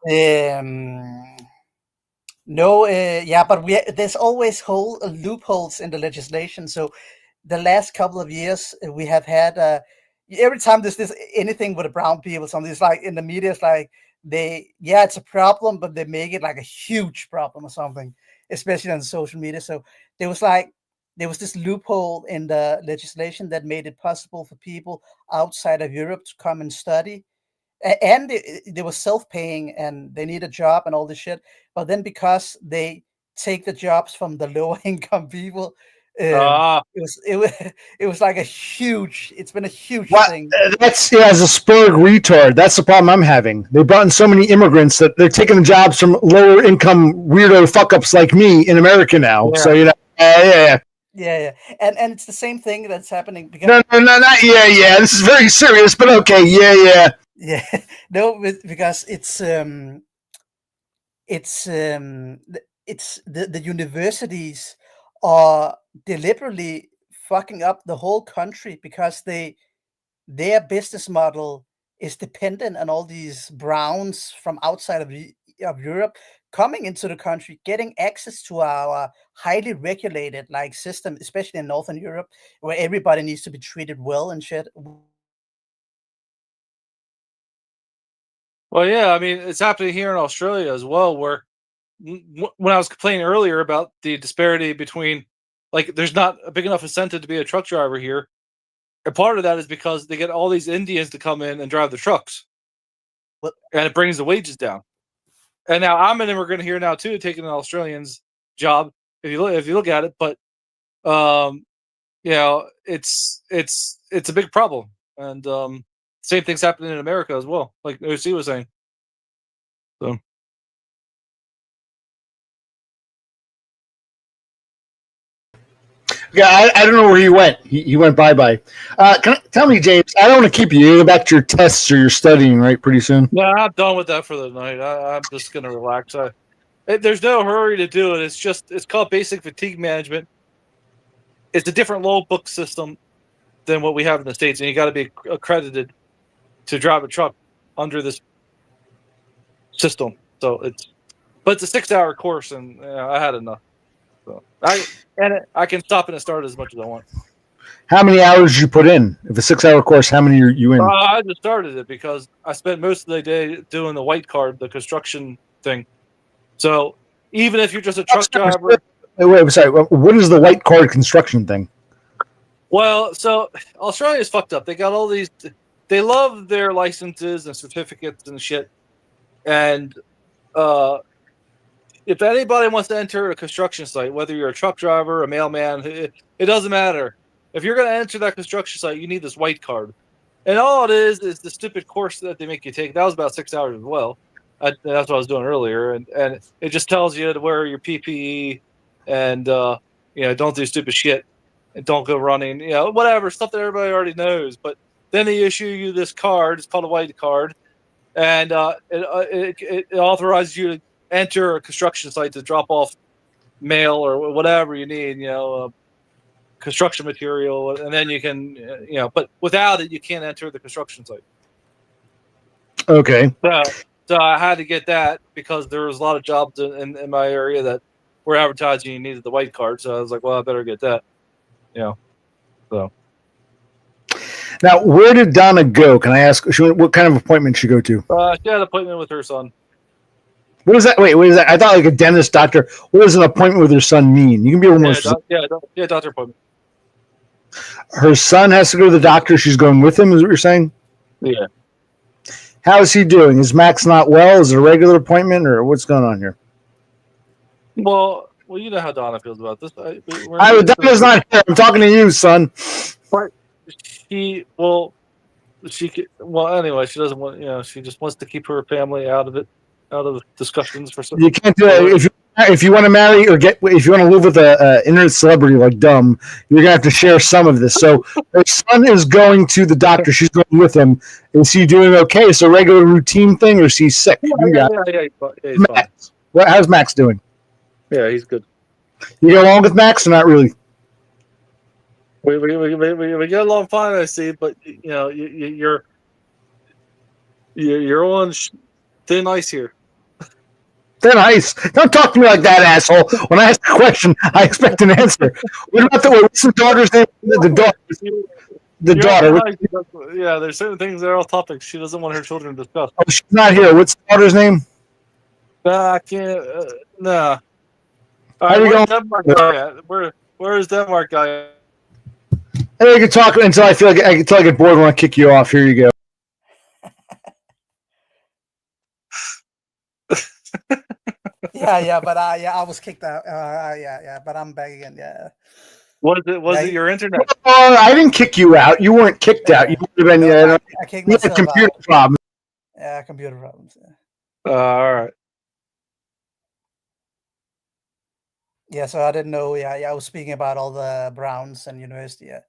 But there's always loopholes in the legislation. So the last couple of years, we have had every time there's anything with the brown people, something, it's like in the media, it's like it's a problem, but they make it like a huge problem or something, especially on social media. So there was this loophole in the legislation that made it possible for people outside of Europe to come and study And they were self-paying and they need a job and all this shit. But then because they take the jobs from the lower income people, it was like it's been a huge thing. That's as a Spurg retard. That's the problem I'm having. They brought in so many immigrants that they're taking the jobs from lower income weirdo fuck ups like me in America now. Yeah. So Yeah, and it's the same thing that's happening because no, not yeah. This is very serious, but okay, yeah. No, because it's the universities are deliberately fucking up the whole country because their business model is dependent on all these browns from outside of Europe coming into the country, getting access to our highly regulated like system, especially in Northern Europe, where everybody needs to be treated well and shit. Well, yeah, I mean, it's happening here in Australia as well, where when I was complaining earlier about the disparity between, like, there's not a big enough incentive to be a truck driver here. And part of that is because they get all these Indians to come in and drive the trucks. And it brings the wages down. And now I'm an immigrant here now too, taking an Australian's job. If you look at it, but it's a big problem, and same thing's happening in America as well, like OC was saying. So. Yeah, I don't know where he went. He went bye-bye. Tell me, James, I don't want to keep you. You're back to your tests or your studying, right, pretty soon? Yeah, I'm done with that for the night. I'm just going to relax. There's no hurry to do it. It's called basic fatigue management. It's a different logbook system than what we have in the States, and you got to be accredited to drive a truck under this system. So it's a 6-hour course, and I had enough. So I can stop and start as much as I want. How many hours did you put in? If a 6-hour course, how many are you in? I just started it because I spent most of the day doing the white card, the construction thing. So even if you're just a truck driver. Wait, sorry. What is the white card construction thing? Well, so Australia is fucked up. They got all these. They love their licenses and certificates and shit. And if anybody wants to enter a construction site, whether you're a truck driver, a mailman, it doesn't matter. If you're going to enter that construction site, you need this white card. And all it is the stupid course that they make you take. That was about 6 hours as well. That's what I was doing earlier. And it just tells you to wear your PPE and, don't do stupid shit and don't go running, whatever, stuff that everybody already knows. But then they issue you this card. It's called a white card. And it authorizes you to enter a construction site to drop off mail or whatever you need, construction material, and then you can, but without it, you can't enter the construction site. Okay. So I had to get that because there was a lot of jobs in my area that were advertising you needed the white card. So I was like, well, I better get that. So. Now, where did Donna go? Can I ask? What kind of appointment did she go to? She had an appointment with her son. What is that? Wait, what is that? I thought like a dentist, doctor. What does an appointment with her son mean? You can be a little more. Doctor appointment. Her son has to go to the doctor. She's going with him. Is what you're saying? Yeah. How is he doing? Is Max not well? Is it a regular appointment, or what's going on here? Well, you know how Donna feels about this. Donna's not here. I'm talking to you, son. Anyway, she doesn't want. She just wants to keep her family out of discussions for some. You can't do it if you want to marry or if you want to live with a internet celebrity like DUM, you're gonna have to share some of this. So her son is going to the doctor. She's going with him. Is he doing okay? Is it a regular routine thing, or is he sick? Yeah, he's Max. Well, how's Max doing? Yeah, he's good. You get along with Max or not really? We get along fine, I see, but you're on thin ice here. Thin ice. Don't talk to me like that, asshole. When I ask a question, I expect an answer. What's the daughter's name? The daughter. Yeah, there's certain things that are off topic. She doesn't want her children to discuss. Oh, she's not here. What's the daughter's name? I can't. Nah. All right, where's Denmark guy at? Where's Denmark guy at? Hey, you can talk until I get bored and want to kick you off. Here you go. yeah, but I was kicked out. Yeah, but I'm back again. Yeah. Was Yeah, it your internet? I didn't kick you out. You weren't kicked out. You would have been. no, I kicked You had a myself computer out. problem. Yeah, computer problems. Yeah. All right. Yeah, so I didn't know. Yeah, I was speaking about all the Browns and university. Yeah.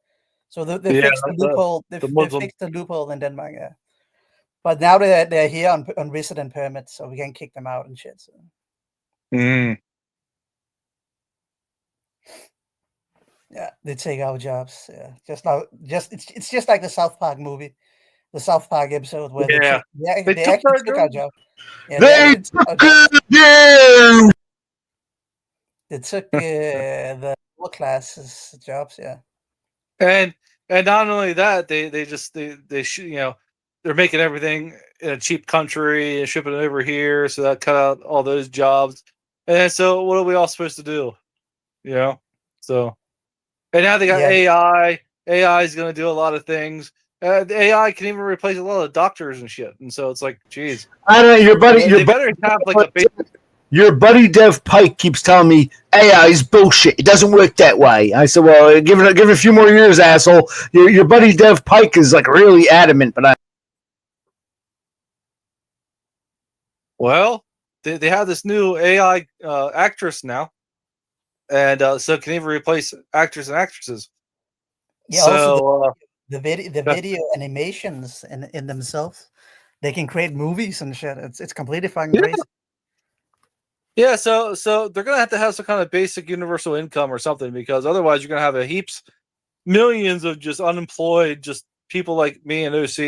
So they Yeah, fixed the loophole. They Muslim. fixed the loophole in Denmark. Yeah. But now they're here on resident permits, so we can kick them out and shit. So. Mm. Yeah, they take our jobs. Yeah, it's just like the South Park movie, the South Park episode where they actually took our job. Yeah, They took our took job. you. They took the lower classes jobs. Yeah. And not only that, they they're making everything in a cheap country and shipping it over here, so that cut out all those jobs. And so, what are we all supposed to do? So, and now they got AI. AI is going to do a lot of things. The AI can even replace a lot of doctors and shit. And so it's like, geez, I don't know. they better have like a basic. Your buddy Dev Pike keeps telling me AI is bullshit. It doesn't work that way. I said, well, give it a few more years, asshole. Your buddy Dev Pike is like really adamant, but Well, they have this new AI actress now, and so it can even replace actors and actresses. Yeah. So also the video animations in themselves, they can create movies and shit. It's completely fucking crazy. yeah, so they're gonna have to have some kind of basic universal income or something, because otherwise you're gonna have millions of just unemployed, just people like me and OC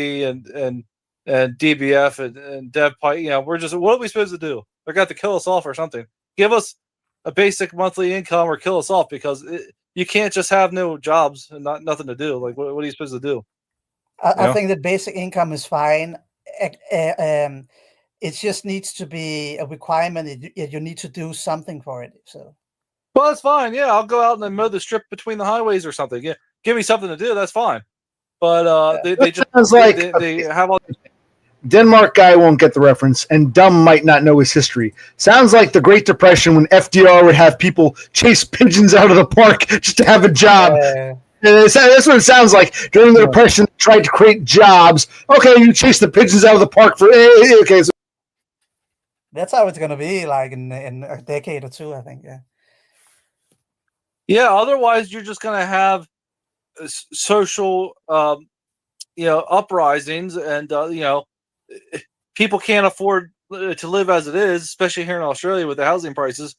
and DBF and Dev Pike. We're just, what are we supposed to do? They're gonna have to kill us off or something. Give us a basic monthly income or kill us off, because you can't just have no jobs and nothing to do. Like, what are you supposed to do? I think that basic income is fine. It just needs to be a requirement. You need to do something for it. So, well, that's fine. Yeah, I'll go out and mow the strip between the highways or something. Yeah, give me something to do. That's fine. But they just sounds like they have all. Denmark guy won't get the reference, and Dumb might not know his history. Sounds like the Great Depression when FDR would have people chase pigeons out of the park just to have a job. That's what it sounds like. During the Depression, they tried to create jobs. Okay, you chase the pigeons out of the park for okay. So that's how it's gonna be, like in a decade or two, I think. Yeah. Yeah. Otherwise, you're just gonna have social, uprisings, and people can't afford to live as it is, especially here in Australia with the housing prices,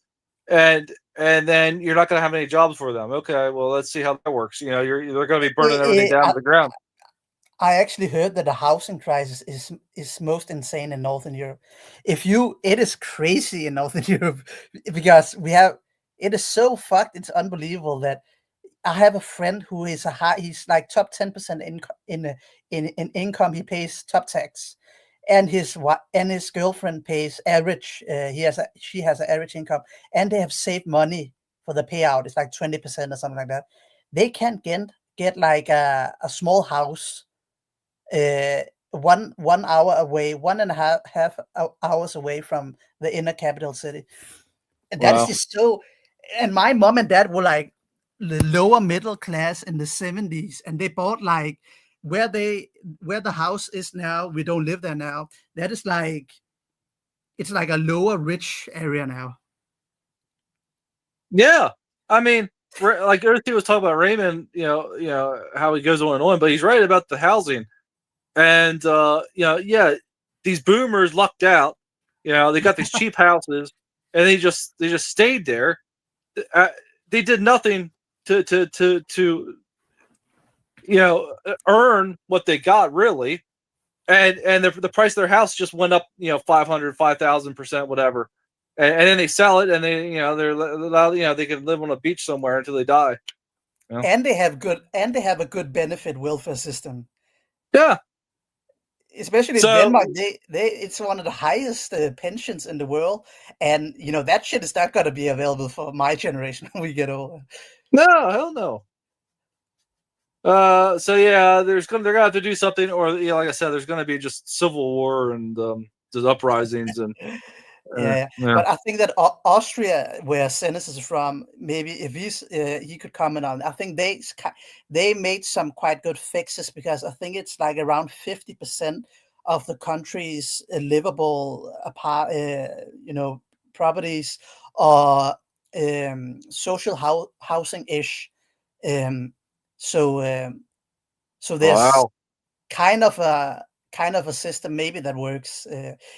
and then you're not going to have any jobs for them. Okay, well, let's see how that works. They're going to be burning everything down to the ground. I actually heard that the housing crisis is most insane in Northern Europe. It is crazy in Northern Europe, because it is so fucked. It's unbelievable that I have a friend who is he's like top 10% in income. He pays top tax, and his girlfriend pays average. She has an average income, and they have saved money for the payout. It's like 20% or something like that. They can't get like a small house, 1 hour away, 1.5 hours away from the inner capital city, and that is just so. And my mom and dad were like the lower middle class in the 70s, and they bought like where the house is now. We don't live there now. That is like, it's like a lower rich area now. Yeah, I mean, like Earthy was talking about Raymond, how he goes on and on, but he's right about the housing, and these boomers lucked out. They got these cheap houses, and they just stayed there. They did nothing to earn what they got, really, and the price of their house just went up 5,000%, whatever, and then they sell it, and they're allowed, they can live on a beach somewhere until they die. And they have a good benefit welfare system. Yeah, especially in Denmark. It's one of the highest pensions in the world, and that shit is not going to be available for my generation when we get older. No, hell no. So yeah, they're gonna have to do something, or like I said, there's gonna be just civil war and just uprisings, and Yeah, Yeah. but I think that Austria, where Senes is from, maybe if he could comment on. I think they made some quite good fixes, because I think it's like around 50% of the country's livable properties are social housing ish. Um, so so there's Wow. kind of a system maybe that works.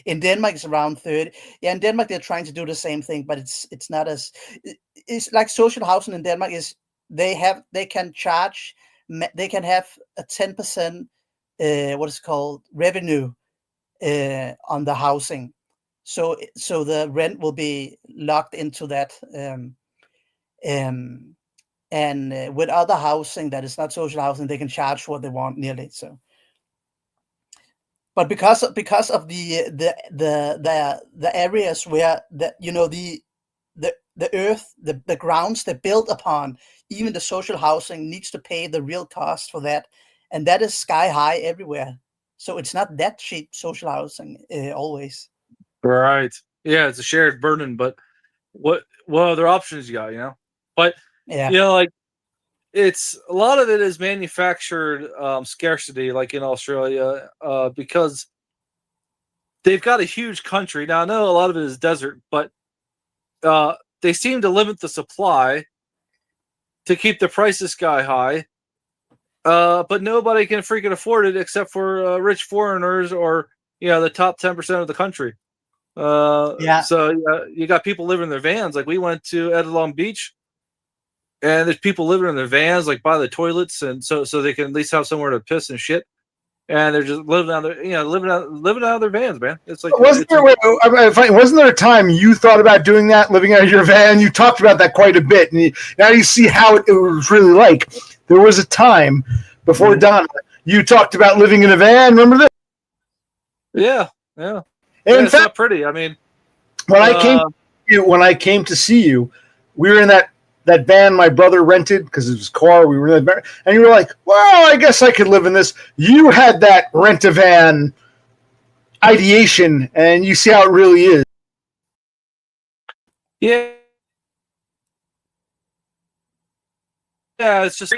In Denmark, it's around 30. Yeah, in Denmark they're trying to do the same thing, but it's not as it's like social housing in Denmark is they can charge, they can have a 10% what is it called, revenue on the housing. So the rent will be locked into that. And with other housing that is not social housing, they can charge what they want nearly. So, but because of the areas where the earth, the grounds they built upon, even the social housing needs to pay the real cost for that, and that is sky high everywhere. So it's not that cheap, social housing, always. Right. Yeah, it's a shared burden, but what other options you got, you know? But Yeah, you know, like it's a lot of it is manufactured scarcity, like in Australia, because they've got a huge country. Now I know a lot of it is desert, but they seem to limit the supply to keep the prices sky high. But nobody can freaking afford it except for rich foreigners or the top 10% of the country. yeah. So you got people living in their vans. Like we went to Edalong Beach, and there's people living in their vans, like by the toilets, and so they can at least have somewhere to piss and shit. And they're just living out their, living out of their vans, man. It's like Wasn't there a time you thought about doing that, living out of your van? You talked about that quite a bit, and now you see how it was really like. There was a time before Donda, you talked about living in a van. Remember that? Yeah. And Yeah, in it's fact, not pretty. I mean, when I came to see you, we were in that van my brother rented because it was his car. We were in that van, and you were like, "Well, I guess I could live in this." You had that rent a van ideation, and you see how it really is. yeah, it's just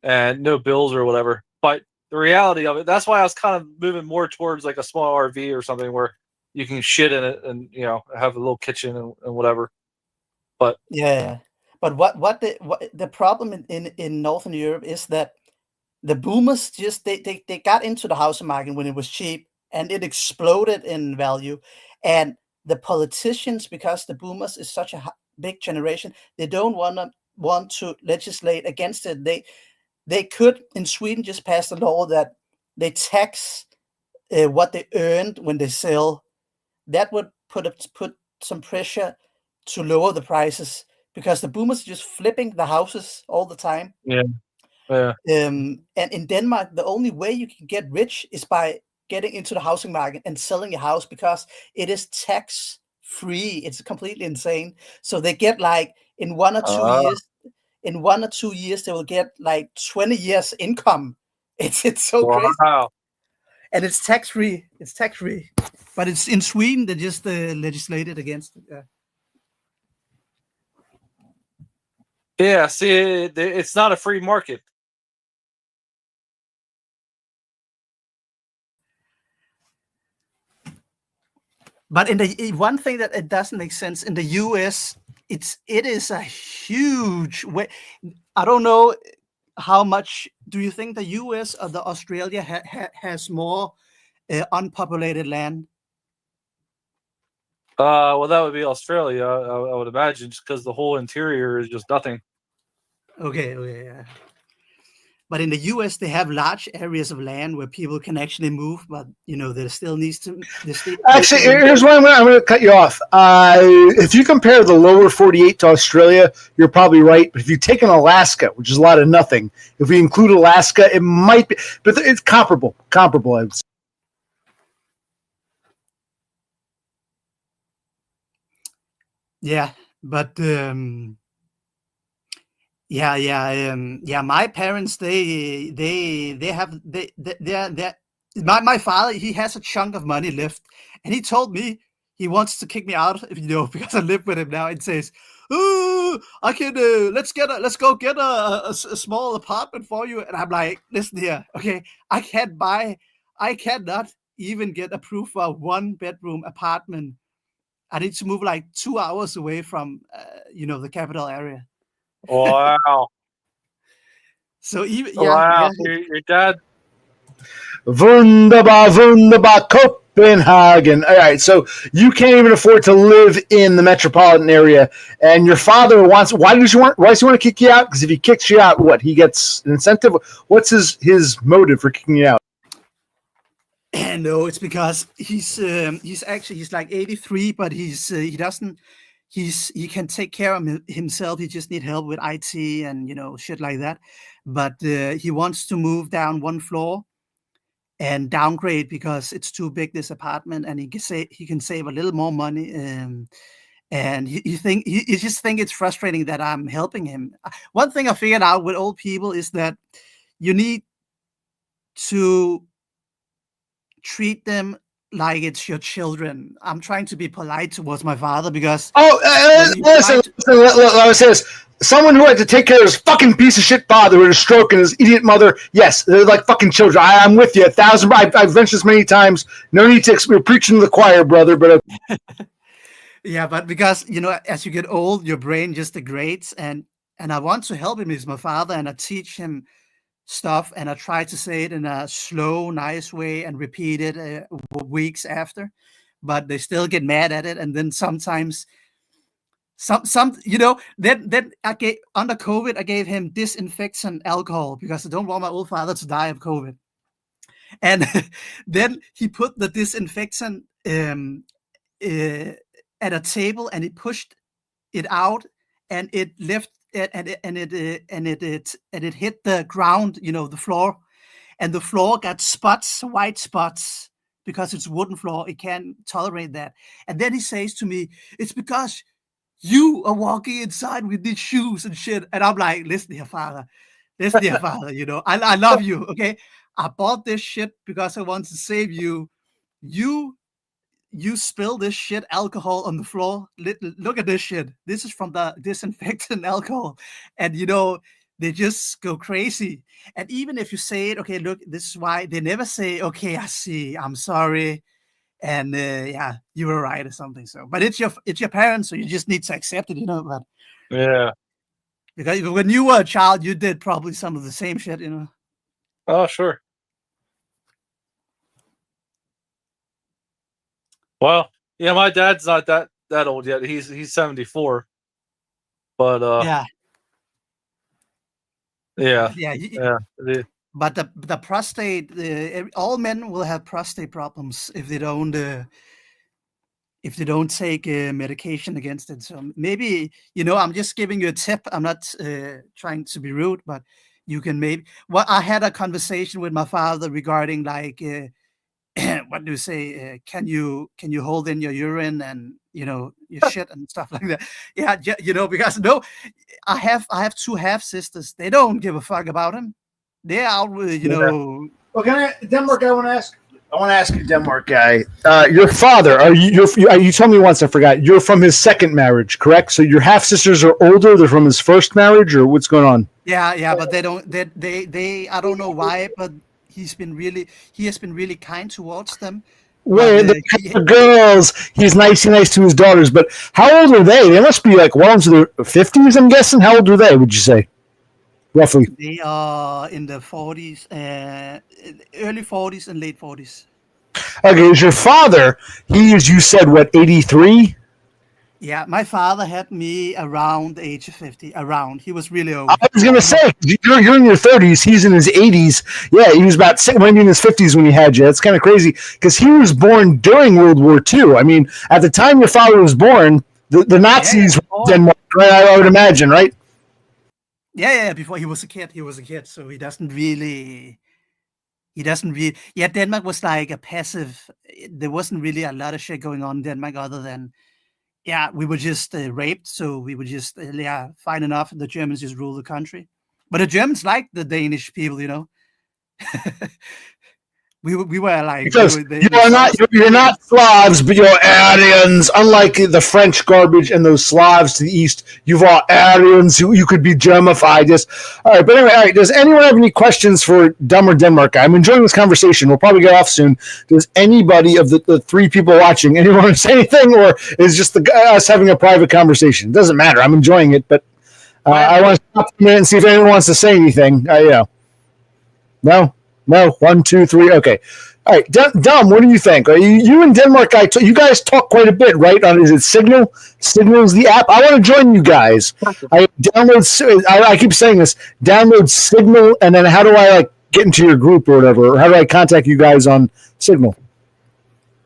and no bills or whatever. But the reality of it, that's why I was kind of moving more towards like a small RV or something where you can shit in it and have a little kitchen and whatever. But Yeah, but what the problem in Northern Europe is that the boomers just they got into the housing market when it was cheap, and it exploded in value. And the politicians, because the boomers is such a big generation, they don't want to legislate against it. They could in Sweden just pass a law that they tax what they earned when they sell. That would put some pressure to lower the prices, because the boomers are just flipping the houses all the time. yeah. And in Denmark, the only way you can get rich is by getting into the housing market and selling your house, because it is tax free. It's completely insane. So they get like in 1 or 2 years, they will get like 20 years income. It's so crazy. Wow. And it's tax free. But it's in Sweden they just legislated against it. Yeah. See, it's not a free market. But one thing that it doesn't make sense in the US, it is a huge way. I don't know how much. Do you think the US or the Australia has more unpopulated land? Well, that would be Australia, I would imagine, just because the whole interior is just nothing. Okay, yeah. But in the US, they have large areas of land where people can actually move, but there still needs to. Actually, here's why I'm going to cut you off. If you compare the lower 48 to Australia, you're probably right. But if you take an Alaska, which is a lot of nothing, if we include Alaska, it might be, but it's comparable. I would say. Yeah, but my parents, my father, he has a chunk of money left, and he told me, he wants to kick me out, because I live with him now, and says, "Oh, I can let's go get a small apartment for you." And I'm like, "Listen here, okay, I cannot even get approved for a 1-bedroom apartment. I need to move like 2 hours away from the capital area." Wow. So even Wow. Your dad. Wunderbar, wunderbar, Copenhagen. All right, so you can't even afford to live in the metropolitan area, and your father wants. Why does he want to kick you out? Because if he kicks you out, what, he gets an incentive? What's his motive for kicking you out? No, it's because he's like 83, but he can take care of himself. He just need help with IT and shit like that. But he wants to move down 1 floor and downgrade because it's too big, this apartment, and he can save a little more money. And he just think it's frustrating that I'm helping him. One thing I figured out with old people is that you need to treat them like it's your children. I'm trying to be polite towards my father because listen, let me say this. Someone who had to take care of his fucking piece of shit father with a stroke and his idiot mother, yes, they're like fucking children. I'm with you 1,000. I've mentioned this many times. No need to we're preaching to the choir, brother, but yeah, but because as you get old, your brain just degrades, and I want to help him. He's my father, and I teach him stuff, and I try to say it in a slow, nice way and repeat it weeks after, but they still get mad at it. And then sometimes then I gave, under COVID, I gave him disinfectant alcohol because I don't want my old father to die of COVID. And then he put the disinfectant at a table, and he pushed it out, and it left and it hit the ground, the floor, and the floor got spots, white spots, because it's wooden floor. It can't tolerate that. And then he says to me, "It's because you are walking inside with these shoes and shit." And I'm like, "Listen here, father. I love you. Okay, I bought this shit because I want to save you. You spill this shit alcohol on the floor. Look at this shit. This is from the disinfectant alcohol." And they just go crazy. And even if you say it, "Okay, look, this is why," they never say, "Okay, I see, I'm sorry, and yeah, you were right," or something. So, but it's your parents, so you just need to accept it, But Yeah. because when you were a child, you did probably some of the same shit, Oh, sure. Well, yeah, my dad's not that old yet. He's 74. But yeah. But the prostate, all men will have prostate problems if they don't take medication against it. So maybe I'm just giving you a tip. I'm not trying to be rude, but you can maybe. Well, I had a conversation with my father regarding like. What do you say? Can you hold in your urine and your shit and stuff like that? Yeah, because I have 2 half sisters. They don't give a fuck about him. They're out with Well, Denmark? I want to ask you, Denmark guy. Your father? You told me once, I forgot. You're from his second marriage, correct? So your half sisters are older. They're from his first marriage, or what's going on? Yeah, but they don't. They I don't know why, but he has been really kind towards them. Wait, the girls, he's nice to his daughters, but how old are they? They must be like well into their 50s, I'm guessing. How old are they, would you say? Roughly. They are in the 40s, early 40s and late 40s. Okay, is your father, he is, you said, what, 83? Yeah, my father had me around the age of 50. He was really old. I was going to say, you're in your 30s, he's in his 80s. Yeah, he was about maybe in his 50s when he had you. That's kind of crazy, because he was born during World War II. I mean, at the time your father was born, the Nazis were Denmark, right? I would imagine, right? Yeah, before he was a kid, so he doesn't really, yeah, Denmark was like a passive, there wasn't really a lot of shit going on in Denmark other than, yeah, we were just raped, so we were just, fine enough, the Germans just rule the country. But the Germans like the Danish people, We were like Because they you're not Slavs, but you're Aryans. Unlike the French garbage and those Slavs to the east, you've all Aryans. You could be Germified. Just all right. But anyway, all right. Does anyone have any questions for Dumb or Denmark? I'm enjoying this conversation. We'll probably get off soon. Does anybody of the three people watching anyone want to say anything, or is just us having a private conversation? It doesn't matter. I'm enjoying it, but I want to stop a minute and see if anyone wants to say anything. No. 1, 2, 3. Okay. All right. Dom, what do you think? Are you in Denmark? You guys talk quite a bit, right? Is it Signal? Signal's the app. I want to join you guys. I keep saying this. Download Signal, and then how do I get into your group or whatever? Or how do I contact you guys on Signal?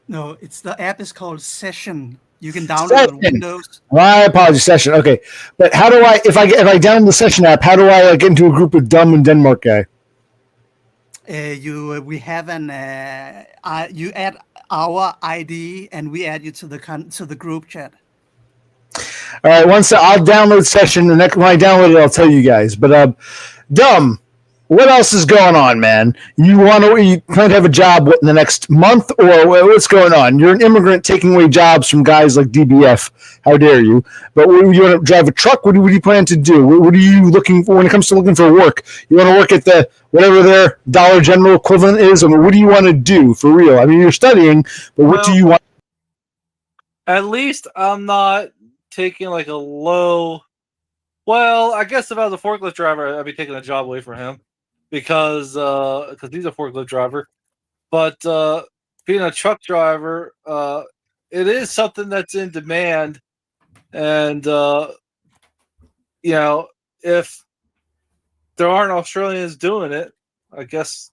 No, the app is called Session. You can download it on Windows. My apologies, Session. Okay, but how do I? If I download the Session app, how do I get into a group with Dumb and Denmark guy? We have you add our ID and we add you to the group chat. All right, I'll download Session. When I download it, I'll tell you guys. But Dumb, what else is going on, man? You plan to have a job in the next month, or what's going on? You're an immigrant taking away jobs from guys like DBF. How dare you? But you want to drive a truck? What do you plan to do? What are you looking for when it comes to looking for work? You want to work at whatever their Dollar General equivalent is? I mean, what do you want to do for real? I mean, you're studying, but what do you want? At least I'm not taking a low. Well, I guess if I was a forklift driver, I'd be taking a job away from him because he's a forklift driver. But being a truck driver, it is something that's in demand, and if there aren't Australians doing it, I guess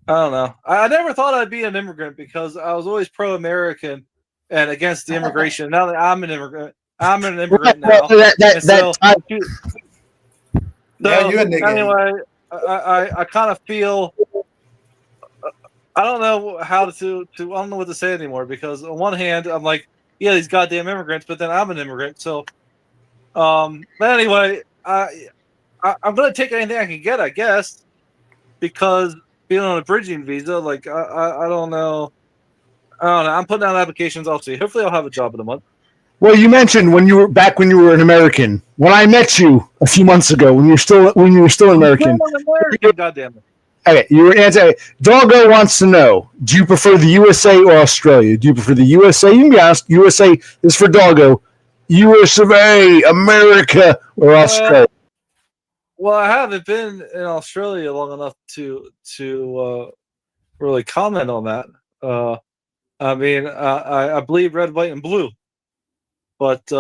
I don't know. I never thought I'd be an immigrant because I was always pro-American and against the immigration. Now that I'm an immigrant now. Anyway, I kind of feel I don't know how to I don't know what to say anymore because on one hand I'm like, yeah, these goddamn immigrants, but then I'm an immigrant, so but anyway, I'm gonna take anything I can get, I guess, because being on a bridging visa, I don't know. I'm putting out applications. I'll see. Hopefully, I'll have a job in a month. Well, you mentioned when you were an American. When I met you a few months ago, when you were still an American. God damn it. Okay, you were anti. Doggo wants to know: do you prefer the USA or Australia? Do you prefer the USA? You can be honest. USA is for Doggo. USA, America, or Australia? Well, I haven't been in Australia long enough to really comment on that. I mean, I believe red, white, and blue, but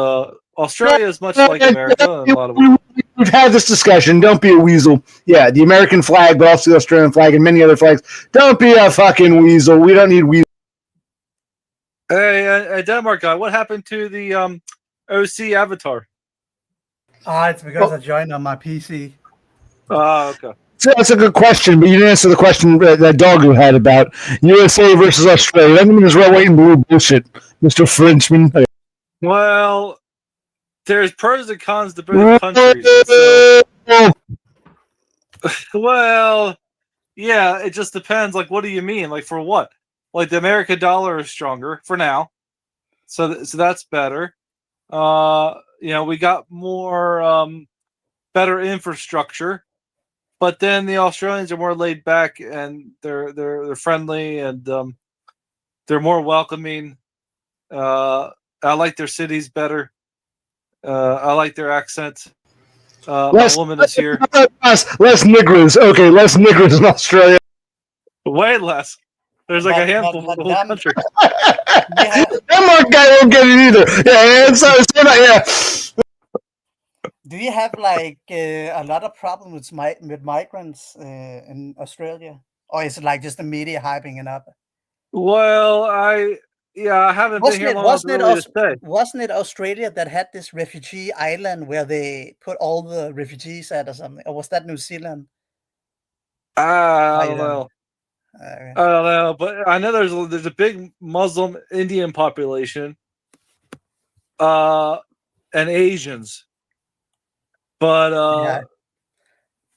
Australia is much like America in a lot of ways. We've had this discussion. Don't be a weasel. Yeah, the American flag, but also the Australian flag and many other flags. Don't be a fucking weasel. We don't need weasel. Hey, Denmark guy, what happened to the OC avatar? It's because I joined on my PC. Oh, okay. So that's a good question, but you didn't answer the question that Doggo had about USA versus Australia. That means red, white, and blue bullshit, Mr. Frenchman. Okay. Well, there's pros and cons to both countries. So, well, yeah, it just depends. What do you mean? For what? The American dollar is stronger for now, so that's better. We got more better infrastructure, but then the Australians are more laid back and they're friendly and they're more welcoming. I like their cities better. I like their accent. My woman is here. Less niggers. Okay, less niggers in Australia. Way less. There's a handful for the whole country. Denmark guy won't get it either. Yeah. Do you have a lot of problems with migrants in Australia, or is it just the media hyping it up? Well, I haven't been here long enough to say. Wasn't it Australia that had this refugee island where they put all the refugees at or something? Or was that New Zealand? I don't know. I don't know, but I know there's a big Muslim Indian population, and Asians. But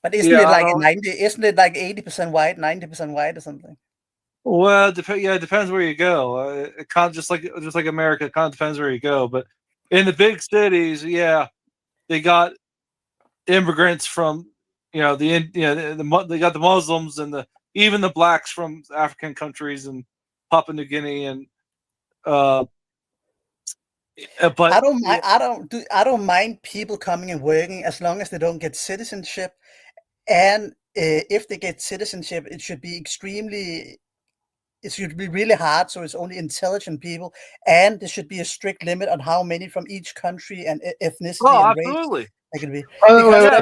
but isn't it 90? Isn't it 80% white, 90% white or something? Well, it depends where you go. It kind of just like America, it kind of depends where you go. But in the big cities, yeah, they got immigrants from they got the Muslims and even the blacks from African countries and Papua New Guinea and uh, but I don't mind. I don't mind people coming and working as long as they don't get citizenship. And if they get citizenship, it should be extremely. It should be really hard, so it's only intelligent people, and there should be a strict limit on how many from each country and ethnicity and race absolutely, they can be.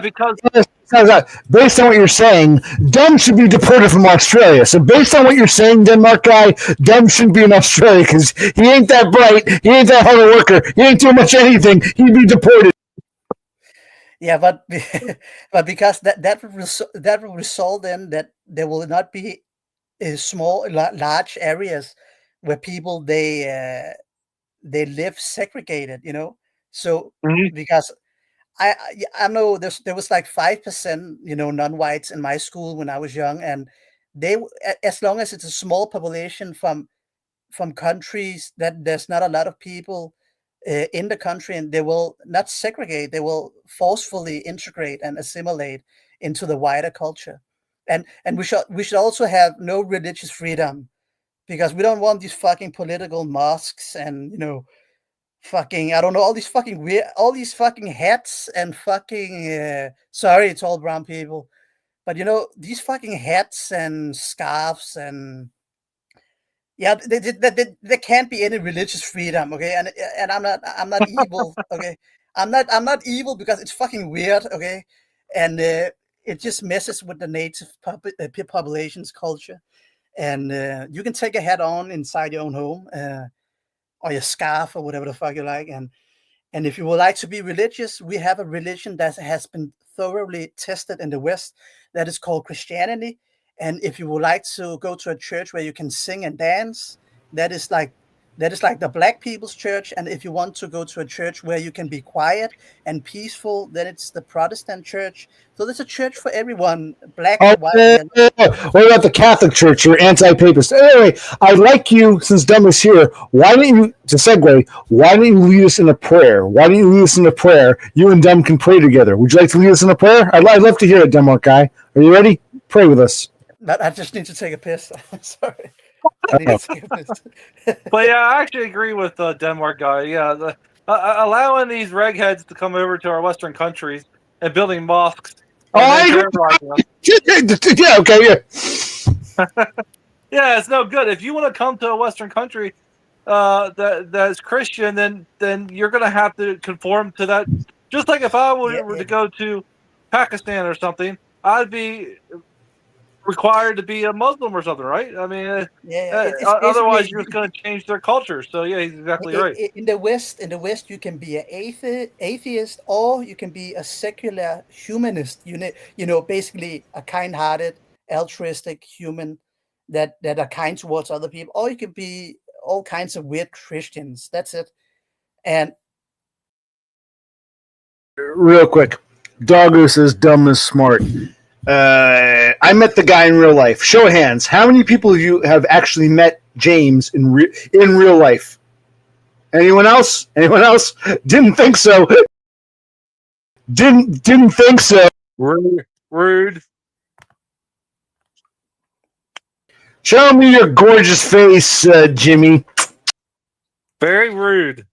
because based on what you're saying, Dum should be deported from Australia. So based on what you're saying, Denmark guy, Dum shouldn't be in Australia because he ain't that bright, he ain't that hard a worker, he ain't doing much anything. He'd be deported. Yeah, but but because that will result in that there will not be large areas where people they live segregated, so because I know there was like 5%, non-whites in my school when I was young, and as long as it's a small population from countries that there's not a lot of people in the country, and they will not segregate, they will forcefully integrate and assimilate into the wider culture. And we should also have no religious freedom, because we don't want these fucking political mosques and fucking, I don't know, all these fucking hats and fucking sorry to all brown people, but these fucking hats and scarves, and yeah, there can't be any religious freedom, okay? And I'm not evil, okay? I'm not evil because it's fucking weird, okay? And it just messes with the native population's culture. And you can take a hat on inside your own home, or your scarf or whatever the fuck you like. And if you would like to be religious, we have a religion that has been thoroughly tested in the West that is called Christianity. And if you would like to go to a church where you can sing and dance, that is like the black people's church. And if you want to go to a church where you can be quiet and peaceful, then it's the Protestant church. So there's a church for everyone, black, white, yellow. What about the Catholic Church? You're anti-papist. Anyway, I'd like you, since Dum is here, to segue, why don't you lead us in a prayer? Why don't you lead us in a prayer? You and Dum can pray together. Would you like to lead us in a prayer? I'd love to hear it, Denmark guy. Are you ready? Pray with us. But I just need to take a piss. Sorry. I need to take a piss. But yeah, I actually agree with Denmark guy. Yeah, allowing these regheads to come over to our Western countries and building mosques. I agree. Yeah, okay, yeah. Yeah, it's no good. If you want to come to a Western country that's Christian, then you're going to have to conform to that. Just like if I were to go to Pakistan or something, I'd be required to be a Muslim or something, right? I mean, otherwise you're just going to change their culture. So yeah, he's exactly right. In the West, you can be an atheist, or you can be a secular humanist. Basically a kind-hearted, altruistic human that are kind towards other people, or you can be all kinds of weird Christians. That's it. And real quick, Doggo says Dum is smart. I met the guy in real life. Show of hands. How many people of you have actually met James in real life? Anyone else? Anyone else? Didn't think so. Didn't think so. Rude. Show me your gorgeous face, Jimmy. Very rude.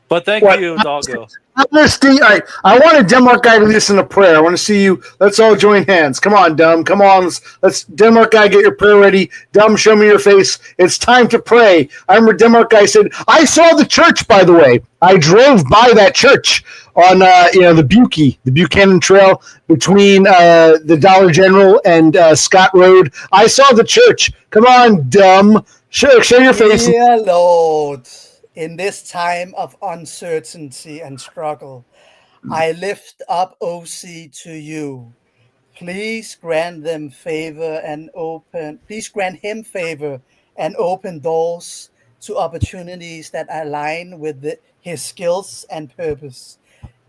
But thank you, Doggo. Honesty. I want a Denmark guy to listen to prayer. I want to see you. Let's all join hands. Come on, Dum. Come on. Let's Denmark guy, get your prayer ready. Dum, show me your face. It's time to pray. I remember Denmark guy said, I saw the church, by the way. I drove by that church on the Buchanan Trail between the Dollar General and Scott Road. I saw the church. Come on, Dum. Show your face. Dear Lord, in this time of uncertainty and struggle, I lift up OC to you. Please grant them favor and please grant him favor and open doors to opportunities that align with his skills and purpose.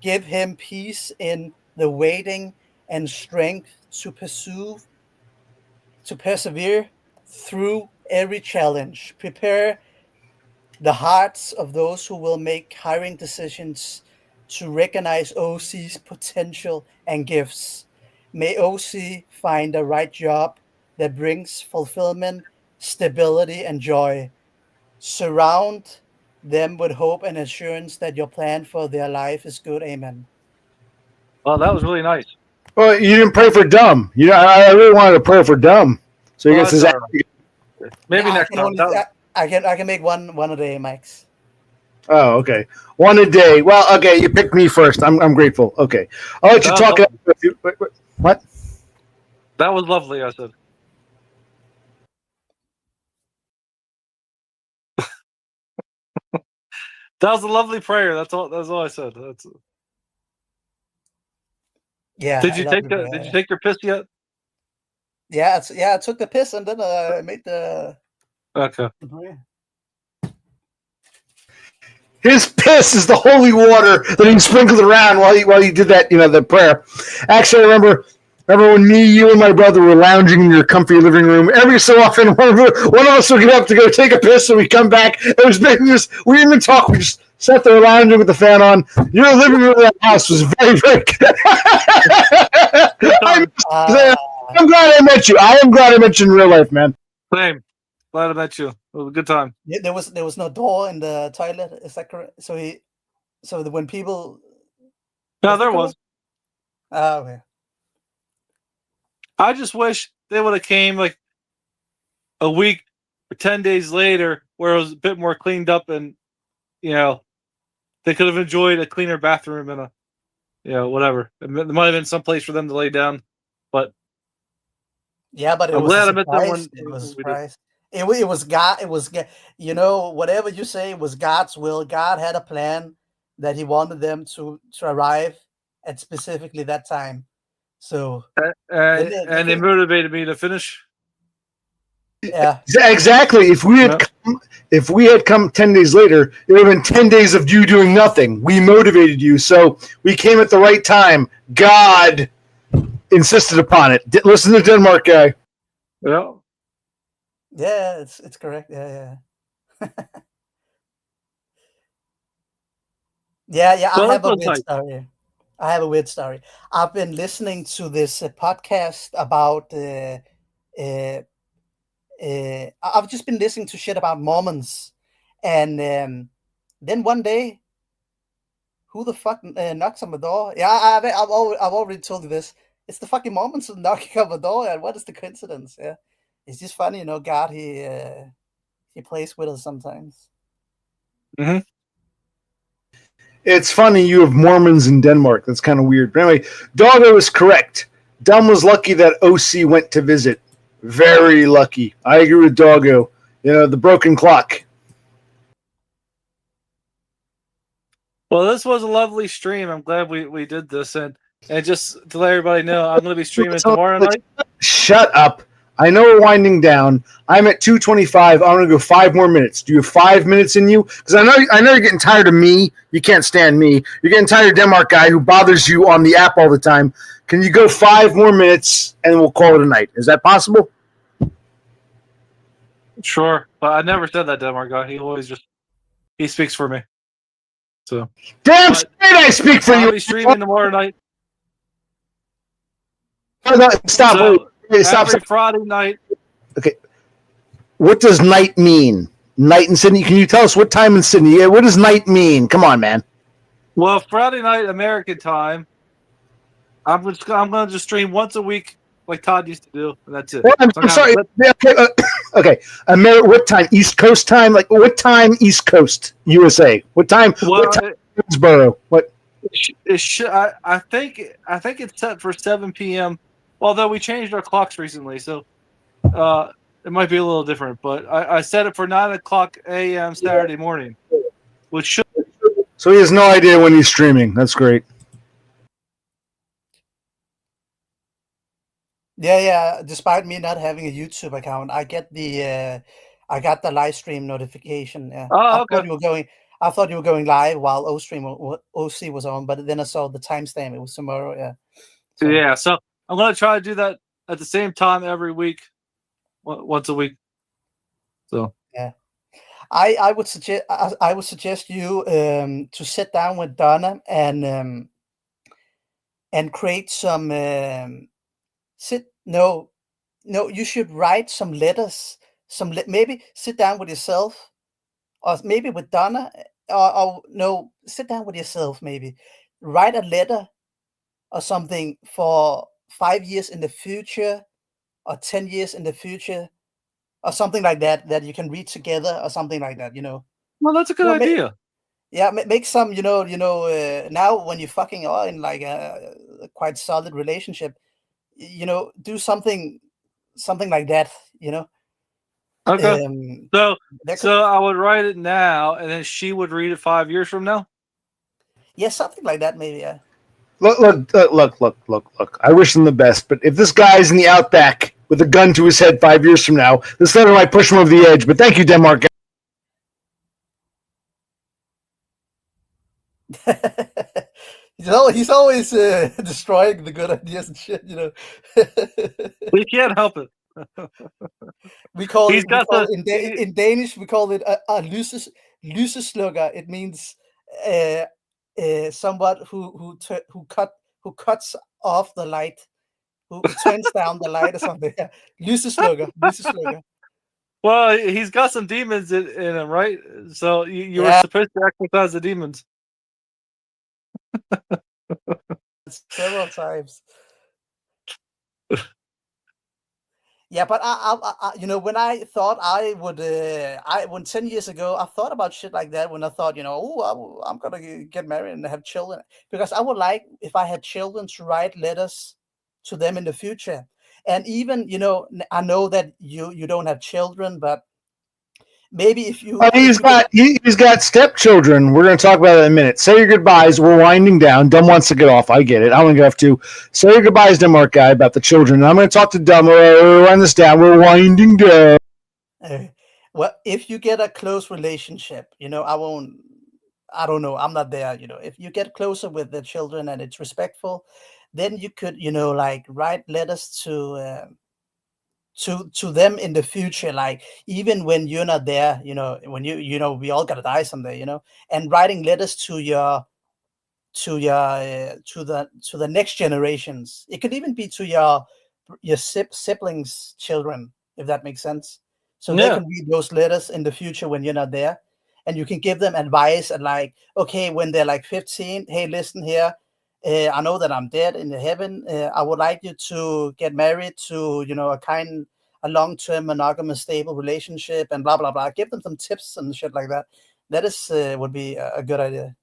Give him peace in the waiting and strength to pursue to persevere through every challenge. Prepare the hearts of those who will make hiring decisions to recognize OC's potential and gifts. May OC find the right job that brings fulfillment, stability, and joy. Surround them with hope and assurance that your plan for their life is good. Amen. Well, that was really nice. Well, you didn't pray for dumb. You know, I really wanted to pray for dumb. So you Well, guess that's is all right. Maybe next time. I can make one a day, Max. Oh, okay. One a day. Well, okay. You picked me first. I'm grateful. Okay, I'll let you talk. What? That was lovely. I said. That was a lovely prayer. That's all. That's all I said. That's. Yeah. Did you take your piss yet? Yeah. I took the piss and then I made the. Okay. His piss is the holy water that he sprinkled around while he did that. You know, the prayer. Actually, I remember when me, you, and my brother were lounging in your comfy living room. Every so often, one of us would get up to go take a piss, and we come back. It was we didn't even talk. We just sat there lounging with the fan on. Your living room of that house was very, very good. I'm glad I met you. I am glad I met you in real life, man. Same. Glad I met you. It was a good time. Yeah, there was no door in the toilet. Is that correct? So when people. No, there was. Okay. I just wish they would have came like a week or 10 days later, where it was a bit more cleaned up, and they could have enjoyed a cleaner bathroom and whatever. There might have been some place for them to lay down, but yeah, but I'm glad I met them when it was a we surprise. It was God. It was whatever you say. It was God's will. God had a plan that He wanted them to arrive at specifically that time. So and they motivated me to finish. Yeah, exactly. If we had come 10 days later, it would have been 10 days of you doing nothing. We motivated you, so we came at the right time. God insisted upon it. Listen to Denmark guy. Yeah. Yeah, it's correct. Yeah. yeah. Well, I have a weird story. I've been listening to this podcast about. I've just been listening to shit about Mormons, and then one day, who the fuck knocks on the door? Yeah, I've already told you this. It's the fucking Mormons knocking on the door, and what is the coincidence? Yeah, it's just funny, God, he plays with us sometimes. Mm-hmm. It's funny you have Mormons in Denmark. That's kind of weird. But anyway, Doggo is correct. Dumb was lucky that OC went to visit. Very lucky. I agree with Doggo. The broken clock. Well, this was a lovely stream. I'm glad we did this, and just to let everybody know, I'm going to be streaming tomorrow night. Shut up. I know we're winding down. I'm at 2:25. I'm going to go 5 more minutes. Do you have 5 minutes in you? Because I know you're getting tired of me. You can't stand me. You're getting tired of Denmark guy who bothers you on the app all the time. Can you go 5 more minutes and we'll call it a night? Is that possible? Sure, but I never said that Denmark guy. He speaks for me. So damn straight I speak for you. I'll be streaming tomorrow night. Stop. So, Stop. Every Friday night. Okay. What does night mean? Night in Sydney? Can you tell us what time in Sydney? Yeah, what does night mean? Come on, man. Well, Friday night American time. I'm going to just stream once a week, like Todd used to do, and that's it. Well, I'm sorry. Okay. What time? East Coast time? Like what time? East Coast, USA. What time? Well, what time? Greensboro. What? I think it's set for 7 p.m. Although we changed our clocks recently, so it might be a little different. But I set it for 9:00 a.m. Saturday morning, which should. So he has no idea when he's streaming. That's great. Yeah. Despite me not having a YouTube account, I got the live stream notification. Yeah. Oh, okay. I thought you were going live while OC was on, but then I saw the timestamp. It was tomorrow. Yeah. So I'm going to try to do that at the same time every week. once a week. So I would suggest you to sit down with Donna and create some you should write some letters, maybe sit down with yourself, or maybe with Donna, or no, sit down with yourself, maybe write a letter or something for 5 years in the future or 10 years in the future or something like that you can read together or something like that, well, that's a good idea. Make some, now when you're fucking are in like a quite solid relationship, do something like that, Okay. So I would write it now, and then she would read it 5 years from now. Yeah, something like that, maybe. Yeah. Look. I wish them the best, but if this guy's in the outback with a gun to his head 5 years from now, this letter might push him over the edge. But thank you, Denmark. He's always destroying the good ideas and shit, We can't help it. We call it in Danish. We call it a lyseslukker. It means someone who cuts off the light, who turns down the light or something. Yeah. Lyseslukker. Well, he's got some demons in him, right? So you were supposed to exorcise the demons. Several times. Yeah, but I when I thought I would, when 10 years ago, I thought about shit like that. When I thought, I'm gonna get married and have children, because I would like, if I had children, to write letters to them in the future. And even, I know that you don't have children, but maybe if you, he's got stepchildren. We're going to talk about it in a minute. Say your goodbyes. We're winding down. Dumb wants to get off. I get it. I want to get off too. Say your goodbyes, Denmark guy, about the children. I'm going to talk to Dumb. We're winding this down. We're winding down. Well, if you get a close relationship, I don't know. I'm not there. If you get closer with the children and it's respectful, then you could, like write letters to them in the future, like even when you're not there, when we all gotta die someday, and writing letters to the next generations. It could even be to your siblings' children, if that makes sense. So they can read those letters in the future when you're not there, and you can give them advice and like, okay, when they're like 15, hey, listen here. I know that I'm dead in the heaven. I would like you to get married to, a long-term monogamous stable relationship and blah, blah, blah. Give them some tips and shit like that. That is would be a good idea.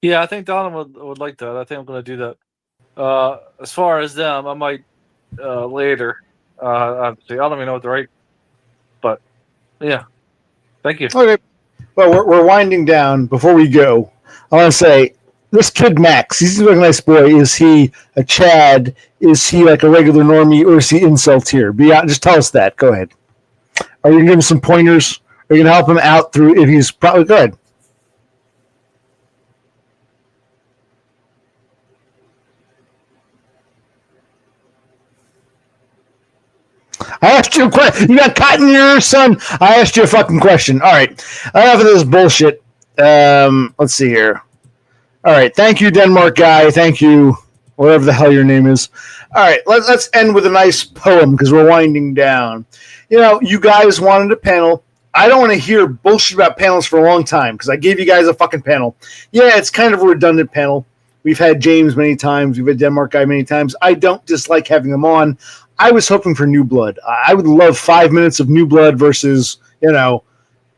Yeah, I think Donna would like that. I think I'm going to do that. As far as them, I might later. Obviously, I don't even know what to write. But, yeah. Thank you. Okay. Well, we're winding down. Before we go, I want to say, this kid Max, he's like a nice boy. Is he a Chad? Is he like a regular normie, or is he incel tier? Just tell us that. Go ahead. Are you gonna give him some pointers? Are you gonna help him out through if he's probably good? I asked you a question. You got cotton in your ear, son. I asked you a fucking question. All right. Enough of this bullshit. Let's see here. All right. Thank you, Denmark guy. Thank you, whatever the hell your name is. All right. Let's end with a nice poem because we're winding down. You guys wanted a panel. I don't want to hear bullshit about panels for a long time because I gave you guys a fucking panel. Yeah, it's kind of a redundant panel. We've had James many times. We've had Denmark guy many times. I don't dislike having them on. I was hoping for new blood. I would love 5 minutes of new blood versus, an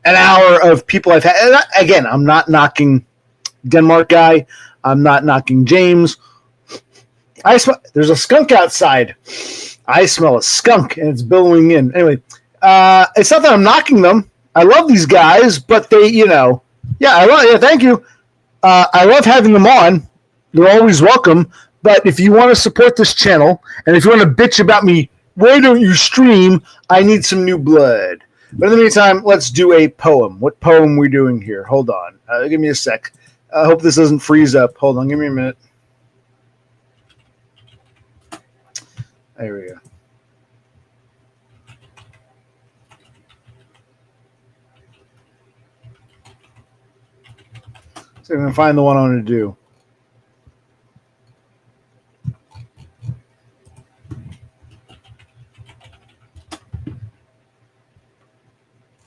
hour of people I've had. And again, I'm not knocking Denmark guy. I'm not knocking James. There's a skunk outside. I smell a skunk and it's billowing in. Anyway, it's not that I'm knocking them. I love these guys, but they, thank you. I love having them on. They're always welcome. But if you want to support this channel, and if you want to bitch about me, why don't you stream? I need some new blood. But in the meantime, let's do a poem. What poem are we doing here? Hold on. Give me a sec. I hope this doesn't freeze up. Hold on. Give me a minute. There we go. I'm going to find the one I want to do.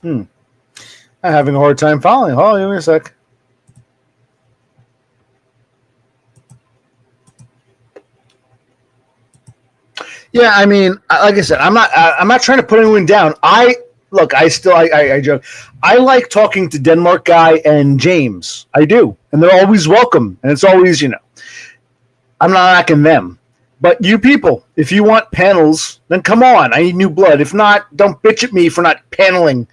I'm having a hard time following. Hold on, give me a sec. Yeah, I mean, like I said, I'm not trying to put anyone down. I joke. I like talking to Denmark Guy and James. I do, and they're always welcome, and it's always, I'm not knocking them. But you people, if you want panels, then come on. I need new blood. If not, don't bitch at me for not paneling.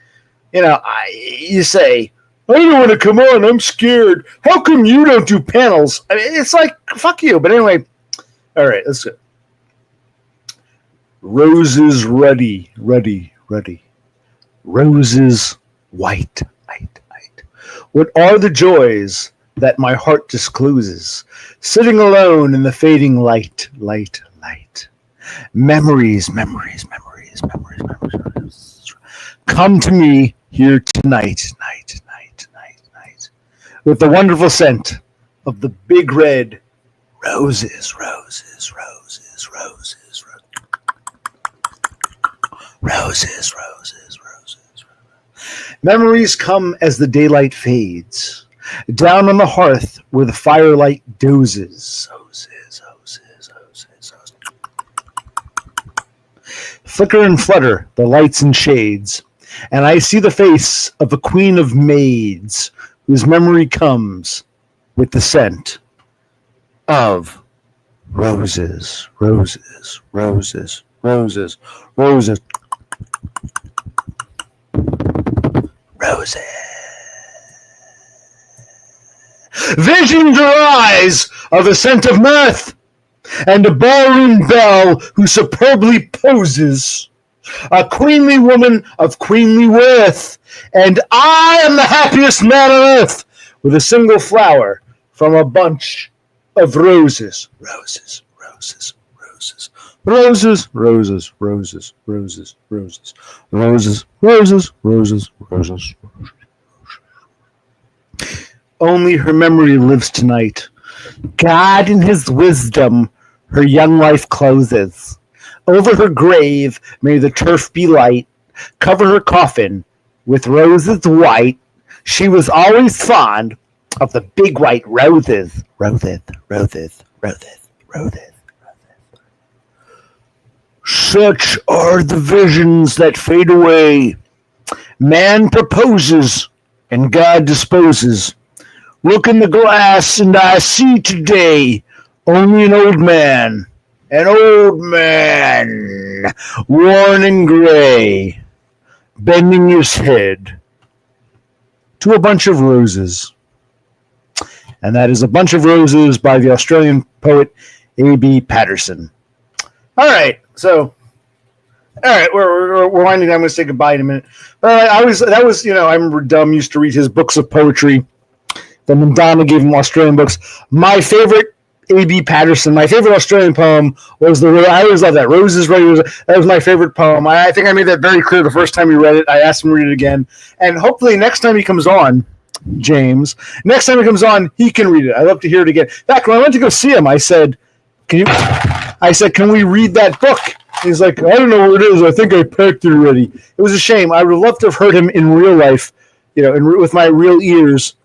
You say, I don't want to come on. I'm scared. How come you don't do panels? I mean, it's like, fuck you. But anyway, all right, let's go. Roses ruddy. Roses white. What are the joys that my heart discloses? Sitting alone in the fading light. Memories. Come to me here tonight. With the wonderful scent of the big red roses. Memories come as the daylight fades, down on the hearth where the firelight dozes. Flicker and flutter the lights and shades, and I see the face of a queen of maids whose memory comes with the scent of roses. Visions arise of a scent of mirth, and a ballroom belle who superbly poses, a queenly woman of queenly worth, and I am the happiest man on earth, with a single flower from a bunch of roses. Only her memory lives tonight. God in his wisdom her young life closes. Over her grave may the turf be light. Cover her coffin with roses white. She was always fond of the big white roses. Such are the visions that fade away. Man proposes and God disposes. Look in the glass and I see today only an old man, worn and gray, bending his head to a bunch of roses. And that is A Bunch of Roses by the Australian poet A.B. Patterson. All right, we're winding down. I'm going to say goodbye in a minute. I remember DUM used to read his books of poetry. Then when Donda gave him Australian books, my favorite A.B. Patterson, my favorite Australian poem was I always love that. Roses, Roses. That was my favorite poem. I think I made that very clear the first time we read it. I asked him to read it again. And hopefully next time he comes on, James, he can read it. I'd love to hear it again. Back when I went to go see him, I said, can we read that book? He's like, I don't know where it is. I think I packed it already. It was a shame. I would love to have heard him in real life, with my real ears,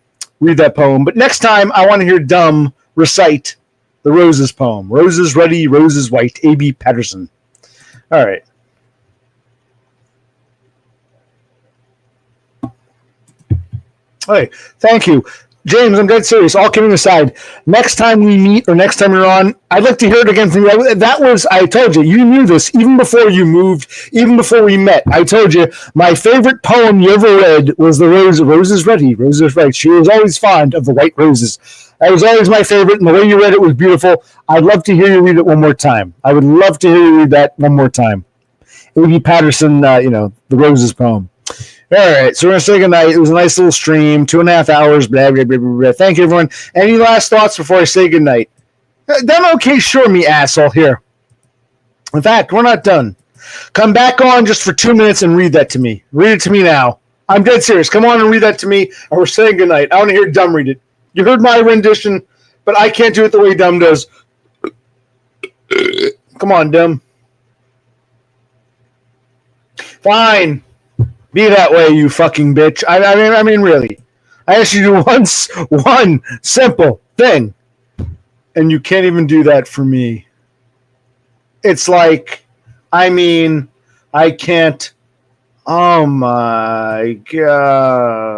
read that poem. But next time, I want to hear DUM recite the Roses poem. Roses Ruddy, Roses White, A.B. Patterson. All right. Hey, thank you. James, I'm dead serious. All kidding aside, next time we meet or next time you're on, I'd like to hear it again from you. That was, I told you knew this even before you moved, even before we met. I told you my favorite poem you ever read was the Roses Ready, Roses Right. She was always fond of the white roses. That was always my favorite, and the way you read it was beautiful. I'd love to hear you read it one more time. I would love to hear you read that one more time. A.B. Patterson, the Roses poem. All right, so we're going to say goodnight. It was a nice little stream, 2.5 hours, blah, blah, blah, blah, blah. Thank you, everyone. Any last thoughts before I say goodnight? Done okay, sure, me asshole, here. In fact, we're not done. Come back on just for 2 minutes and read that to me. Read it to me now. I'm dead serious. Come on and read that to me, and we're saying goodnight. I want to hear DUM read it. You heard my rendition, but I can't do it the way Dum does. Come on, Dum. Fine. Be that way, you fucking bitch. I mean, really. I asked you to do one simple thing, and you can't even do that for me. It's like, I mean, I can't. Oh my god.